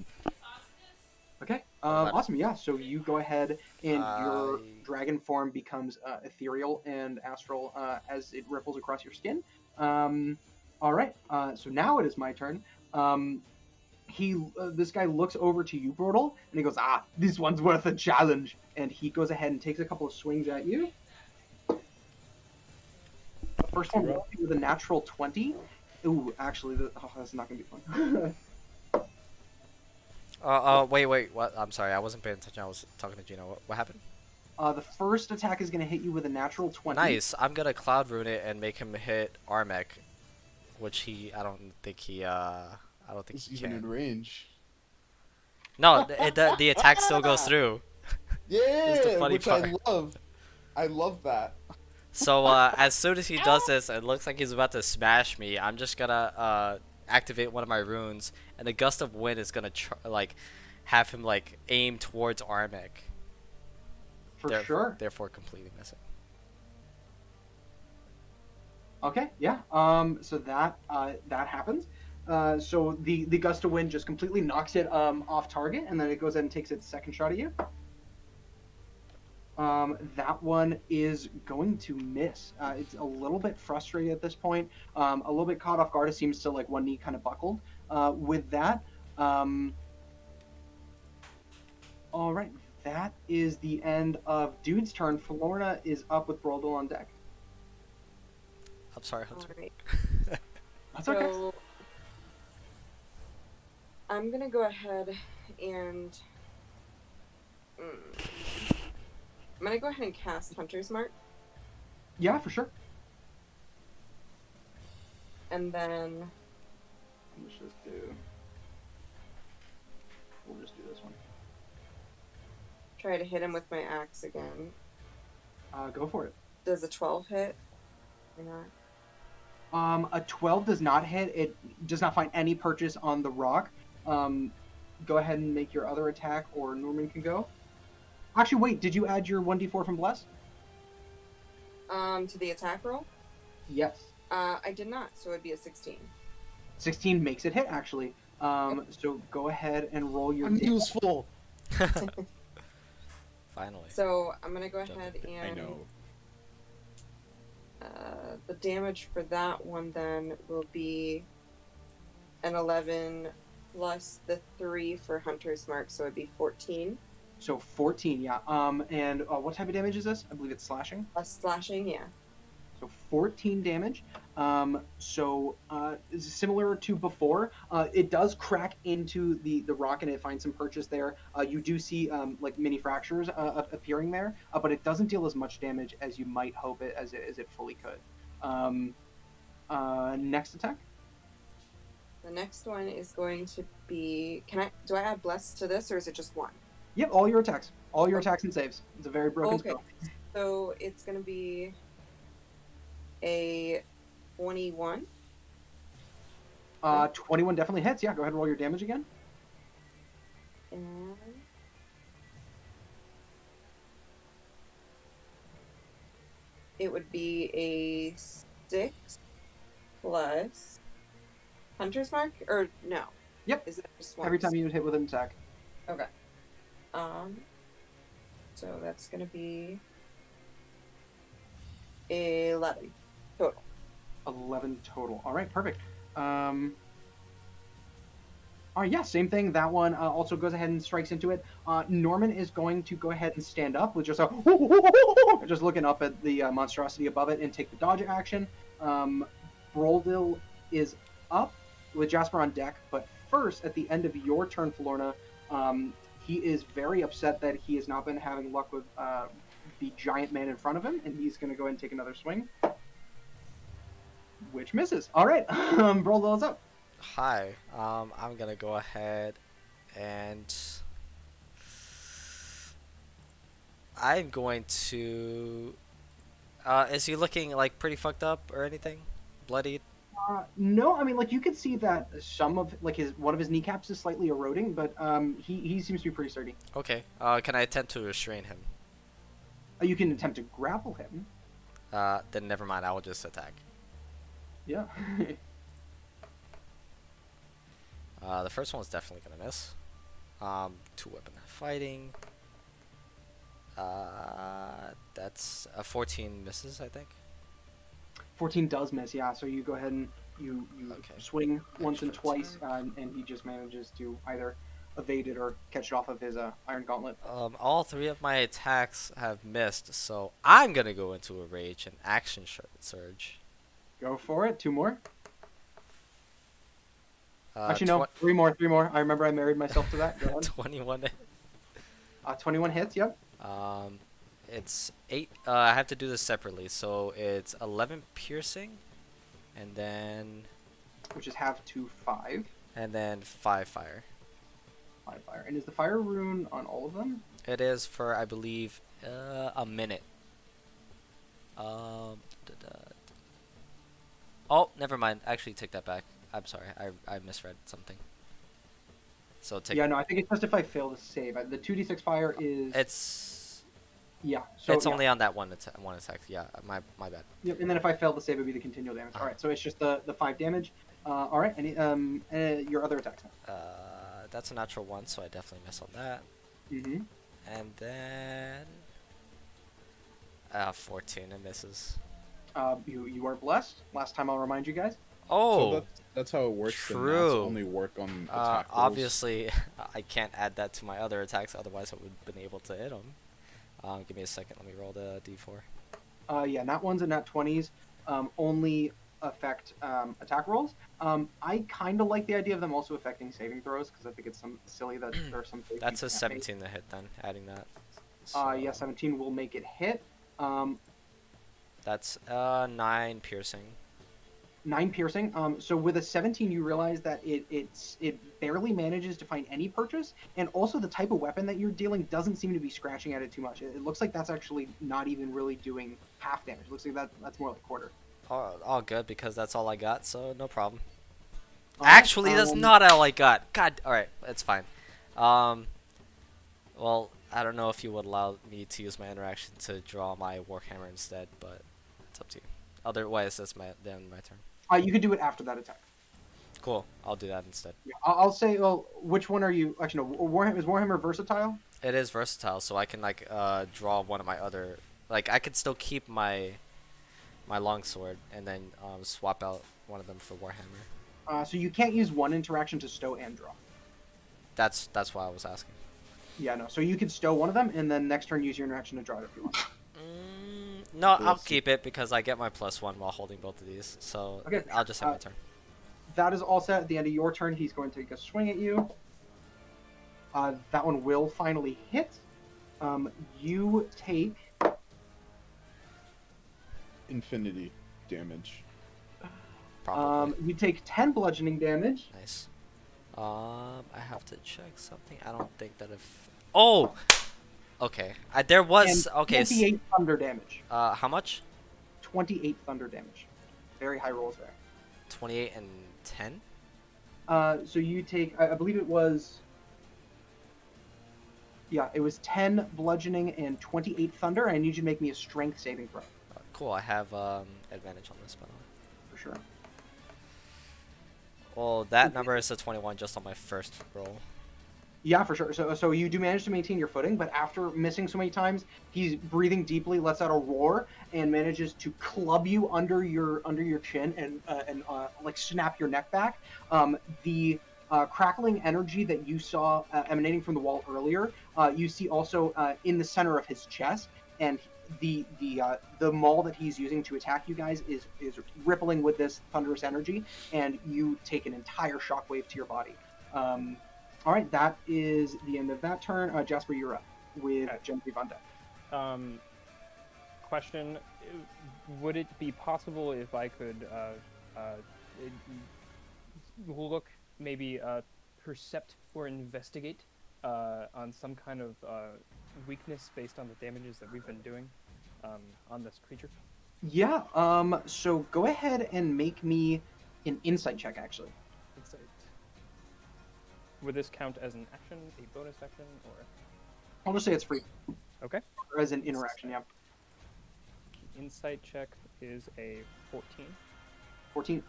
Okay. Awesome. Yeah. So you go ahead and your I- dragon form becomes ethereal and astral as it ripples across your skin. All right. So now it is my turn. This guy looks over to you, Brodel, and he goes, this one's worth a challenge. And he goes ahead and takes a couple of swings at you. The first one will be with a natural 20. Ooh, actually, that's not going to be fun. Wait. What? I'm sorry. I wasn't paying attention. I was talking to Gino. What happened? The first attack is going to hit you with a natural 20. Nice. I'm gonna cloud rune it and make him hit Armek, which I don't think he It's even in can. range. No, the attack still goes through. Yeah, the funny which I part. love. I love that. So as soon as he does this, it looks like he's about to smash me. I'm just gonna activate one of my runes, and the gust of wind is gonna have him aim towards Armek. For sure. Therefore, completely missing. Okay, yeah. So that happens. So the gust of wind just completely knocks it off target, and then it goes ahead and takes its second shot at you. That one is going to miss. It's a little bit frustrated at this point, a little bit caught off guard. It seems to one knee kind of buckled. With that, all right, that is the end of Dude's turn. Florna is up with Brodel on deck. I'm sorry, Hunter. Alright. That's okay. So I'm gonna go ahead and I'm gonna go ahead and cast Hunter's Mark, Yeah, for sure. and then Let's just do. We'll just do this one. try to hit him with my axe again. Go for it. Does a 12 hit? Or not? A 12 does not hit. It does not find any purchase on the rock. Go ahead and make your other attack, or Norman can go. Actually, wait. Did you add your 1d4 from Bless? To the attack roll? Yes. I did not, so it'd be a 16. 16 makes it hit, actually. So go ahead and roll your. I'm useful. Finally. So I'm gonna go ahead and. I know. The damage for that one then will be an 11 plus the 3 for Hunter's Mark, so it'd be 14. So 14, yeah. And what type of damage is this? I believe it's slashing. Slashing, yeah. So 14 damage. It's similar to before. It does crack into the rock and it finds some purchase there. You do see like mini fractures appearing there, but it doesn't deal as much damage as you might hope it as it fully could. Next attack. The next one is going to be. Do I add Bless to this, or is it just one? Yep, all your attacks. All your attacks and saves. It's a very broken spell. So it's going to be a 21. 21 definitely hits. Yeah, go ahead and roll your damage again. And it would be a 6 plus Hunter's Mark, or no? Yep. Is it just once? Every time you hit with an attack. Okay. So that's gonna be 11 total. 11 total. All right, perfect. All right, yeah, same thing. That one also goes ahead and strikes into it. Norman is going to go ahead and stand up with just just looking up at the monstrosity above it and take the dodge action. Broldil is up with Jasper on deck, but first, at the end of your turn, Florna, he is very upset that he has not been having luck with the giant man in front of him, and he's going to go ahead and take another swing, which misses. All right, Broldil is up. Hi. I'm gonna go ahead and I'm going to. Is he looking like pretty fucked up or anything? Bloodied? No, I mean, like, you can see that some of like one of his kneecaps is slightly eroding, but he seems to be pretty sturdy. Okay. Can I attempt to restrain him? You can attempt to grapple him. Then never mind. I will just attack. Yeah. The first one's definitely gonna miss. 2-weapon fighting. That's a 14 misses, I think. 14 does miss, yeah. So you go ahead and you Okay. swing once and Extra twice, and he just manages to either evade it or catch it off of his iron gauntlet. All 3 of my attacks have missed, so I'm gonna go into a rage and action surge. Go for it. 2 more. Uh, Actually, no. 3 more. 3 more. I remember I married myself to that. Go ahead. 21. 21 hits. Yep. It's 8. I have to do this separately, so it's 11 piercing, and then Which is half to 5. 5 fire. 5 fire. And is the fire rune on all of them? It is for, I believe, a minute. Oh, never mind. Actually, take that back. I'm sorry. I misread something. So take. Yeah, no. I think it's just if I fail to save. The 2d6 fire is. It's. Yeah. So It's yeah. only on that one attack. Yeah, my bad. Yep. And then if I fail to save, it'd be the continual damage. All right. So it's just the 5 damage. All right. And your other attacks now. That's a natural 1, so I definitely miss on that. Mm-hmm. And then. 14, it misses. You are blessed. Last time I'll remind you guys. Oh. So that's how it works. The true. mats only work on attack rolls. Obviously, I can't add that to my other attacks, otherwise I would have been able to hit them. Give me a second, let me roll the d4. Yeah, nat 1s and nat 20s only affect attack rolls. I kind of like the idea of them also affecting saving throws, because I think it's silly that there are some. That's a 17 to hit then, adding that. Yeah, 17 will make it hit. That's 9 piercing. 9 piercing. So with a 17, you realize that it barely manages to find any purchase, and also the type of weapon that you're dealing doesn't seem to be scratching at it too much. It looks like that's actually not even really doing half damage. It looks like that's more like quarter. All good because that's all I got, so no problem. Alright, Actually, that's not all I got. God, all right, it's fine. Well, I don't know if you would allow me to use my interaction to draw my Warhammer instead, but it's up to you. Otherwise, that's then my turn. You could do it after that attack. Cool, I'll do that instead. Yeah, I'll say. Well, which one are you? Actually, no. Is Warhammer versatile? It is versatile, so I can like draw one of my other. Like I could still keep my longsword and then swap out one of them for Warhammer. So you can't use one interaction to stow and draw. That's why I was asking. Yeah, no. So you could stow one of them, and then next turn use your interaction to draw it if you want. No, I'll keep it because I get my +1 while holding both of these. So Okay, I'll just have my turn. That is all set. At the end of your turn, he's going to take a swing at you. That one will finally hit. You take Infinity damage. Probably. You take 10 bludgeoning damage. Nice. I have to check something. I don't think that if. Oh. Okay. There was And okay. 28 thunder damage. How much? 28 thunder damage. Very high rolls there. 28 and 10. So you take, I believe it was. Yeah, it was 10 bludgeoning and 28 thunder. I need you to make me a strength saving throw. Cool. I have advantage on this, by the way. For sure. Well, that number is a 21 just on my first roll. Yeah, for sure. So you do manage to maintain your footing, but after missing so many times, he's breathing deeply, lets out a roar, and manages to club you under your chin and like snap your neck back. The crackling energy that you saw emanating from the wall earlier, you see also in the center of his chest, and the maul that he's using to attack you guys is rippling with this thunderous energy, and you take an entire shockwave to your body. All right, that is the end of that turn. Jasper, you're up with Genevieve on deck. Question: would it be possible if I could look, maybe percept or investigate on some kind of weakness based on the damages that we've been doing on this creature? Yeah. So go ahead and make me an insight check, actually. Insight. Would this count as an action, a bonus action, or? I'll just say it's free. Okay. Or as an interaction, yeah. Insight check is a 14. 14.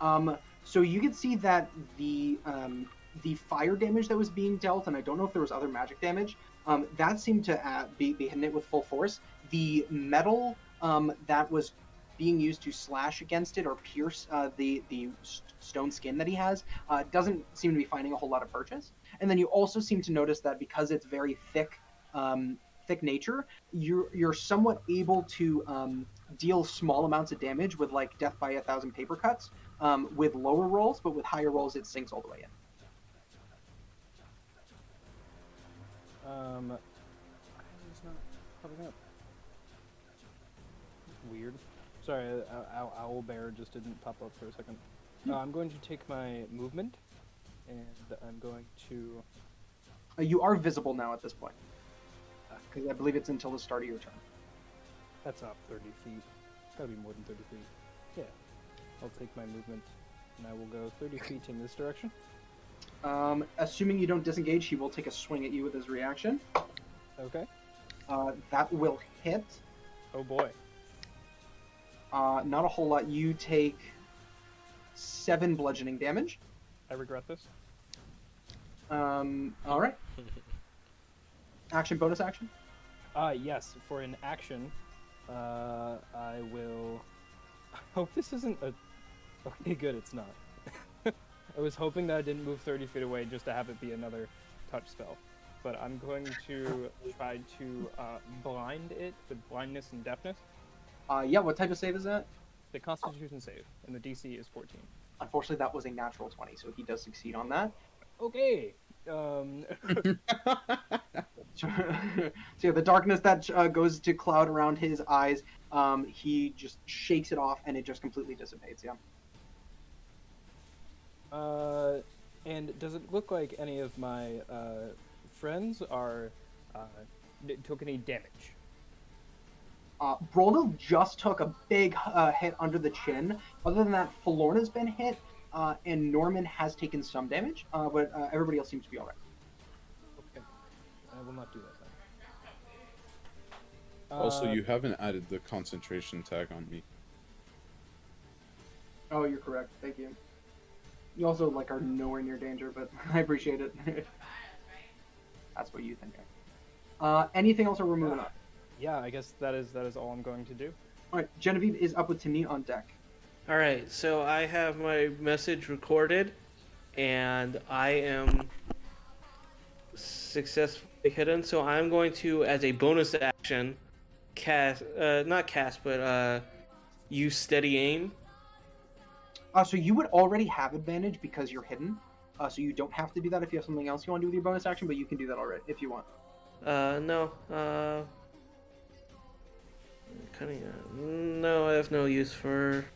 So you can see that the fire damage that was being dealt, and I don't know if there was other magic damage, that seemed to be hitting it with full force. The metal that was being used to slash against it or pierce the stone skin that he has doesn't seem to be finding a whole lot of purchase. And then you also seem to notice that because it's very thick nature, you're somewhat able to deal small amounts of damage with like death by 1,000 paper cuts with lower rolls, but with higher rolls it sinks all the way in. It's not popping up. Weird. Sorry, Owlbear just didn't pop up for a second. I'm going to take my movement, and I'm going to... You are visible now at this point, because I believe it's until the start of your turn. That's not 30 feet. It's got to be more than 30 feet. Yeah. I'll take my movement, and I will go 30 feet in this direction. Assuming you don't disengage, he will take a swing at you with his reaction. Okay. That will hit. Oh boy. Not a whole lot. You take 7 bludgeoning damage. I regret this. All right. Action, bonus action? Yes. For an action, I will... I hope this isn't a... Okay, good, it's not. I was hoping that I didn't move 30 feet away just to have it be another touch spell. But I'm going to try to blind it with blindness and deafness. Yeah, what type of save is that? The Constitution save, and the DC is 14. Unfortunately, that was a natural 20, so he does succeed on that. Okay. So yeah, the darkness that goes to cloud around his eyes, he just shakes it off, and it just completely dissipates. Yeah. And does it look like any of my friends are took any damage? Broldel just took a big hit under the chin. Other than that, Falorna's been hit, and Norman has taken some damage, but everybody else seems to be all right. Okay, I will not do that then. Also, you haven't added the concentration tag on me. Oh, you're correct. Thank you. You also like are nowhere near danger, but I appreciate it. That's what you think. Anything else, or we're moving on? Yeah, I guess that is all I'm going to do. All right, Genevieve is up with Tanit on deck. All right, so I have my message recorded, and I am successfully hidden. So I'm going to, as a bonus action, use steady aim. So you would already have advantage because you're hidden. So you don't have to do that if you have something else you want to do with your bonus action, but you can do that already if you want. No. No, I have no use for.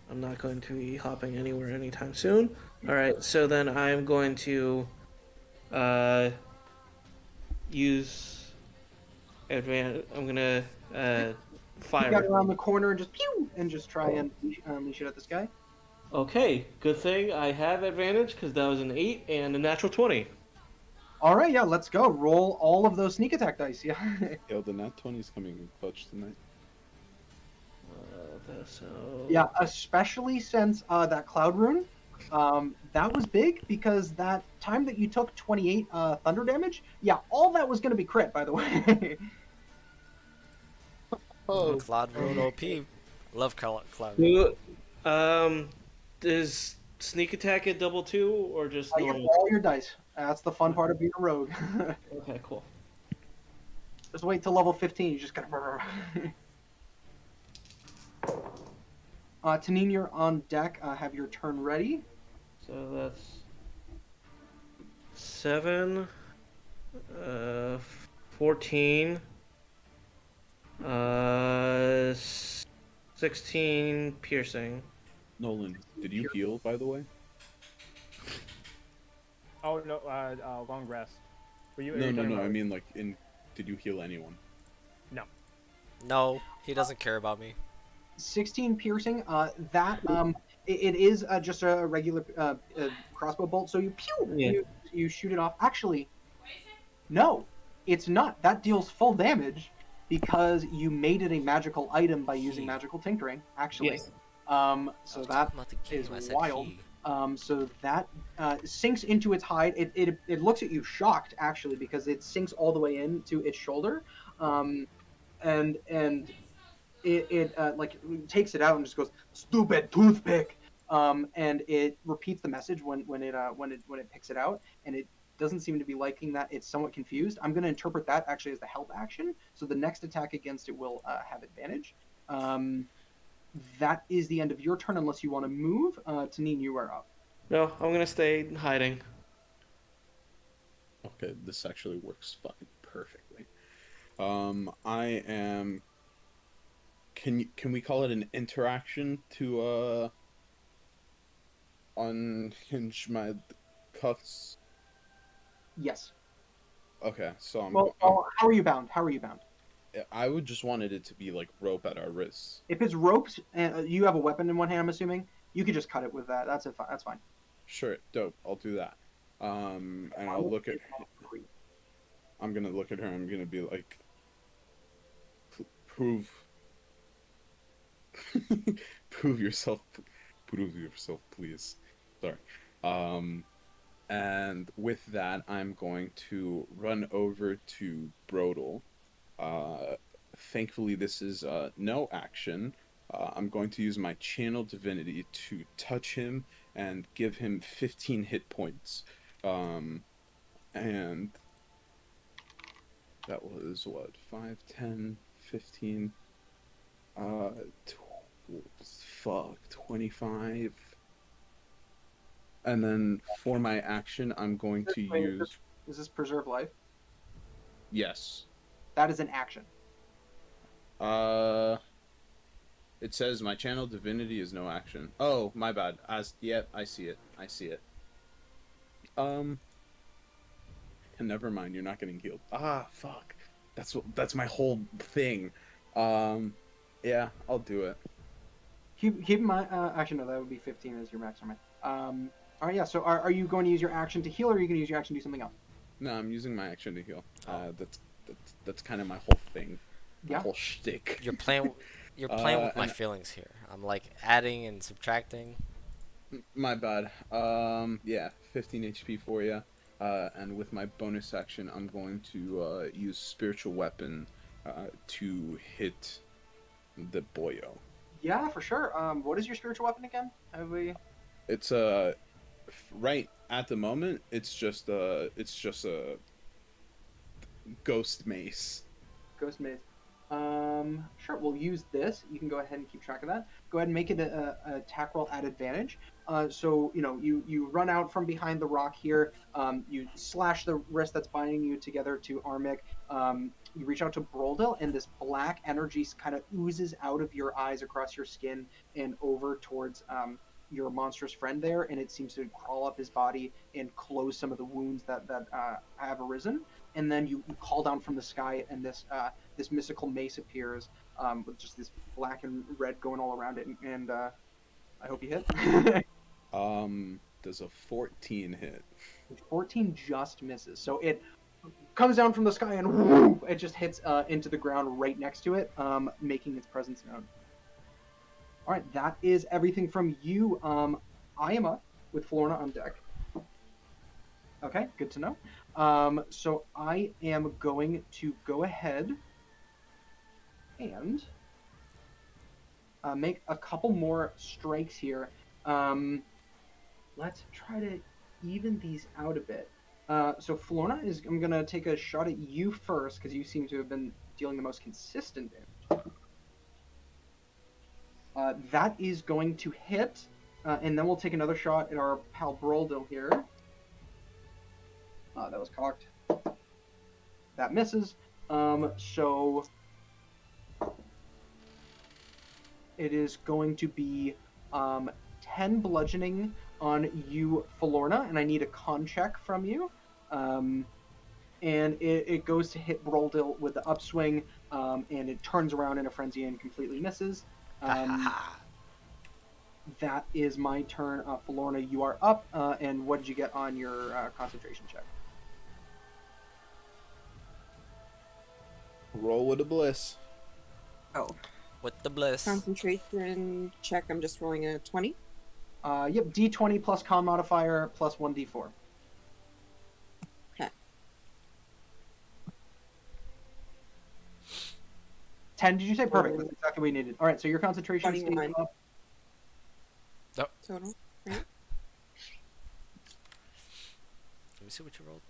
I'm not going to be hopping anywhere anytime soon. All right, so then I'm going to use advantage. I'm gonna fire. You got around the corner and just pew, and just try and unleash it at this guy. Okay, good thing I have advantage because that was an 8 and a natural 20. All right, yeah, let's go. Roll all of those sneak attack dice. Yeah. Yo, the nat 20 is coming in clutch tonight. So... Yeah, especially since that cloud rune, that was big because that time that you took 28 thunder damage, yeah, all that was going to be crit, by the way. Oh, Cloud Rune OP. Love Cloud Rune. Does sneak attack at double 2 or just You have normal? all your dice. That's the fun part of being a rogue. Okay, cool. Just wait till level 15. You just gotta. Tanin, you're on deck. Have your turn ready. So that's 7, 14, 16 piercing. Nolan, did you heal, by the way? Oh no, long rest. Were you? No. I mean, like, did you heal anyone? No. No, he doesn't care about me. 16 piercing. It is just a regular crossbow bolt. So you pew, Yeah. you shoot it off. Actually, no, it's not. That deals full damage because you made it a magical item by using magical tinkering. Actually, Yes. So that About the is game, I said wild. he. So that sinks into its hide. It looks at you shocked actually because it sinks all the way into its shoulder, and it like takes it out and just goes stupid toothpick, and it repeats the message when it picks it out, and it doesn't seem to be liking that. It's somewhat confused. I'm going to interpret that actually as the help action. So the next attack against it will have advantage. That is the end of your turn unless you want to move. Tanin, you are up. No, I'm gonna stay hiding. Okay, this actually works fucking perfectly. I am. Can we call it an interaction to unhinge my cuffs? Yes. Okay, so I'm. Well, how are you bound? I would just wanted it to be like rope at our wrists. If it's ropes and you have a weapon in one hand, I'm assuming you could just cut it with that. That's fine. Sure, dope. I'll do that. And I'll look at. I'm gonna look at her. I'm gonna be like, prove yourself. Prove yourself, please. Sorry. And with that, I'm going to run over to Brodel. Thankfully, this is no action. I'm going to use my channel divinity to touch him and give him 15 hit points. And that was what, 5, 10, 15, 25. And then for my action, I'm going to use. Is this preserve life? Yes. That is an action. It says my channel divinity is no action. Oh, my bad. Yep, I see it. Never mind. You're not getting healed. Ah, fuck. That's my whole thing. Yeah, I'll do it. Keep in mind. Actually, no, that would be 15 as your max armor. All right, yeah. So are you going to use your action to heal, or are you going to use your action to do something else? No, I'm using my action to heal. That's kind of my whole thing. My Yeah. whole shtick. You're playing. You're playing with my and feelings here. I'm like adding and subtracting. my bad. Yeah, 15 HP for you. And with my bonus action, I'm going to use spiritual weapon to hit the boyo. Yeah, for sure. What is your spiritual weapon again? Have we? It's right at the moment. It's just a ghost mace. Ghost mace. Sure. We'll use this. You can go ahead and keep track of that. Go ahead and make it a attack roll at advantage. So you run out from behind the rock here. You slash the wrist that's binding you together to Armik. You reach out to Broldil, and this black energy kind of oozes out of your eyes, across your skin, and over towards your monstrous friend there, and it seems to crawl up his body and close some of the wounds that have arisen. And then you call down from the sky, and this mystical mace appears with just this black and red going all around it. And I hope you hit. Does a 14 hit? 14 just misses. So it comes down from the sky and whoop, it just hits into the ground right next to it, making its presence known. All right, that is everything from you. I am up with Florna on deck. Okay, good to know. So I am going to go ahead and make a couple more strikes here. Let's try to even these out a bit. So Florna I'm going to take a shot at you first, because you seem to have been dealing the most consistent damage. That is going to hit, and then we'll take another shot at our pal Broldil here. That was cocked. That misses. So it is going to be 10 bludgeoning on you, Florna, and I need a con check from you. And it goes to hit Broldil with the upswing, and it turns around in a frenzy and completely misses. That is my turn. Florna, you are up. And what did you get on your concentration check? Roll with a bliss. Oh, With the bliss. concentration check. I'm just rolling a 20. Yep, D20 plus con modifier plus 1d4. Okay. 10, did you say? Perfect. That's exactly what we needed. All right, so your concentration stays 21. up. Total. Right? Let me see what you rolled.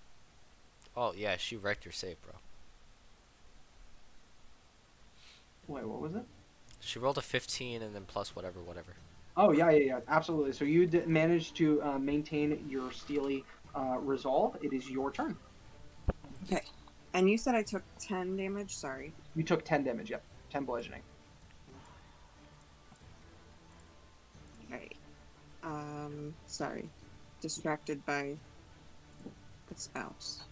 Oh yeah, she wrecked your save, bro. Wait, what was it? She rolled a 15 and then plus whatever. Oh, yeah, absolutely. So you managed to maintain your steely resolve. It is your turn. Okay. And you said I took 10 damage? Sorry. You took 10 damage, yep. 10 bludgeoning. Okay. Sorry. Distracted by the spouse.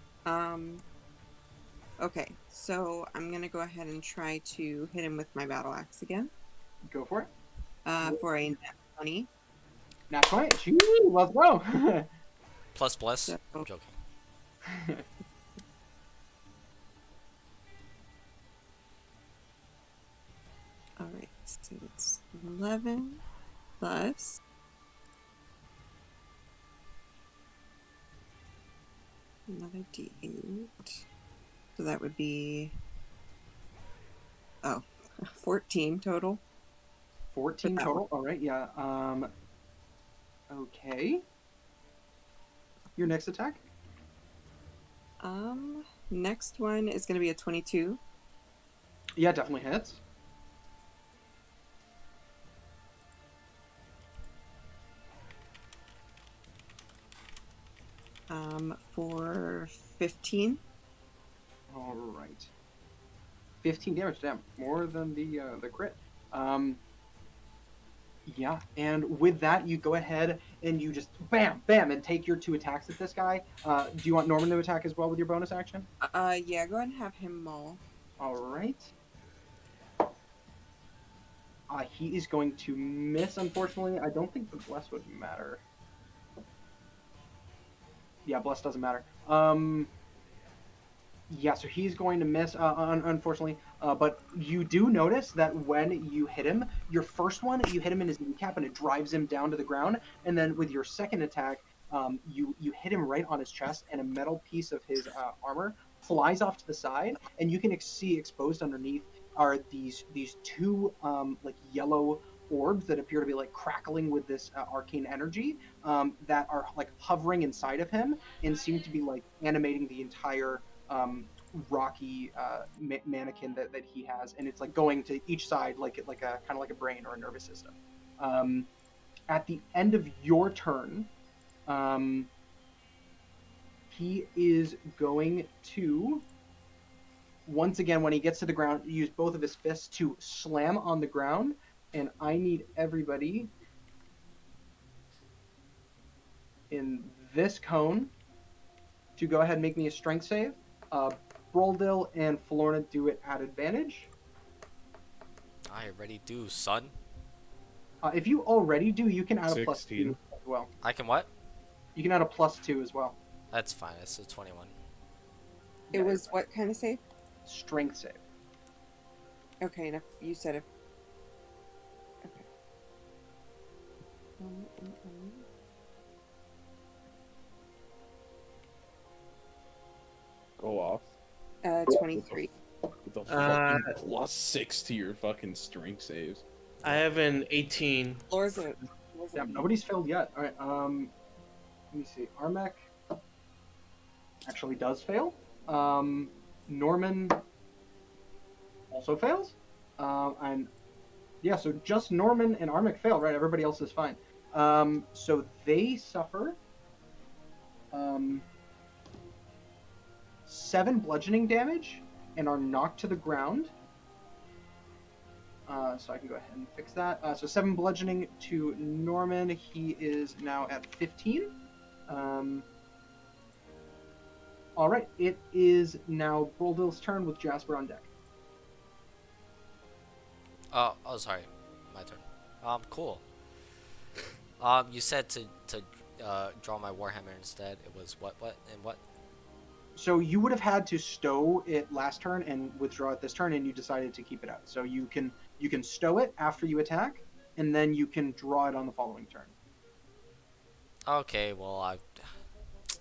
Okay. So I'm going to go ahead and try to hit him with my battle axe again. Go for it. For a nat 20. Nat 20. Gee, let's go. Plus bless. So- I'm joking. Alright, so it's 11 plus. Another d8. So that would be. 14 total. 14 that total. All right, yeah. Okay. Your next attack? Next one is going to be a 22. Yeah, definitely hits. For 15. All All right. 15 damage. Damn, more than the crit. Yeah, and with that, you go ahead and you just bam, bam, and take your 2 attacks at this guy. Do you want Norman to attack as well with your bonus action? Yeah, go ahead and have him maul. All right. He is going to miss, unfortunately. I don't think the bless would matter. Yeah, bless doesn't matter. Yeah, so he's going to miss, unfortunately. But you do notice that when you hit him, your first one, you hit him in his kneecap and it drives him down to the ground. And then with your second attack, you hit him right on his chest, and a metal piece of his armor flies off to the side, and you can see exposed underneath are these 2 like yellow orbs that appear to be like crackling with this arcane energy that are like hovering inside of him and seem to be like animating the entire rocky mannequin that he has, and it's like going to each side like a kind of like a brain or a nervous system. At the end of your turn, he is going to once again, when he gets to the ground, use both of his fists to slam on the ground, and I need everybody in this cone to go ahead and make me a strength save. Broldil and Florna do it at advantage. I already do, son. If you already do, you can add a plus 2 as well. I can what? You can add a plus 2 as well. That's fine. It's a 21. It was what kind of save? Strength save. Okay, and if you said if. Okay. Go off. 23. With a fucking +6 to your fucking strength saves. I have an 18. Yeah, nobody's failed yet. All right. Let me see. Armek actually does fail. Norman also fails. And yeah, so just Norman and Armek fail, right? Everybody else is fine. So they suffer 7 bludgeoning damage and are knocked to the ground. So I can go ahead and fix that. So 7 bludgeoning to Norman. He is now at 15. All right, it is now Broldil's turn with Jasper on deck. Oh, sorry, my turn. Cool. You said to draw my warhammer instead. It was what, and what? So you would have had to stow it last turn and withdraw it this turn, and you decided to keep it out. So you can stow it after you attack, and then you can draw it on the following turn. Okay, well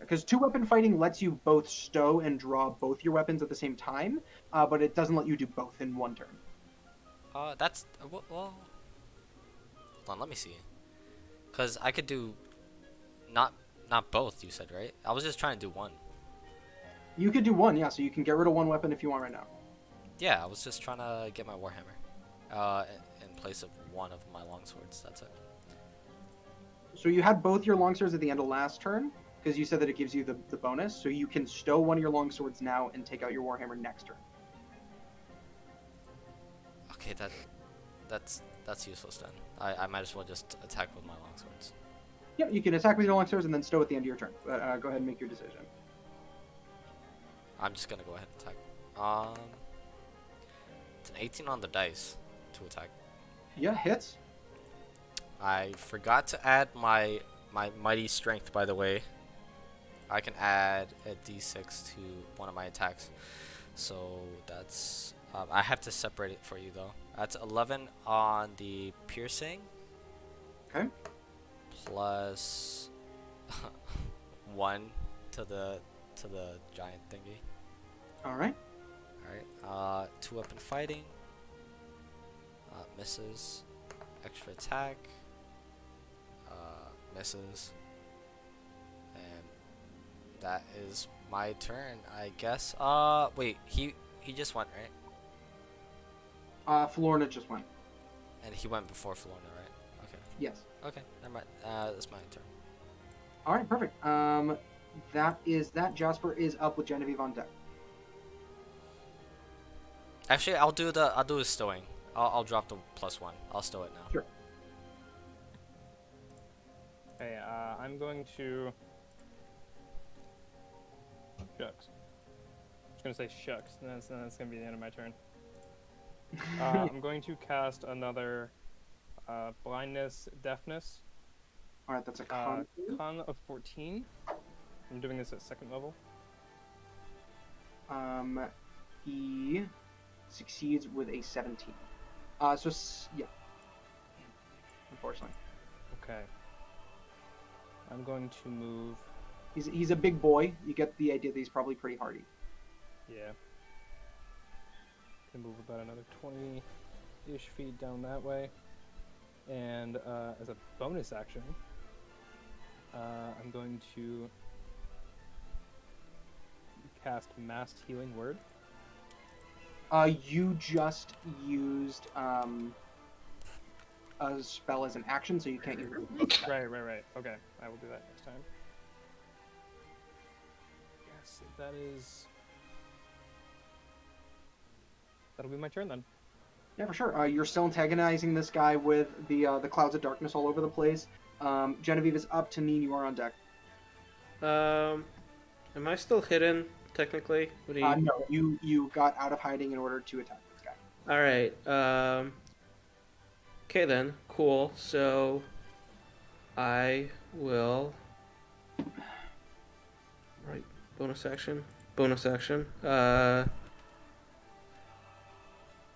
Because 2-weapon fighting lets you both stow and draw both your weapons at the same time, but it doesn't let you do both in one turn. That's well. Hold on, let me see. Cause I could do not both. You said, right? I was just trying to do one. You could do one, yeah. So you can get rid of one weapon if you want right now. Yeah, I was just trying to get my warhammer, in place of one of my longswords. That's it. So you had both your longswords at the end of last turn, because you said that it gives you the bonus. So you can stow one of your longswords now and take out your warhammer next turn. Okay, that's useless then. I might as well just attack with my longswords. Yep, you can attack with your longswords and then stow at the end of your turn. But go ahead and make your decision. I'm just gonna go ahead and attack. It's an 18 on the dice to attack. Yeah, hits. I forgot to add my mighty strength, by the way. I can add a d6 to one of my attacks. So that's... I have to separate it for you, though. That's 11 on the piercing. Okay. Plus 1 to the giant thingy. All right. Alright. 2-weapon fighting. Misses. Extra attack. Misses. And that is my turn, I guess. Wait, he just went, right? Florna just went. And he went before Florna, right? Okay. Yes. Okay, never mind. That's my turn. All right, perfect. That. Jasper is up with Genevieve on deck. Actually, I'll do the stowing. I'll drop the +1. I'll stow it now. Sure. Okay, I'm going to. Shucks. I'm just gonna say shucks, and that's gonna be the end of my turn. I'm going to cast another blindness, deafness. All right, that's a con. Con of 14. I'm doing this at 2nd level. He succeeds with a 17. Yeah. Unfortunately, Okay. I'm going to move. he's a big boy. You get the idea that he's probably pretty hardy. Yeah. Can move about another 20-ish feet down that way. And as a bonus action, I'm going to cast Massed Healing Word. You just used a spell as an action, so you can't use it. Right. Okay, I will do that next time. Yes, that'll be my turn then. Yeah, for sure. You're still antagonizing this guy with the clouds of darkness all over the place. Genevieve is up. Tanine, you are on deck. Am I still hidden technically? What do you... No, you got out of hiding in order to attack this guy. All right. Okay then. Cool. So I will. Right. Bonus action.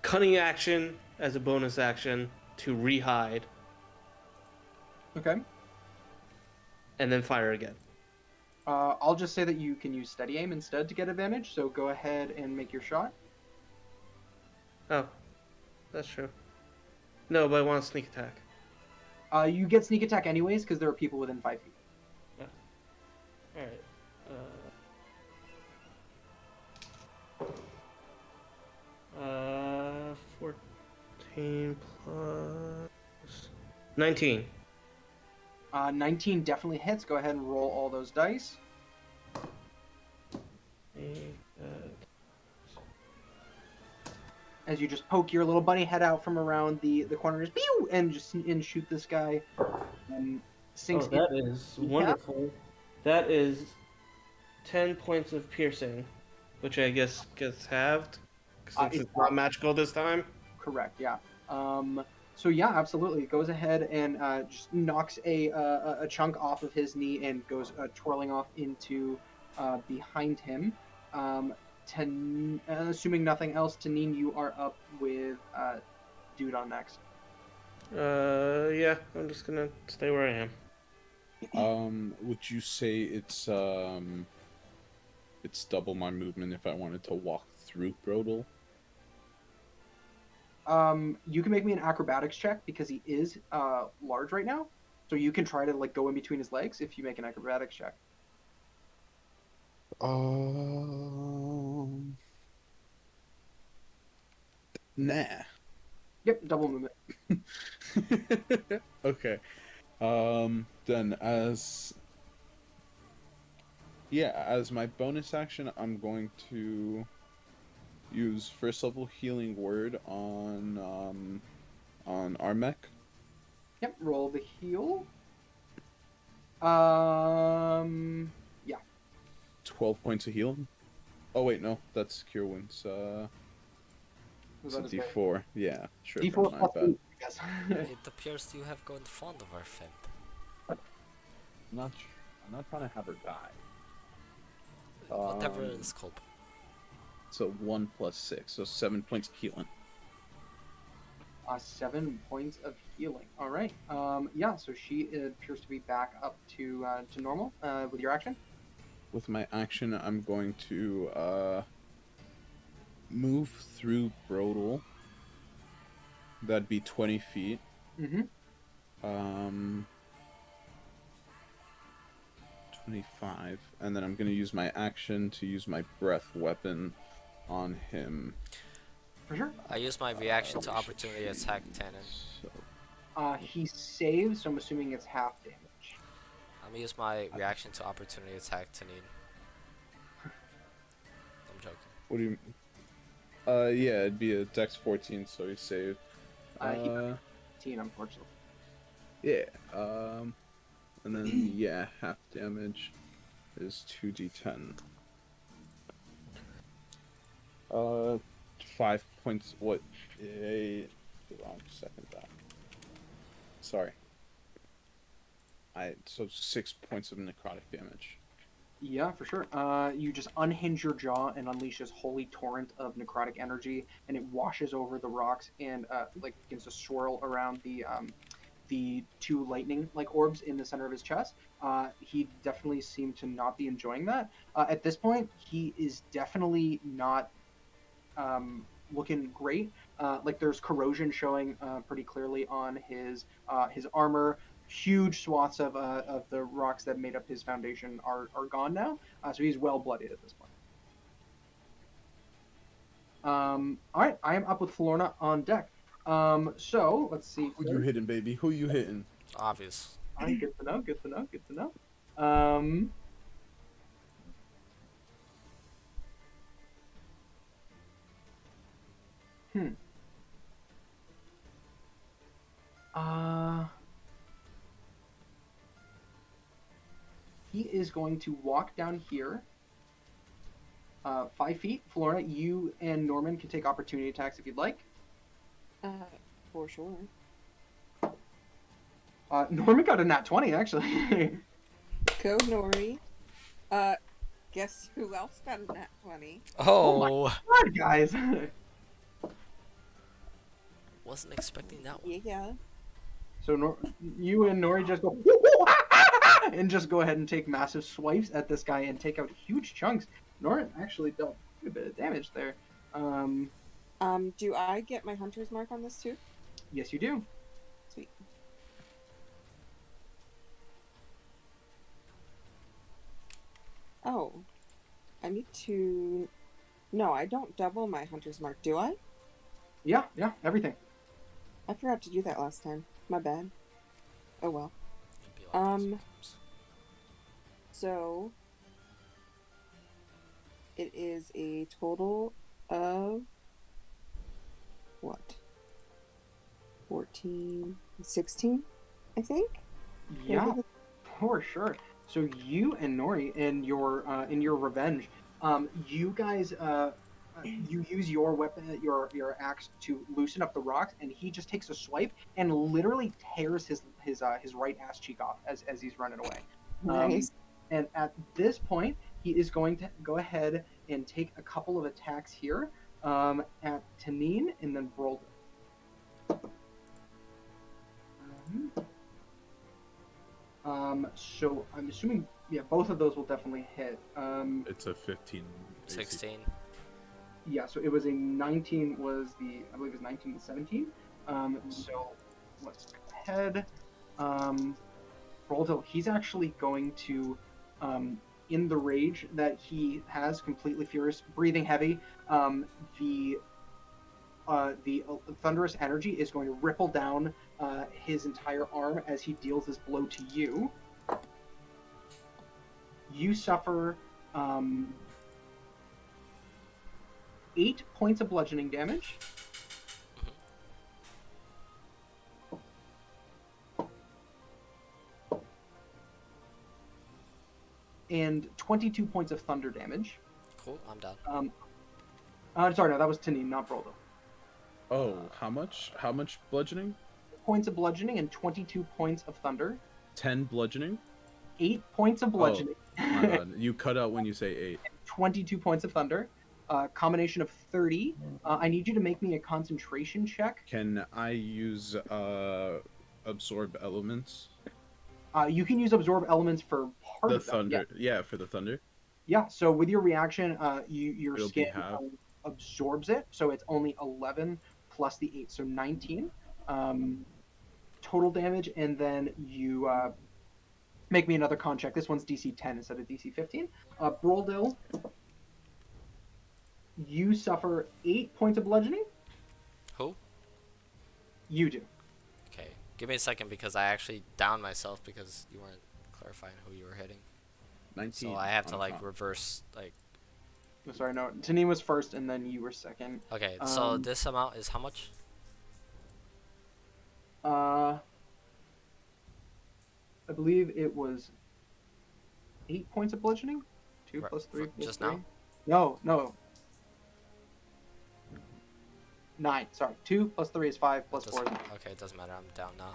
Cunning action as a bonus action to re-hide. Okay. And then fire again. I'll just say that you can use steady aim instead to get advantage, so go ahead and make your shot. Oh, that's true. No, but I want a sneak attack. You get sneak attack anyways, because there are people within 5 feet. Yeah. Alright. 14 plus 19. 19 definitely hits. Go ahead and roll all those dice. As you just poke your little bunny head out from around the corner, just pew, and shoot this guy. Sinks that is wonderful. That is 10 points of piercing, which I guess gets halved since it's not magical this time. Correct. Yeah. So yeah, absolutely. It goes ahead and just knocks a chunk off of his knee and goes twirling off into behind him. Assuming nothing else, Tanine, you are up with dude on next. Yeah, I'm just gonna stay where I am. Would you say it's double my movement if I wanted to walk through Brodel? You can make me an acrobatics check because he is large right now, so you can try to like go in between his legs if you make an acrobatics check. Nah. Yep, double movement. Okay. Then as my bonus action, I'm going to use first level healing word on Armek. Yep, roll the heal. Yeah. 12 points of healing. Oh wait, no, that's cure wounds. It's a D4. Yeah, sure. D4 plus 8, I guess. It appears you have grown fond of our friend. I'm not trying to have her die. Whatever is called. So 1 plus 6, so 7 points of healing. 7 points of healing. All right. Yeah. So she appears to be back up to normal. With your action. With my action, I'm going to move through Brodel. That'd be 20 feet. Mm-hmm. 25, and then I'm going to use my action to use my breath weapon on him. For sure. I use my reaction to opportunity attack Tannen. So. He saves, so I'm assuming it's half damage. I'm gonna use my reaction to opportunity attack Tanine. I'm joking. What do you? Yeah, it'd be a Dex 14, so he saved. He got 15, unfortunately. Yeah. And then yeah, half damage is 2d10. 5 points. What? Wrong second that. Sorry. So 6 points of necrotic damage. Yeah, for sure. You just unhinge your jaw and unleash this holy torrent of necrotic energy, and it washes over the rocks and like begins to swirl around the two lightning like orbs in the center of his chest. He definitely seemed to not be enjoying that. At this point, he is definitely not looking great. Like there's corrosion showing pretty clearly on his armor. Huge swaths of the rocks that made up his foundation are gone now. So he's well bloodied at this point. All right, I am up with Florna on deck. So let's see. Who you hitting, baby? Who you hitting? Obvious. All right, good to know. Good to know. Good to know. Hmm. He is going to walk down here. 5 feet. Florna, you and Norman can take opportunity attacks if you'd like. For sure. Norman got a nat 20, actually. Go Nori. Guess who else got a nat 20? Oh, God, guys. wasn't expecting that one. Yeah. So you and Nori just go and just go ahead and take massive swipes at this guy and take out huge chunks. Nori actually dealt a bit of damage there. Do I get my hunter's mark on this too? Yes, you do. Sweet. Oh, I need to. No, I don't double my hunter's mark, do I? Yeah, everything. I forgot to do that last time. My bad. Oh well. It'd be like that sometimes. So it is a total of what? 14, 16, I think. Yeah, for sure. So you and Nori, in your revenge, you guys, you use your weapon, your axe to loosen up the rocks, and he just takes a swipe and literally tears his right ass cheek off as he's running away. Nice. And at this point, he is going to go ahead and take a couple of attacks here at Tanine and then Brolden. So I'm assuming, yeah, both of those will definitely hit. It's a 15. AC. 16. Yeah, so it was a 19 was the, I believe it was 19 to 17. So let's go ahead. Roldo, he's actually going to, in the rage that he has, completely furious, breathing heavy, the thunderous energy is going to ripple down his entire arm as he deals this blow to you. You suffer 8 points of bludgeoning damage. And 22 points of thunder damage. Cool, I'm done. Sorry, no, that was Tanine, not Broldo. Oh, how much? How much bludgeoning? Points of bludgeoning and 22 points of thunder. 10 bludgeoning? 8 points of bludgeoning. My bad. You cut out when you say 8. 22 points of thunder. Combination of 30. I need you to make me a concentration check. Can I use absorb elements? You can use absorb elements for part The of that. thunder. Yeah, for the thunder. Yeah, so with your reaction, your It'll be skin half. absorbs it, so it's only 11 plus the 8, so 19 total damage, and then you make me another con check. This one's DC 10 instead of DC 15. Broldil, you suffer 8 points of bludgeoning. Who? You do. Okay, give me a second because I actually downed myself because you weren't clarifying who you were hitting. 19. So I have to on like top. reverse like Sorry, no. Tanine was first, and then you were second. Okay, so this amount is how much? I believe it was 8 points of bludgeoning. 2 Right, plus 3 plus just 3. now? No. 9. Sorry. 2 plus 3 is 5 plus 4 is 9. Okay, it doesn't matter. I'm down now.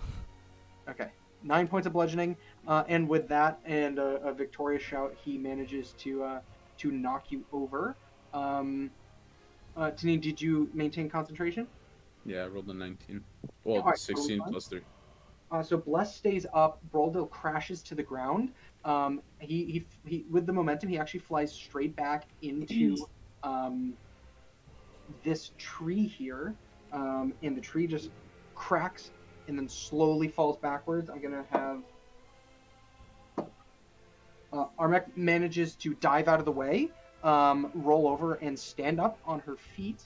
Okay. 9 points of bludgeoning. And with that and a victorious shout, he manages to knock you over. Tanine, did you maintain concentration? Yeah, I rolled a 19. Well, Alright, 16 totally plus 3. So Bless stays up. Broldil crashes to the ground. He with the momentum, he actually flies straight back into this tree here, and the tree just cracks and then slowly falls backwards. I'm gonna have Armek manages to dive out of the way, roll over, and stand up on her feet.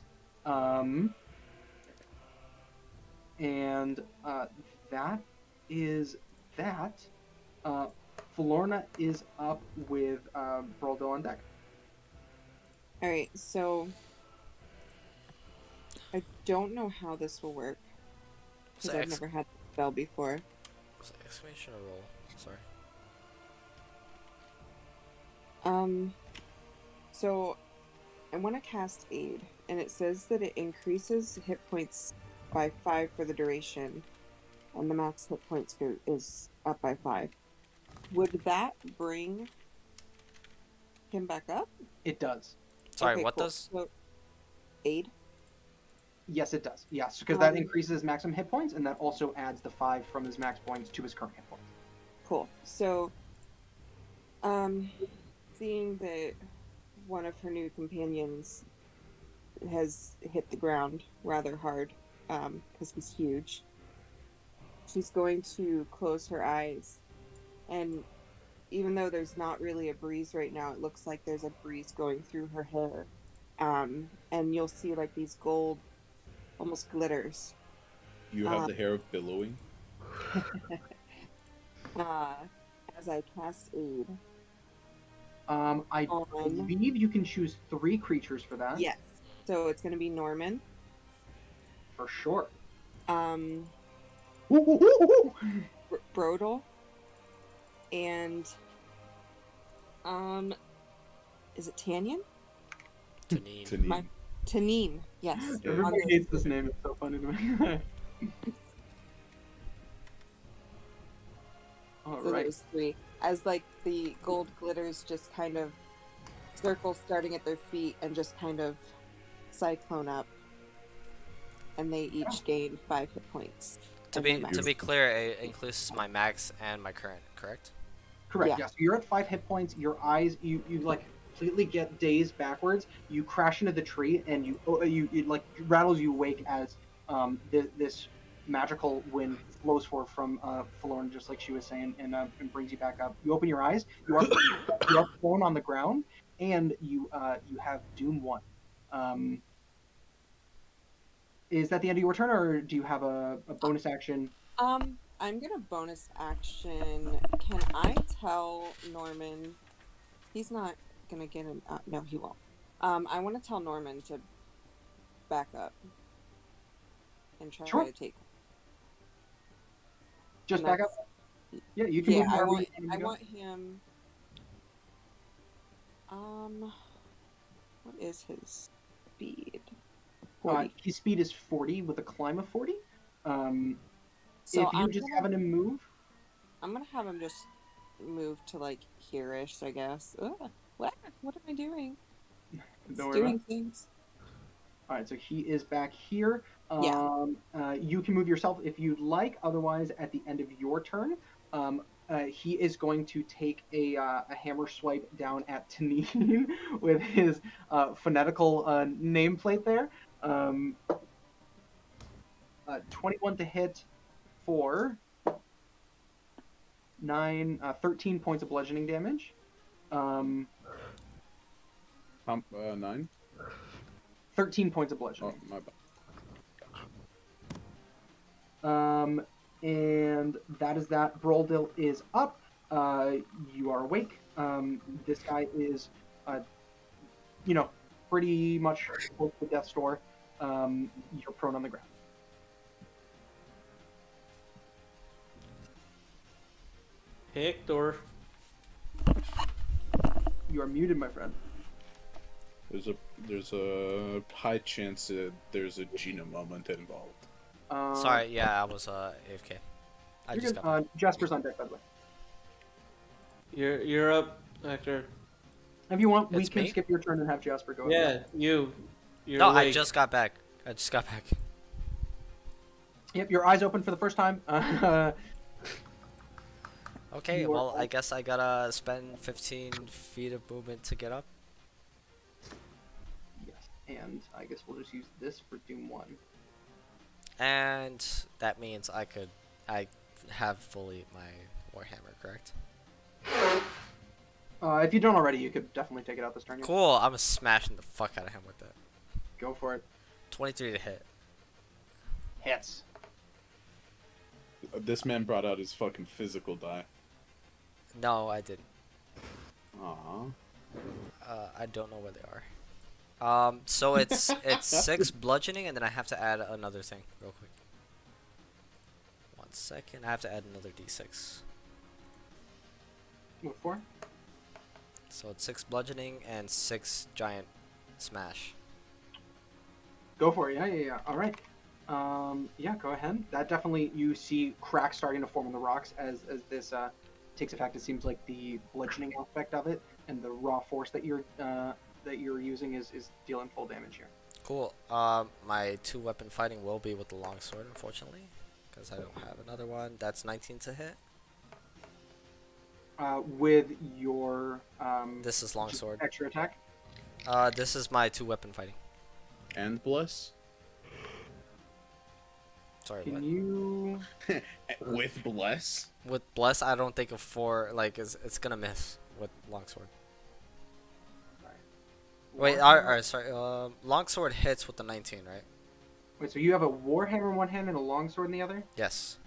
And that is that. Florna is up with Broldil on deck. All right, so I don't know how this will work because I've never had the spell before. Exclamation or roll? Sorry. So I want to cast Aid, and it says that it increases hit points by 5 for the duration, and the max hit points is up by 5. Would that bring him back up? It does. Sorry, Okay, what cool. does? So, Aid? Yes, it does. Yes, because that increases maximum hit points, and that also adds the 5 from his max points to his current hit points. Cool. So, seeing that one of her new companions has hit the ground rather hard, because he's huge, she's going to close her eyes, and even though there's not really a breeze right now, it looks like there's a breeze going through her hair, and you'll see like these gold, almost glitters. You have the hair billowing? As I cast Aid. I believe you can choose 3 creatures for that. Yes. So it's going to be Norman. For sure. Brodel. And is it Tanyan? Tanine. Tanine, yes. Everybody hates this name, it's so funny to me. So there's 3. As like the gold glitters just kind of circle starting at their feet and just kind of cyclone up, and they each gain 5 hit points. To be clear, it includes my max and my current, correct? Correct. Yeah. So you're at 5 hit points. Your eyes, you like completely get dazed backwards. You crash into the tree, and it like rattles you awake as this magical wind flows forward from Florna, just like she was saying, and brings you back up. You open your eyes. You are thrown on the ground, and you have Doom 1. Is that the end of your turn, or do you have a bonus action? I'm gonna bonus action. Can I tell Norman? He's not gonna get him. No, he won't. I want to tell Norman to back up and try to take. Just back up. Yeah, you can. Yeah, move I wherever want him. What is his speed? 40. His speed is 40 with a climb of 40. So if you're just having him move, I'm gonna have him just move to like here-ish, I guess. Ugh, what am I doing? Doing things. All right, so he is back here. Yeah. You can move yourself if you'd like. Otherwise, at the end of your turn, he is going to take a hammer swipe down at Tanine with his phonetical nameplate there. 21 to hit for 13 points of bludgeoning damage. 9? 13 points of bludgeoning. Oh, my bad. And that is that. Broldil is up. You are awake. This guy is pretty much close to death's door. You're prone on the ground. Hector. You are muted, my friend. There's a high chance that there's a Gina moment involved. Sorry, yeah, I was AFK. I You're just good. got back. Jasper's on deck, by the way. You're up, Hector. If you want, we It's can me? skip your turn and have Jasper go. Yeah, you. You're No, awake. I just got back. I just got back. Yep, your eyes open for the first time. Okay, You are well, I up. guess I gotta spend 15 feet of movement to get up. Yes, and I guess we'll just use this for Doom 1. And that means I have fully my Warhammer, correct? If you don't already, you could definitely take it out this turn. Yeah. Cool, I'm smashing the fuck out of him with that. Go for it. 23 to hit. Hits. This man brought out his fucking physical die. No, I didn't. Aww. I don't know where they are. So it's 6 bludgeoning, and then I have to add another thing real quick. 1 second, I have to add another d6. What for? So it's 6 bludgeoning and 6 giant smash. Go for it. Yeah. All right. Yeah, go ahead. That definitely, you see cracks starting to form in the rocks as this takes effect. It seems like the bludgeoning aspect of it and the raw force that you're using is dealing full damage here. Cool. My 2-weapon fighting will be with the longsword, unfortunately, because I don't have another one. That's 19 to hit. With your This is longsword. extra attack. This is my 2-weapon fighting. And bless? Sorry, Can what? you? With bless? With bless, I don't think a 4 it's gonna miss with longsword. Wait, sorry. Longsword hits with the 19, right? Wait, so you have a warhammer in one hand and a longsword in the other? Yes.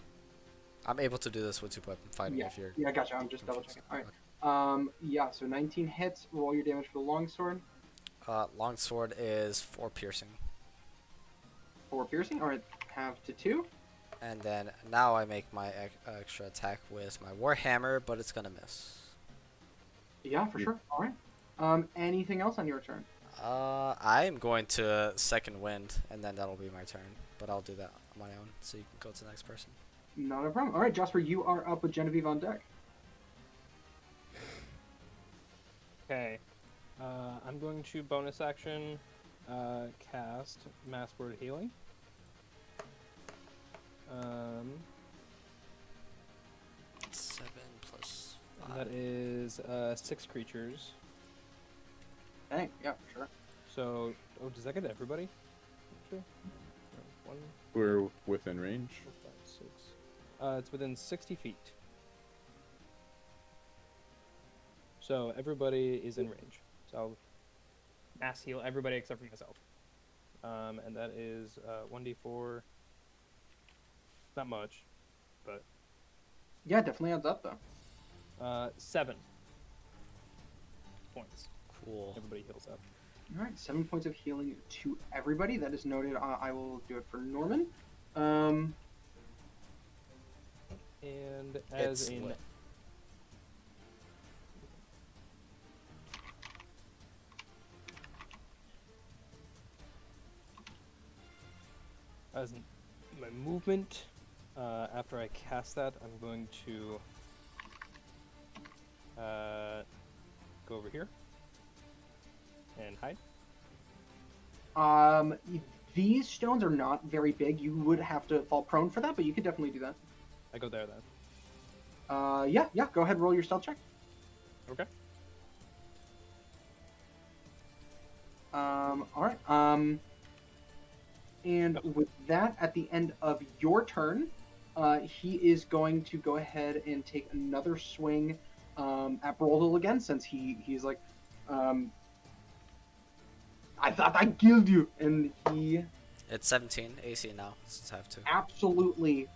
I'm able to do this with 2-weapon fighting if you're. Yeah, gotcha. I'm just double checking. All right. Yeah. So 19 hits. Roll your damage for the longsword. Longsword is 4 piercing. 4 piercing. All right. Have to 2. And then now I make my extra attack with my warhammer, but it's gonna miss. Yeah, for sure. All right. Anything else on your turn? I'm going to second wind, and then that'll be my turn. But I'll do that on my own, so you can go to the next person. Not a problem. All right, Jasper, you are up with Genevieve on deck. Okay. I'm going to bonus action cast Mass Word Healing. 7 plus 5. That is 6 creatures. Dang. Yeah, for sure. So, does that get everybody? Actually? No, 1, We're within range. 4, 5, 6. It's within 60 feet. So everybody is in range. So I'll mass heal everybody except for myself. And that is 1d4. Not much, but Yeah, definitely adds up though. 7 points. Cool. Everybody heals up. All right, 7 points of healing to everybody. That is noted. I will do it for Norman. And as It's in lit. as my movement, after I cast that, I'm going to go over here and hide. These stones are not very big. You would have to fall prone for that, but you could definitely do that. I go there then. Yeah. Go ahead, roll your stealth check. Okay. All right. And with that, at the end of your turn, he is going to go ahead and take another swing at Broldal again, since he's like, I thought I killed you, and he It's 17 AC now, since I have to. absolutely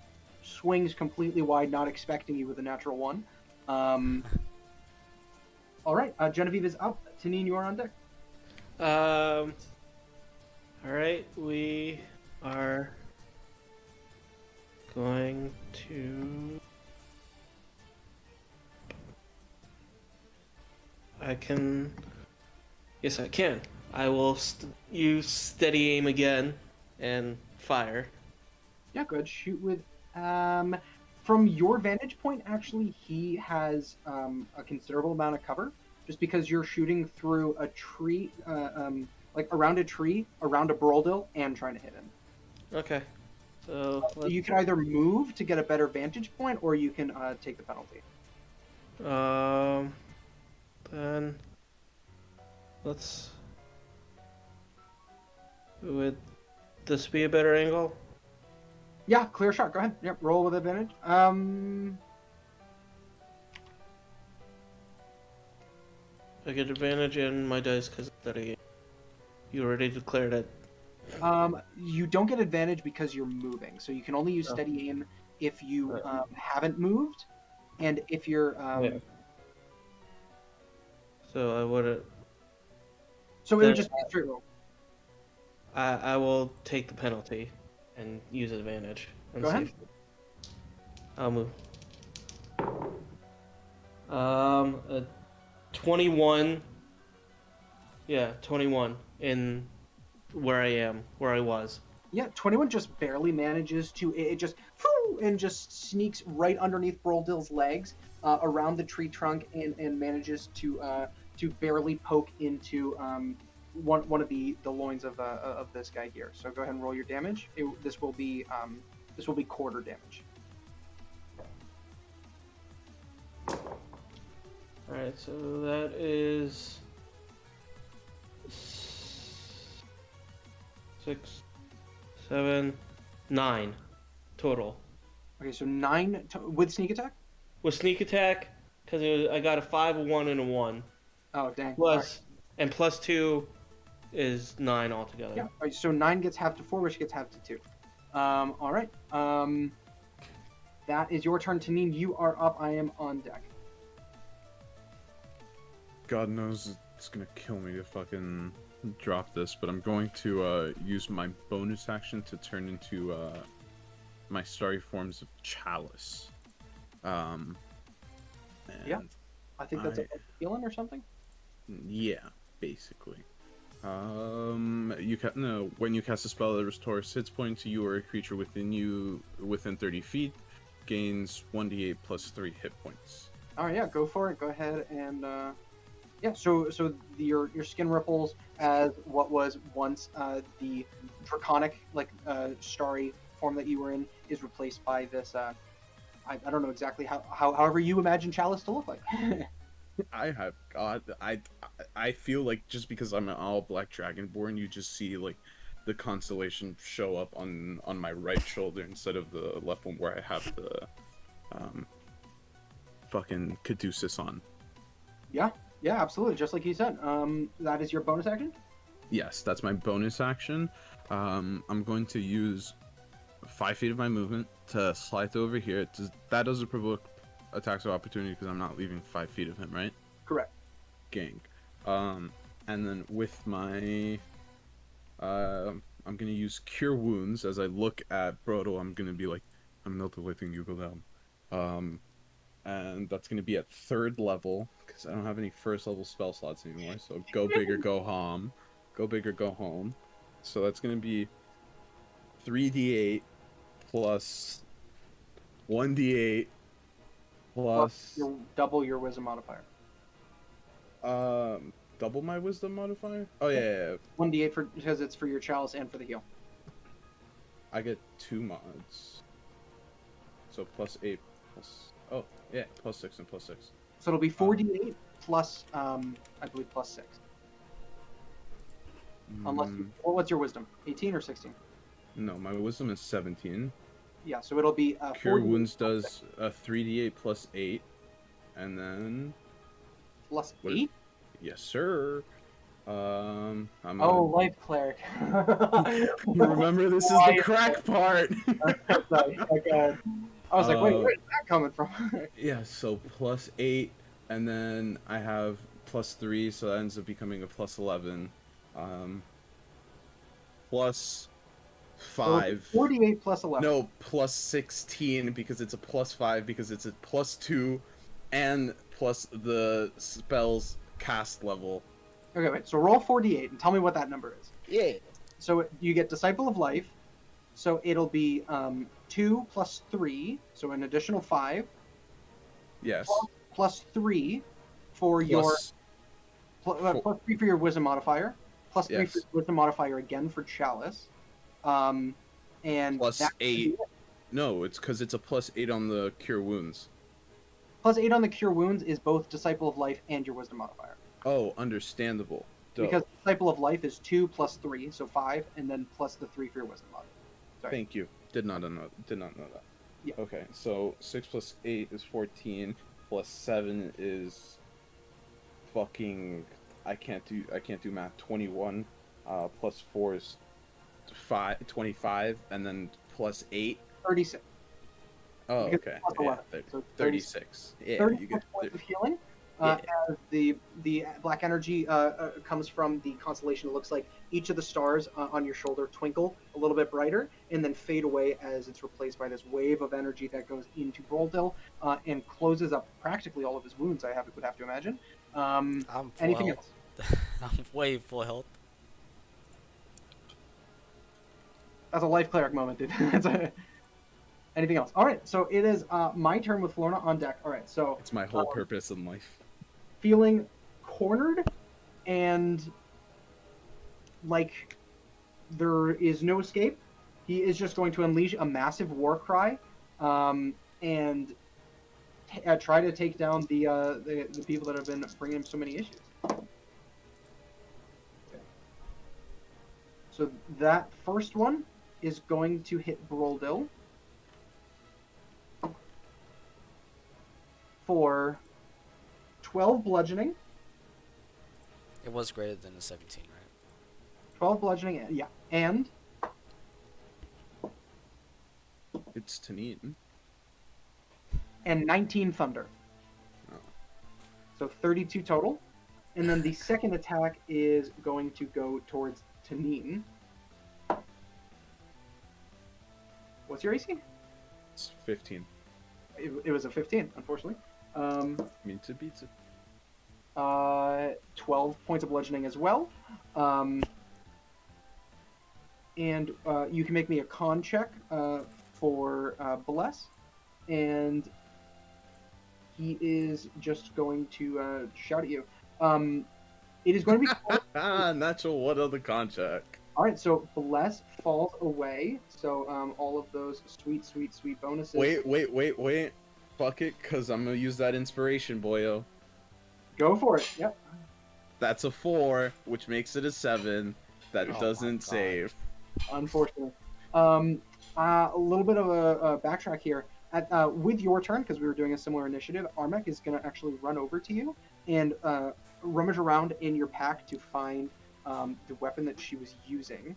swings completely wide, not expecting you with a natural 1. All right, Genevieve is up. Tanine, you are on deck. All right, we are going to. I can. Yes, I can. I will use steady aim again and fire. Yeah, go ahead. Shoot with. From your vantage point, actually, he has a considerable amount of cover, just because you're shooting through a tree, like around a tree, around a Broldill, and trying to hit him. Okay. So You can either move to get a better vantage point, or you can take the penalty. Then let's. Would this be a better angle? Yeah, clear shot. Go ahead. Yep, roll with advantage. I get advantage in my dice because it's steady aim. You already declared it. You don't get advantage because you're moving, so you can only use Oh. steady aim if you haven't moved, and if you're. Yeah. So I would. So it would just be a straight roll. I will take the penalty and use advantage. And Go ahead. see I'll move. A 21. Yeah, 21 in where I was. Yeah, 21 just barely manages to it just and just sneaks right underneath Broldill's legs, around the tree trunk, and manages to barely poke into one of the loins of this guy here. So go ahead and roll your damage. This will be quarter damage. All right, so that is 6, 7, 9 total. Okay, so 9 with sneak attack. With sneak attack, because I got a 5, a 1, and a 1. Oh dang! Plus, and plus 2 is 9 altogether. Yeah. All right, so 9 gets half to 4, which gets half to 2. All right. That is your turn, Tanine. You are up. I am on deck. God knows it's gonna kill me to fucking drop this, but I'm going to use my bonus action to turn into my starry forms of chalice. And Yeah. I think that's a healing or something. Yeah, basically. When you cast a spell that restores hit points to you or a creature within 30 feet, gains 1d8 plus 3 hit points. All right, yeah, go for it. Go ahead and yeah. So your skin ripples as what was once the draconic starry form that you were in is replaced by this. I don't know exactly however you imagine chalice to look like. I feel like just because I'm an all black dragonborn, you just see like the constellation show up on my right shoulder instead of the left one where I have the fucking caduceus on. Yeah, absolutely. Just like you said. That is your bonus action? Yes, that's my bonus action. I'm going to use 5 feet of my movement to slide over here. That doesn't provoke attacks of opportunity because I'm not leaving 5 feet of him, right? Correct. Gang. And then with my I'm gonna use Cure Wounds. As I look at Brodo, I'm gonna be like, I'm not letting you go down. And that's gonna be at 3rd level because I don't have any 1st level spell slots anymore. So go big or go home. Go big or go home. So that's gonna be 3d8 plus 1d8 plus double your wisdom modifier. Double my wisdom modifier? Oh yeah. 1d8 because it's for your chalice and for the heal. I get 2 mods. So plus 8 plus plus 6 and plus 6. So it'll be 4d8 plus I believe plus 6. Unless what's your wisdom? 18 or 16? No, my wisdom is 17. Yeah, so it'll be Cure Wounds does a 3d8 plus 8 and then plus 8? Yes, sir. Life cleric. Remember, this is the crack part. Okay. I was like, wait, where's that coming from? Yeah, so plus 8, and then I have plus 3, so that ends up becoming a plus 11. Plus So 5. 48 plus 11. No, plus 16 because it's a plus 5 because it's a plus 2 and plus the spell's cast level. Okay, wait. So roll 48 and tell me what that number is. Yeah. So you get Disciple of Life. So it'll be 2 plus 3, so an additional 5. Yes. Plus 3 for your Plus plus 3 for your Wisdom modifier. Plus 3 for Yes. your Wisdom modifier again for Chalice. And plus that- 8. No, it's because it's a plus 8 on the cure wounds. Plus 8 on the Cure Wounds is both Disciple of Life and your Wisdom modifier. Oh, understandable. Because Disciple of Life is 2 plus 3, so 5, and then plus the 3 for your Wisdom modifier. Sorry. Thank you. Did not know that. Yeah. Okay, so 6 plus 8 is 14, plus 7 is fucking I can't do math. 21 plus 4 is 25, and then plus 8 36. Oh, Because okay. plus Yeah, 11, so 36. Yeah, 36 you get points of healing. Yeah. As the black energy comes from the constellation, it looks like each of the stars on your shoulder twinkle a little bit brighter and then fade away as it's replaced by this wave of energy that goes into Broldil and closes up practically all of his wounds. Would have to imagine. I'm full Anything health. else? I'm way full health. That's a life cleric moment, dude. Anything else? All right, so it is my turn with Florna on deck. All right, so It's my whole purpose in life. feeling cornered and like there is no escape, he is just going to unleash a massive war cry and try to take down the people that have been bringing him so many issues. Okay. So that first one is going to hit Broldil for 12 bludgeoning. It was greater than a 17, right? 12 bludgeoning, yeah. And It's Tanine. 19 thunder. Oh. So 32 total. And then the second attack is going to go towards Tanine. What's your AC? It's 15. It was a 15, unfortunately. Means it beats it. 12 points of bludgeoning as well. And you can make me a con check for Bless. And he is just going to shout at you. It is going to be... Natural what other contract? All right, so Bless falls away. So all of those sweet bonuses. Wait. Fuck it, because I'm going to use that inspiration, boyo. Go for it. Yep. That's a 4, which makes it a 7. That Oh my doesn't God. save. Unfortunately. A little bit of a backtrack here. With your turn, because we were doing a similar initiative, Armek is going to actually run over to you and rummage around in your pack to find the weapon that she was using,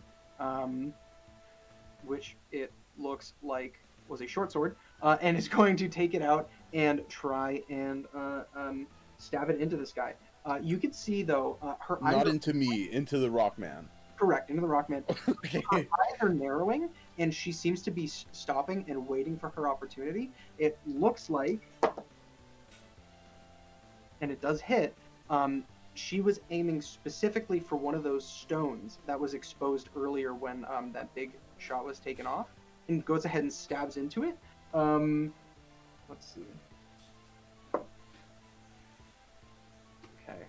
which it looks like was a short sword, and is going to take it out and try and stab it into this guy. You can see, though, her eyes Not are into me, into the Rockman. correct, into the Rockman. Okay. Her eyes are narrowing, and she seems to be stopping and waiting for her opportunity. It looks like, and it does hit, she was aiming specifically for one of those stones that was exposed earlier when that big shot was taken off, and goes ahead and stabs into it. Let's see. Okay.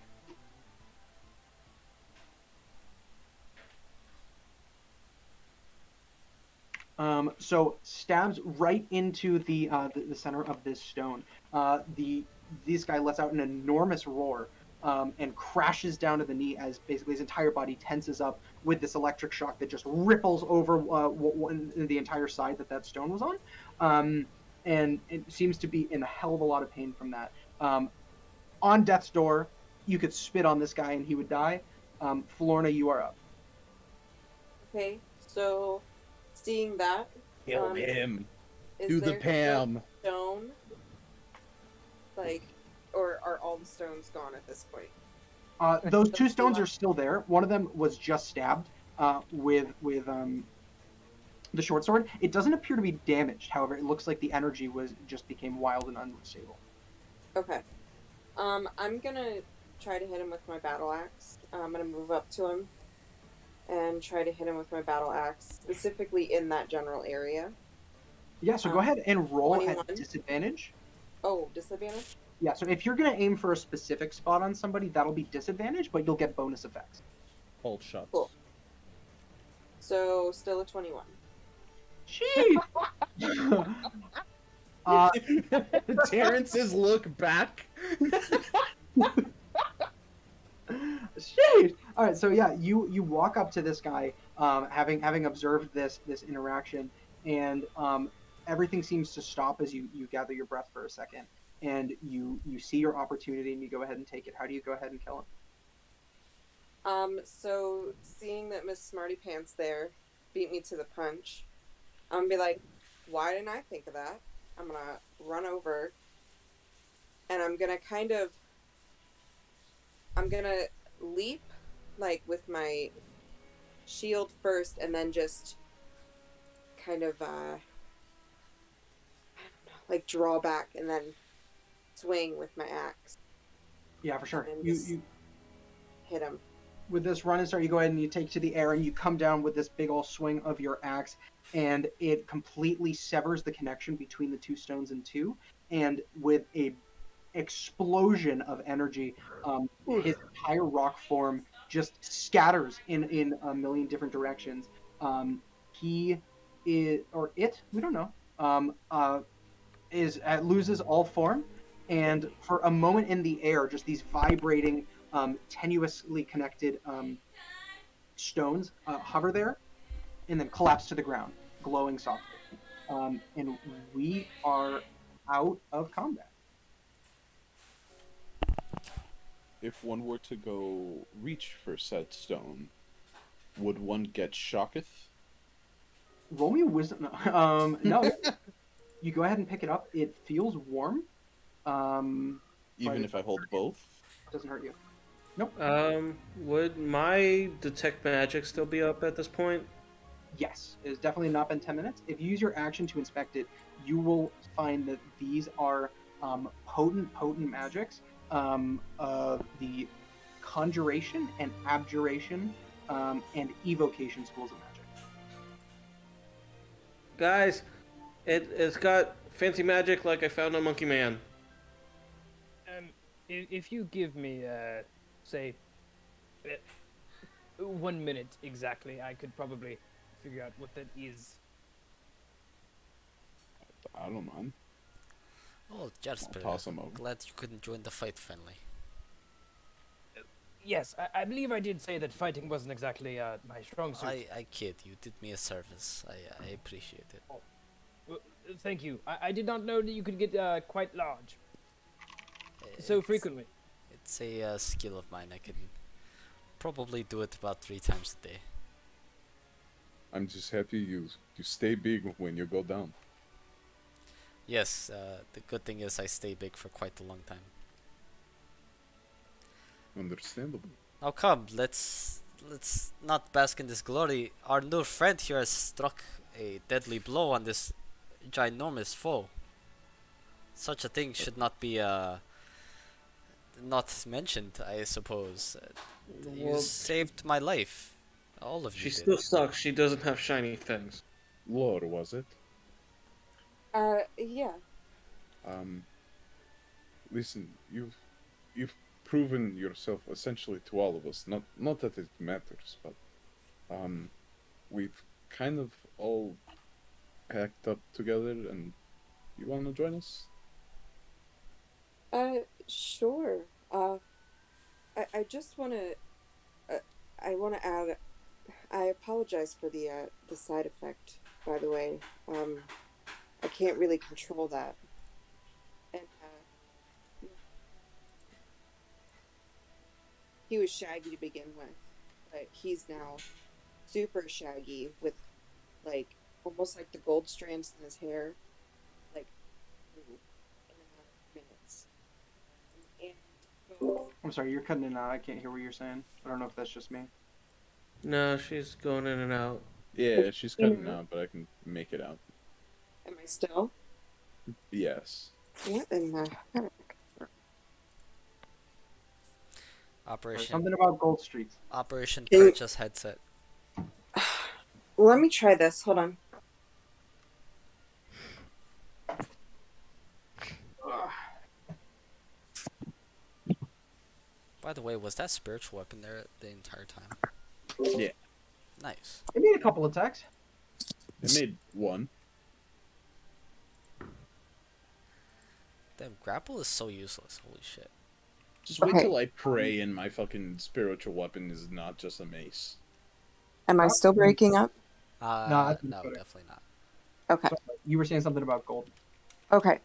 So stabs right into the center of this stone. This guy lets out an enormous roar and crashes down to the knee as basically his entire body tenses up with this electric shock that just ripples over the entire side that stone was on. And it seems to be in a hell of a lot of pain from that. On death's door, you could spit on this guy and he would die. Florna, you are up. Okay, so seeing that, Kill him. is Do the there Pam. stone, like, or are all the stones gone at this point? Those two stones are still there. One of them was just stabbed with the short sword. It doesn't appear to be damaged. However, it looks like the energy was just became wild and unstable. Okay. I'm gonna try to hit him with my battle axe. I'm gonna move up to him and try to hit him with my battle axe, specifically in that general area. Yeah, so go ahead and roll 21. at disadvantage. Oh, disadvantage? Yeah, so if you're gonna aim for a specific spot on somebody, that'll be disadvantage, but you'll get bonus effects. Hold shots. Cool. So, still a 21. Sheesh! Terrence's look back. Sheesh! All right, so yeah, you walk up to this guy, having observed this interaction, and everything seems to stop as you gather your breath for a second, and you see your opportunity, and you go ahead and take it. How do you go ahead and kill him? So seeing that Miss Smarty Pants there beat me to the punch, I'm gonna be like, why didn't I think of that? I'm gonna run over, and I'm gonna leap, like, with my shield first, and then just kind of, I don't know, like, draw back, and then swing with my axe. Yeah, for sure. And You hit him. with this run and start, you go ahead and you take to the air, and you come down with this big old swing of your axe, and it completely severs the connection between the two stones in two, and with a explosion of energy, his entire rock form just scatters in a million different directions. He is, or it, we don't know, loses all form, and for a moment in the air, just these vibrating, tenuously connected stones hover there, and then collapse to the ground, glowing softly. And we are out of combat. If one were to go reach for said stone, would one get shocketh? Roll me a wisdom. No. You go ahead and pick it up. It feels warm. Even if I hold both? Doesn't hurt you. Nope. Would my detect magic still be up at this point? Yes, it has definitely not been 10 minutes. If you use your action to inspect it, you will find that these are potent magics of the conjuration and abjuration and evocation schools of magic. Guys, it's got fancy magic like I found on Monkey Man. If you give me, say, 1 minute exactly, I could probably figure out what that is. I don't mind. Oh, Jasper, I'll toss him over. glad you couldn't join the fight, friendly. Yes, I believe I did say that fighting wasn't exactly my strong suit. I kid, you did me a service. I appreciate it. Well, thank you. I did not know that you could get quite large so frequently. It's a skill of mine. I can probably do it about 3 times a day. I'm just happy you stay big when you go down. Yes, the good thing is I stay big for quite a long time. Understandable. Now come, let's not bask in this glory. Our new friend here has struck a deadly blow on this ginormous foe. Such a thing should not be not mentioned, I suppose. You Well, saved my life. All of you she did. still sucks. She doesn't have shiny things. Lore, was it? Yeah. Listen, you've proven yourself essentially to all of us. Not that it matters, but we've kind of all packed up together, and you want to join us? Sure. I just want to, I want to add, I apologize for the side effect, by the way. I can't really control that. And, he was shaggy to begin with, but he's now super shaggy with, like, almost like the gold strands in his hair, like, in a matter of minutes. I'm sorry, you're cutting in and out. I can't hear what you're saying. I don't know if that's just me. No, she's going in and out. Yeah, she's cutting out, but I can make it out. Am I still? Yes. What in the heck? Operation Something about gold streaks. Operation Can you- Purchase headset. Let me try this. Hold on. By the way, was that spiritual weapon there the entire time? Yeah. Nice. I made a couple attacks. I made one. Damn, grapple is so useless. Holy shit. Just wait Okay. till I pray and my fucking spiritual weapon is not just a mace. Am I still breaking up? I think No, better. definitely not. Okay. You were saying something about gold. Okay.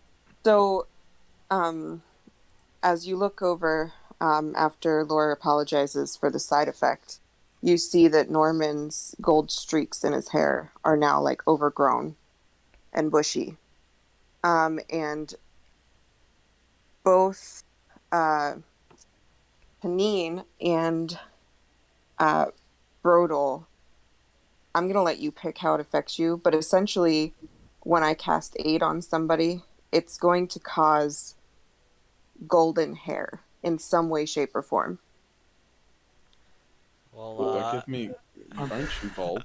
So, as you look over, after Laura apologizes for the side effect, you see that Norman's gold streaks in his hair are now like overgrown and bushy. And both Panine and Brodel, I'm going to let you pick how it affects you, but essentially, when I cast aid on somebody, it's going to cause golden hair in some way, shape, or form. Well, Will that give me... Aren't you bald?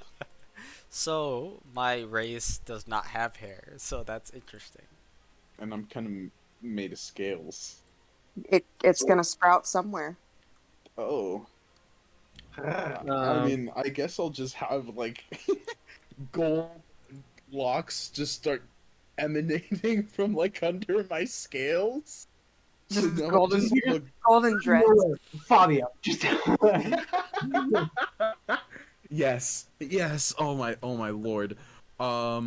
so my race does not have hair, so that's interesting. And I'm kind of made of scales. It's going to sprout somewhere. Oh. I mean, I guess I'll just have, like, gold locks just start emanating from, like, under my scales. Just So golden, just look... golden dreads. Fabio, just Yes, yes. Oh my lord. Oh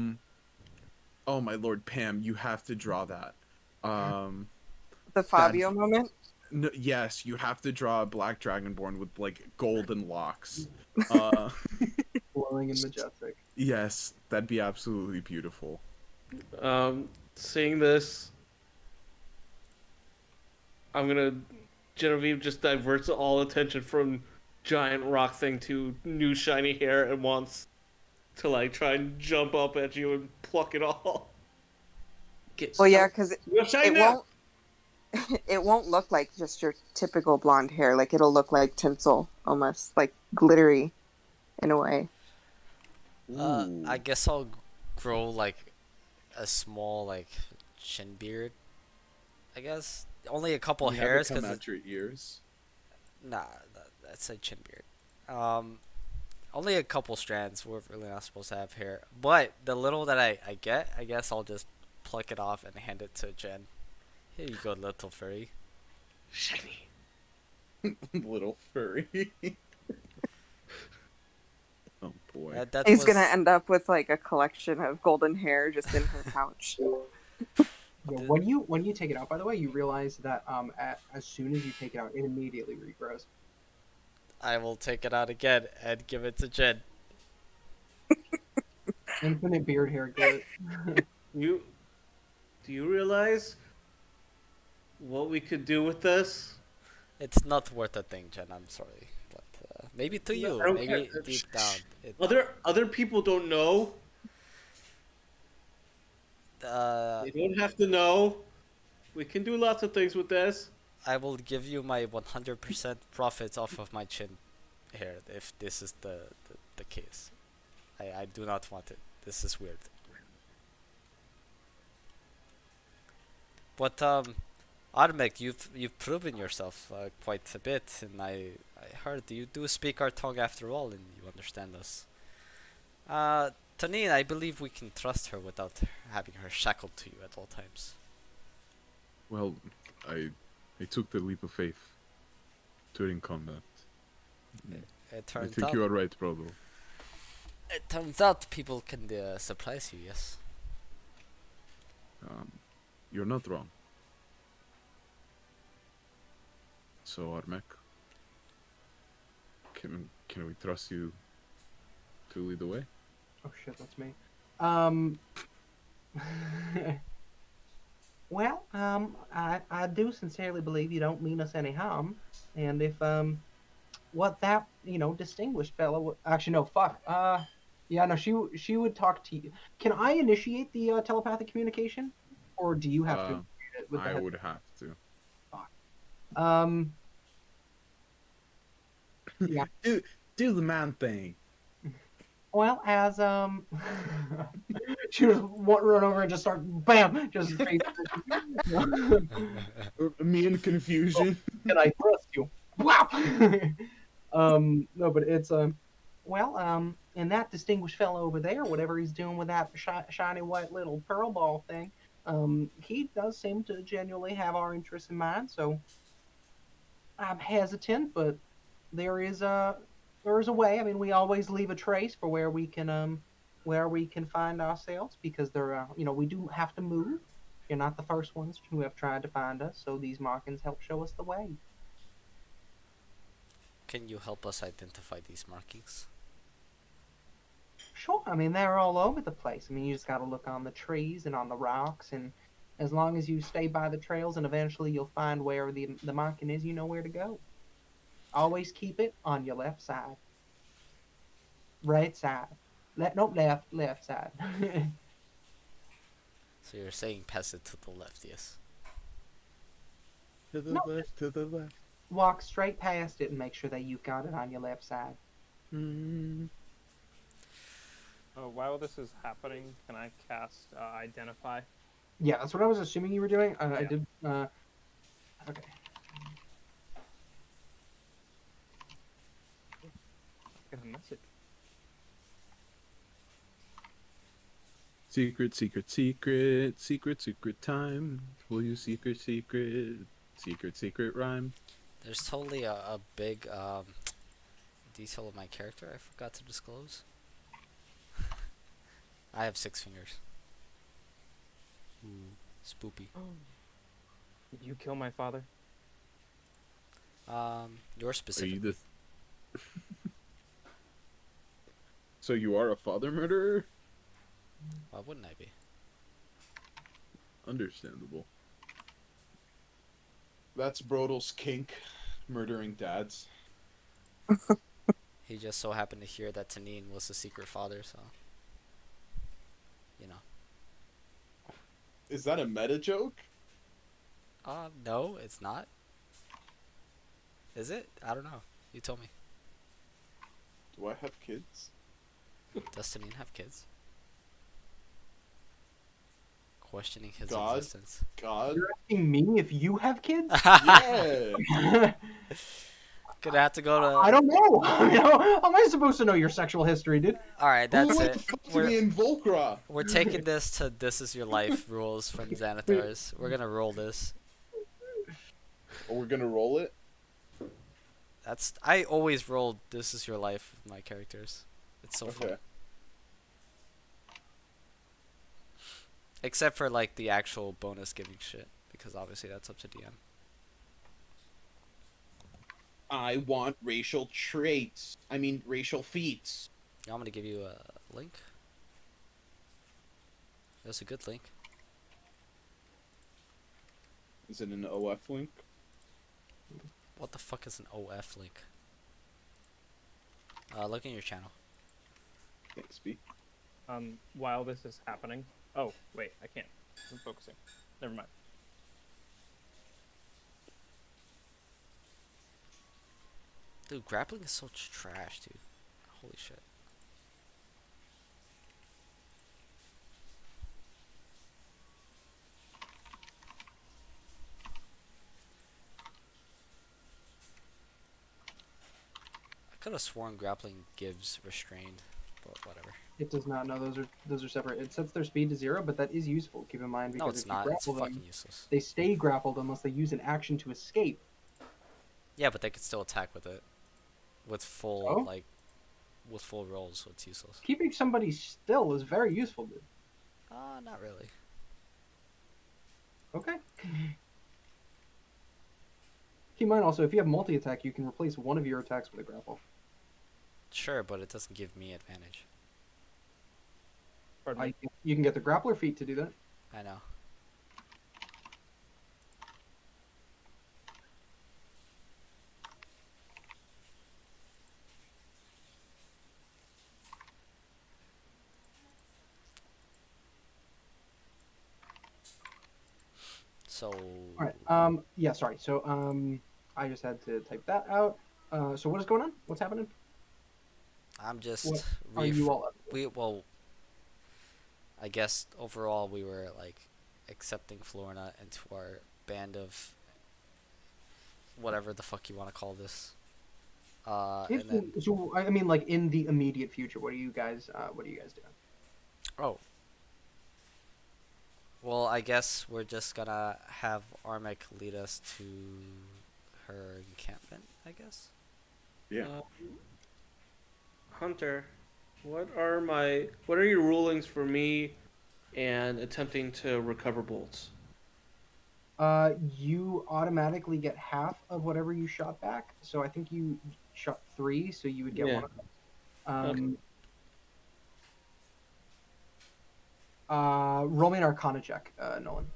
my lord, Pam, you have to draw that. The Fabio moment. No, yes, you have to draw a black dragonborn with like golden locks. glowing and majestic. Yes, that'd be absolutely beautiful. Seeing this, Genevieve just diverts all attention from giant rock thing to new shiny hair and wants to like try and jump up at you and pluck it all. Well, yeah, because it won't. it won't look like just your typical blonde hair. Like it'll look like tinsel, almost like glittery, in a way. I guess I'll grow like a small like chin beard. I guess only a couple You hairs have it come because out your ears. nah, that's a chin beard. Only a couple strands. We're really not supposed to have hair. But the little that I get, I guess I'll just pluck it off and hand it to Jen. Here you go, little furry. Shiny. Little furry. Oh boy. He's gonna end up with like a collection of golden hair just in her pouch. Yeah, when you take it out, by the way, you realize that as soon as you take it out, it immediately regrows. I will take it out again and give it to Jen. Infinite beard hair growth. Do you realize what we could do with this? It's not worth a thing, Jen. I'm sorry, but maybe to you, I don't maybe care. deep down. It, Other people don't know. they don't have to know. We can do lots of things with this. I will give you my 100% profits off of my chin hair if this is the case. I do not want it. This is weird. But Armek, you've proven yourself quite a bit, and I heard you do speak our tongue after all, and you understand us. Tanin, I believe we can trust her without having her shackled to you at all times. Well, I took the leap of faith during combat. It I turns think out you are right, brother. it turns out people can surprise you. Yes. You're not wrong. So, Armek, can we trust you to lead the way? Oh shit, that's me. Well, I do sincerely believe you don't mean us any harm, and if what that distinguished fellow actually no fuck yeah no she would talk to you. Can I initiate the telepathic communication, or do you have to Uh, initiate it with the I head? would have to. Fuck. Um, yeah. Do the man thing. Well, as she just run over and just start bam, just face. Me in confusion. Can I trust you? Wow. No, but it's well, and that distinguished fellow over there, whatever he's doing with that shiny white little pearl ball thing, he does seem to genuinely have our interests in mind. So I'm hesitant, but there is a way. I mean, we always leave a trace for where we can find ourselves because we do have to move. You're not the first ones who have tried to find us, so these markings help show us the way. Can you help us identify these markings? Sure, I mean they're all over the place. I mean you just got to look on the trees and on the rocks, and as long as you stay by the trails, and eventually you'll find where the marking is, you know where to go. Always keep it on your left side, right side, left side. So you're saying pass it to the left, yes. To the No, left, to the left. walk straight past it and make sure that you've got it on your left side. Mm. While this is happening, can I cast Identify? Yeah, that's what I was assuming you were doing. I Yeah. did. Okay. Get a message. Secret, secret, secret, secret, secret time. Will you secret, secret, secret, secret rhyme? There's totally a big detail of my character I forgot to disclose. I have 6 fingers. Ooh, spoopy. Did you kill my father? Your Are specific. you the? So you are a father murderer? Why wouldn't I be? Understandable. That's Brodel's kink, murdering dads. He just so happened to hear that Tanine was the secret father, so you know. Is that a meta joke? No, it's not. Is it? I don't know. You told me. Do I have kids? Does Tanine have kids? Questioning his God. existence. God? You're asking me if you have kids? Yeah! Gonna have to go to. I don't know. How am I supposed to know your sexual history, dude? Alright, Who that's went it. the fuck to me in Volcra? We're taking this to This Is Your Life rules from Xanathars. We're gonna roll this. Oh, we're gonna roll it? I always roll This Is Your Life with my characters. It's so fun. Okay. Except for like the actual bonus giving shit, because obviously that's up to DM. I want racial traits. I mean, racial feats. You want me to give you a link? That's a good link. Is it an OF link? What the fuck is an OF link? Look in your channel. Thanks, B. While this is happening. Oh, wait, I can't. I'm focusing. Never mind. Dude, grappling is so trash, dude. Holy shit. I could have sworn grappling gives restrained, but whatever. It does not. No, those are separate. It sets their speed to 0, but that is useful. Keep in mind because No, it's if you not. It's grapple fucking them, useless. they stay grappled unless they use an action to escape. Yeah, but they could still attack with it. With full, Oh? like, with full rolls, so it's useless. Keeping somebody still is very useful, dude. Not really. Okay. Keep in mind also, if you have multi-attack, you can replace one of your attacks with a grapple. Sure, but it doesn't give me advantage. Pardon me. You can get the grappler feat to do that. I know. So All right. Yeah. Sorry. So I just had to type that out. So what is going on? What's happening? I'm What just are you all up to? we well, I guess overall we were like accepting Florina into our band of whatever the fuck you want to call this. Yeah, And then so I mean, like in the immediate future, what are you guys doing? oh, well, I guess we're just gonna have Armek lead us to her encampment, I guess. Yeah. Hunter, what are your rulings for me and attempting to recover bolts? You automatically get half of whatever you shot back. So I think you shot 3, so you would get Yeah. one of those. Okay. Roll me an Arcana check, Nolan.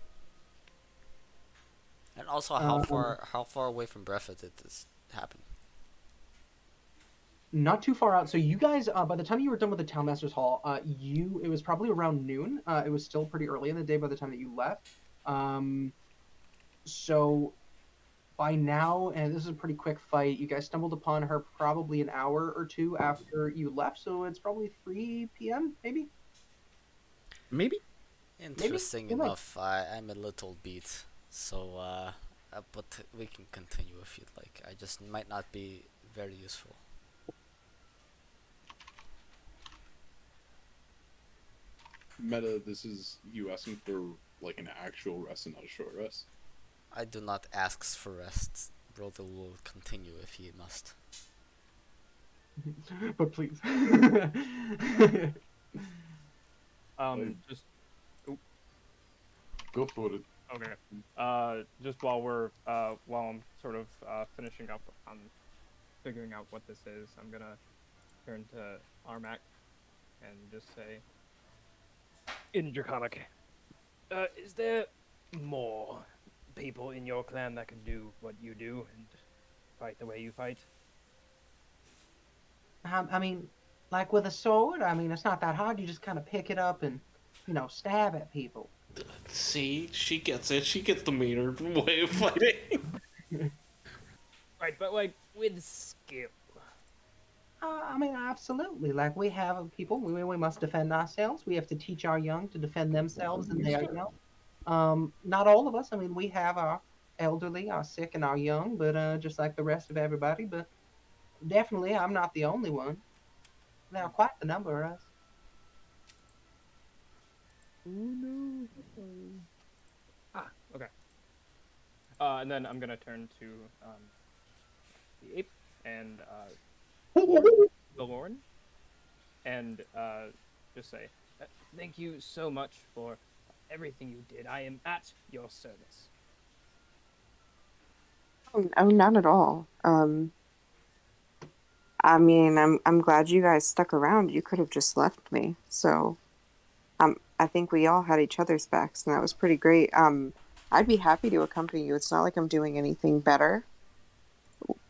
And also, Um, how far away from Brefa did this happen? Not too far out. So you guys, by the time you were done with the Townmaster's Hall, it was probably around noon. It was still pretty early in the day by the time that you left. So by now, and this is a pretty quick fight, you guys stumbled upon her probably an hour or two after you left. So it's probably 3 p.m. maybe. Maybe. Interesting Who knows? enough, I'm a little beat, so but we can continue if you'd like. I just might not be very useful. Meta, this is you asking for like an actual rest and not a short rest. I do not ask for rest. Brother will continue if he must. But please. Just Go for it. okay. Just while I'm sort of finishing up on figuring out what this is, I'm gonna turn to Armak and just say, in Draconic, is there more people in your clan that can do what you do and fight the way you fight? I mean, like with a sword, I mean, it's not that hard. You just kind of pick it up and, stab at people. See, she gets it. She gets the meaner way of fighting. Right, but like with skill. I mean, absolutely. Like we have people, we must defend ourselves. We have to teach our young to defend themselves and their young. Not all of us. I mean, we have our elderly, our sick, and our young, but just like the rest of everybody. But definitely, I'm not the only one. There are quite the number of us. Oh no. Okay. And then I'm gonna turn to the ape and the Lauren, and just say, thank you so much for everything you did. I am at your service. Oh, not at all. I mean, I'm glad you guys stuck around. You could have just left me. So, I think we all had each other's backs, and that was pretty great. I'd be happy to accompany you. It's not like I'm doing anything better.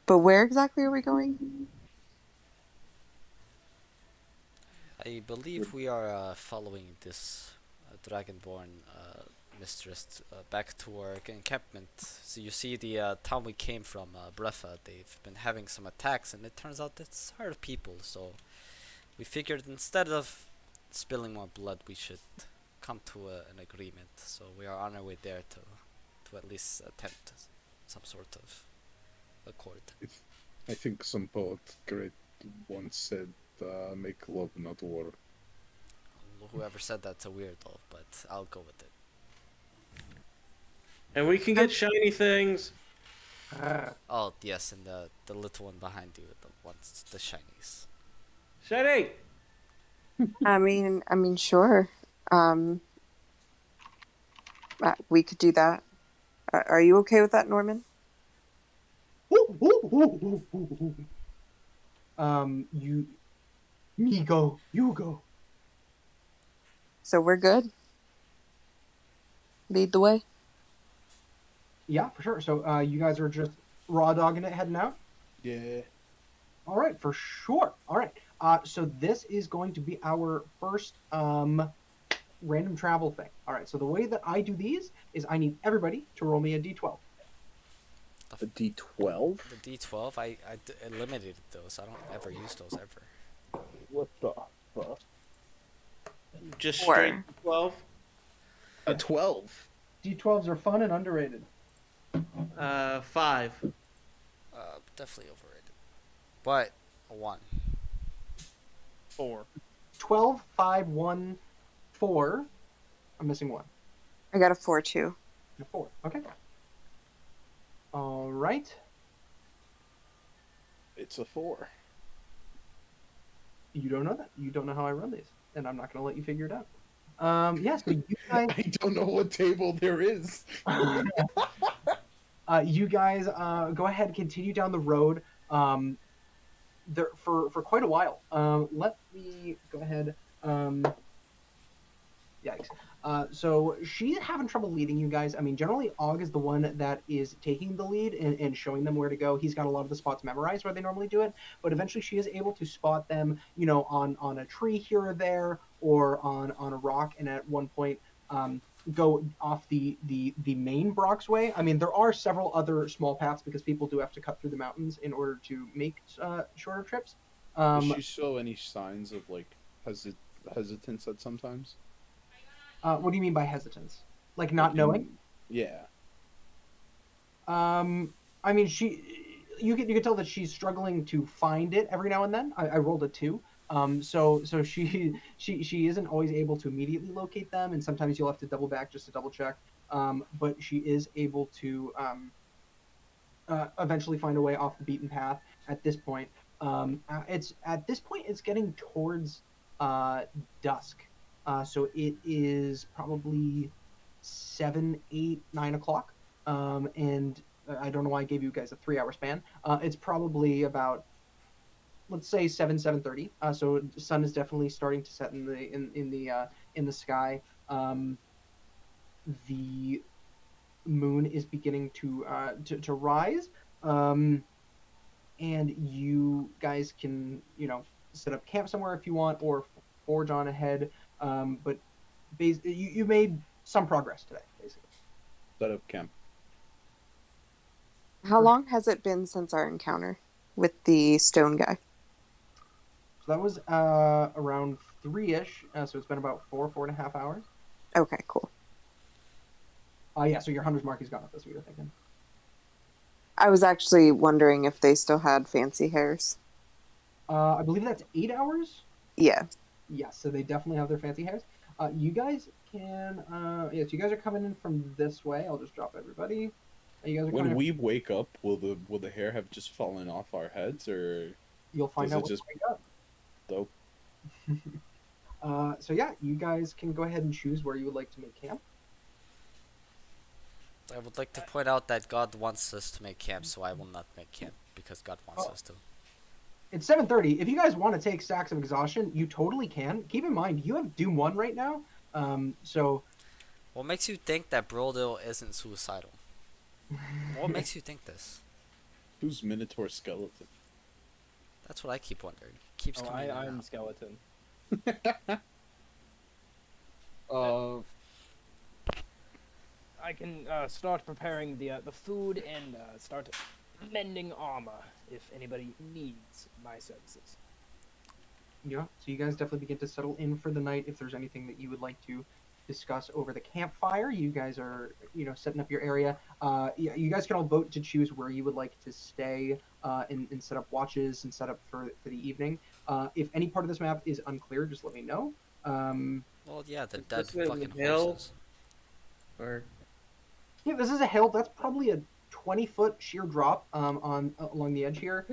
But where exactly are we going? I believe we are following this Dragonborn mistress back to our encampment. So you see the town we came from, Brefa, they've been having some attacks, and it turns out it's hard people. So we figured instead of spilling more blood, we should come to an agreement. So we are on our way there to at least attempt some sort of accord. I think some poet great once said, "Make love, not war." Whoever said that's a weirdo, but I'll go with it. And we can get shiny things. Oh yes, and the little one behind you, the shinies. Shiny. I mean, sure. We could do that. Are you okay with that, Norman? You go. So we're good. Lead the way. Yeah, for sure. So you guys are just raw dogging it, heading out. Yeah. All right, for sure. All right. So this is going to be our first random travel thing. All right. So the way that I do these is I need everybody to roll me a d12. A D12? The D12, eliminated those. I don't ever use those ever. What the fuck? Just 4. straight 12. A 12. D12s are fun and underrated. 5. Definitely overrated. But a 1. 4. 12, 5, 1, 4. I'm missing 1. I got a 4 too. A 4. Okay. All right. It's a 4. You don't know that. You don't know how I run these, and I'm not going to let you figure it out. Yes, so you guys. I don't know what table there is. You guys go ahead and continue down the road there for quite a while. Let me go ahead. Yikes. So she's having trouble leading you guys. I mean, generally, Og is the one that is taking the lead and showing them where to go. He's got a lot of the spots memorized where they normally do it, but eventually she is able to spot them, on a tree here or there, or on a rock, and at one point go off the main Brock's Way. I mean, there are several other small paths because people do have to cut through the mountains in order to make shorter trips. Does she show any signs of like hesitance at sometimes? What do you mean by hesitance? Like not knowing? Yeah. I mean, you can tell that she's struggling to find it every now and then. I rolled a 2. So she isn't always able to immediately locate them, and sometimes you'll have to double back just to double check. But she is able to eventually find a way off the beaten path at this point. It's getting towards dusk. So it is probably 7, 8, 9 o'clock. And I don't know why I gave you guys a 3-hour span. It's probably about, let's say 7:30. So the sun is definitely starting to set in the sky. The moon is beginning to rise. And you guys can, set up camp somewhere if you want, or forge on ahead. But you made some progress today, basically. Set up camp. How long has it been since our encounter with the stone guy? So that was around 3-ish. So it's been about 4.5 hours. Okay, cool. Yeah, so your hunter's mark is gone, if that's what you're thinking. I was actually wondering if they still had fancy hairs. I believe that's 8 hours. Yeah. Yes, so they definitely have their fancy hairs. You guys can, yes, you guys are coming in from this way. I'll just drop everybody. You guys are When coming we wake up, will the hair have just fallen off our heads, or you'll find does out it when just you wake up. dope? So yeah, you guys can go ahead and choose where you would like to make camp. I would like to point out that God wants us to make camp, so I will not make camp because God wants us to. It's 7:30. If you guys want to take stacks of exhaustion, you totally can. Keep in mind, you have Doom 1 right now. So What makes you think that Brodil isn't suicidal? What makes you think this? Who's Minotaur skeleton? That's what I keep wondering. Keeps coming in and I'm out. skeleton. I can start preparing the food and start mending armor if anybody needs my services. yeah, so you guys definitely begin to settle in for the night. If there's anything that you would like to discuss over the campfire, you guys are, setting up your area. Yeah, you guys can all vote to choose where you would like to stay and set up watches and set up for the evening. If any part of this map is unclear, just let me know. Well, yeah, the Is dead this in the fucking hill? horses. Or Yeah, this is a hill. That's probably a 20-foot sheer drop along the edge here.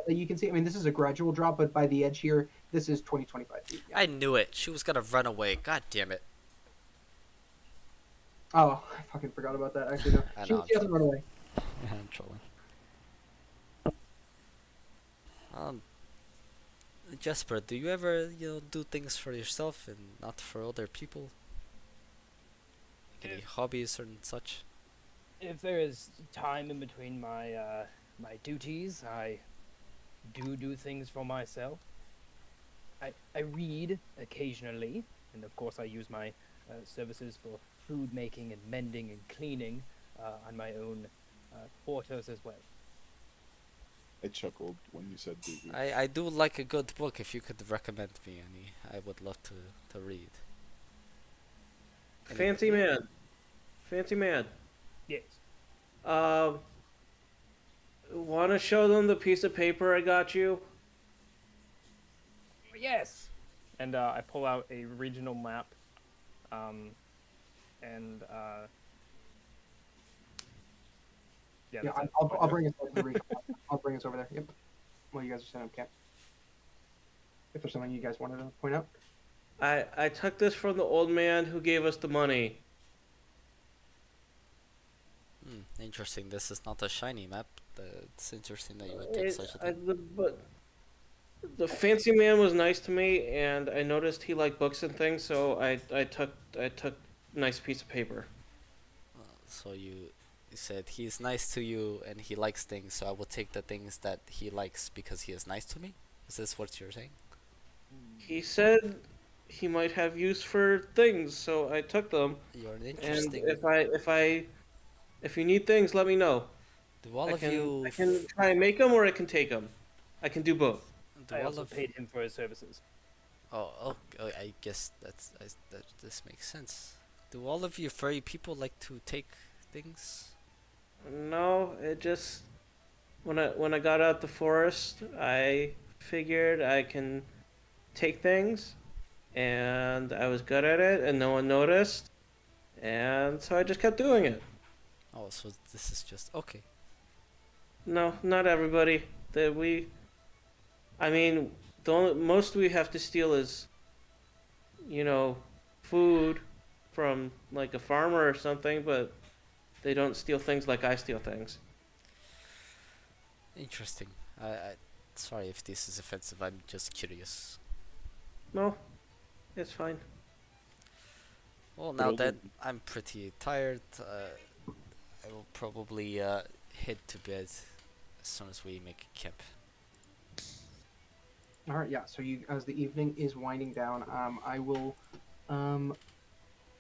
That you can see. I mean, this is a gradual drop, but by the edge here, this is 25 feet. Yeah. I knew it. She was gonna run away. God damn it. Oh, I fucking forgot about that. Actually, no. I She know, doesn't run away. I'm trolling. Jesper, do you ever, do things for yourself and not for other people? Any hobbies or such? If there is time in between my my duties, I do things for myself. I read occasionally. and of course I use my services for food making and mending and cleaning on my own quarters as well. I chuckled when you said boo. I do like a good book. If you could recommend me any, I would love to read. Fancy man. Fancy man. Yes. Want to show them the piece of paper I got you? Yes. And I pull out a regional map, and Yeah, that's it. I'll bring us over to the region. I'll bring us over there. Yep. While you guys are setting up camp. If there's something you guys wanted to point out. I took this from the old man who gave us the money. Interesting. This is not a shiny map. It's interesting that you would take such a thing. But the fancy man was nice to me, and I noticed he liked books and things, so I took nice piece of paper. So you said he's nice to you and he likes things, so I will take the things that he likes because he is nice to me? Is this what you're saying? He said he might have use for things, so I took them. You're an And interesting... if you need things, let me know. Do all I of can you... I can try and make them, or I can take them. I can do both. Do I all also of... paid him for his services. Oh, I guess that this makes sense. Do all of you furry people like to take things? No, it just when I got out the forest, I figured I can take things, and I was good at it, and no one noticed, and so I just kept doing it. Oh, so this is just... Okay. No, not everybody. I mean, most we have to steal is, food from like a farmer or something, but they don't steal things like I steal things. Interesting. Sorry if this is offensive, I'm just curious. No, it's fine. Well, now that I'm pretty tired, I will probably head to bed as soon as we make a camp. All right, yeah. So as the evening is winding down, I will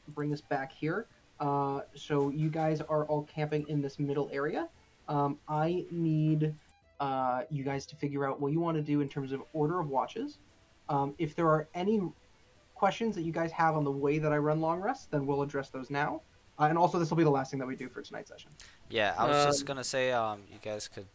bring us back here. So you guys are all camping in this middle area. I need you guys to figure out what you want to do in terms of order of watches. If there are any questions that you guys have on the way that I run long rest, then we'll address those now. And also, this will be the last thing that we do for tonight's session. Yeah, I was just gonna say, you guys could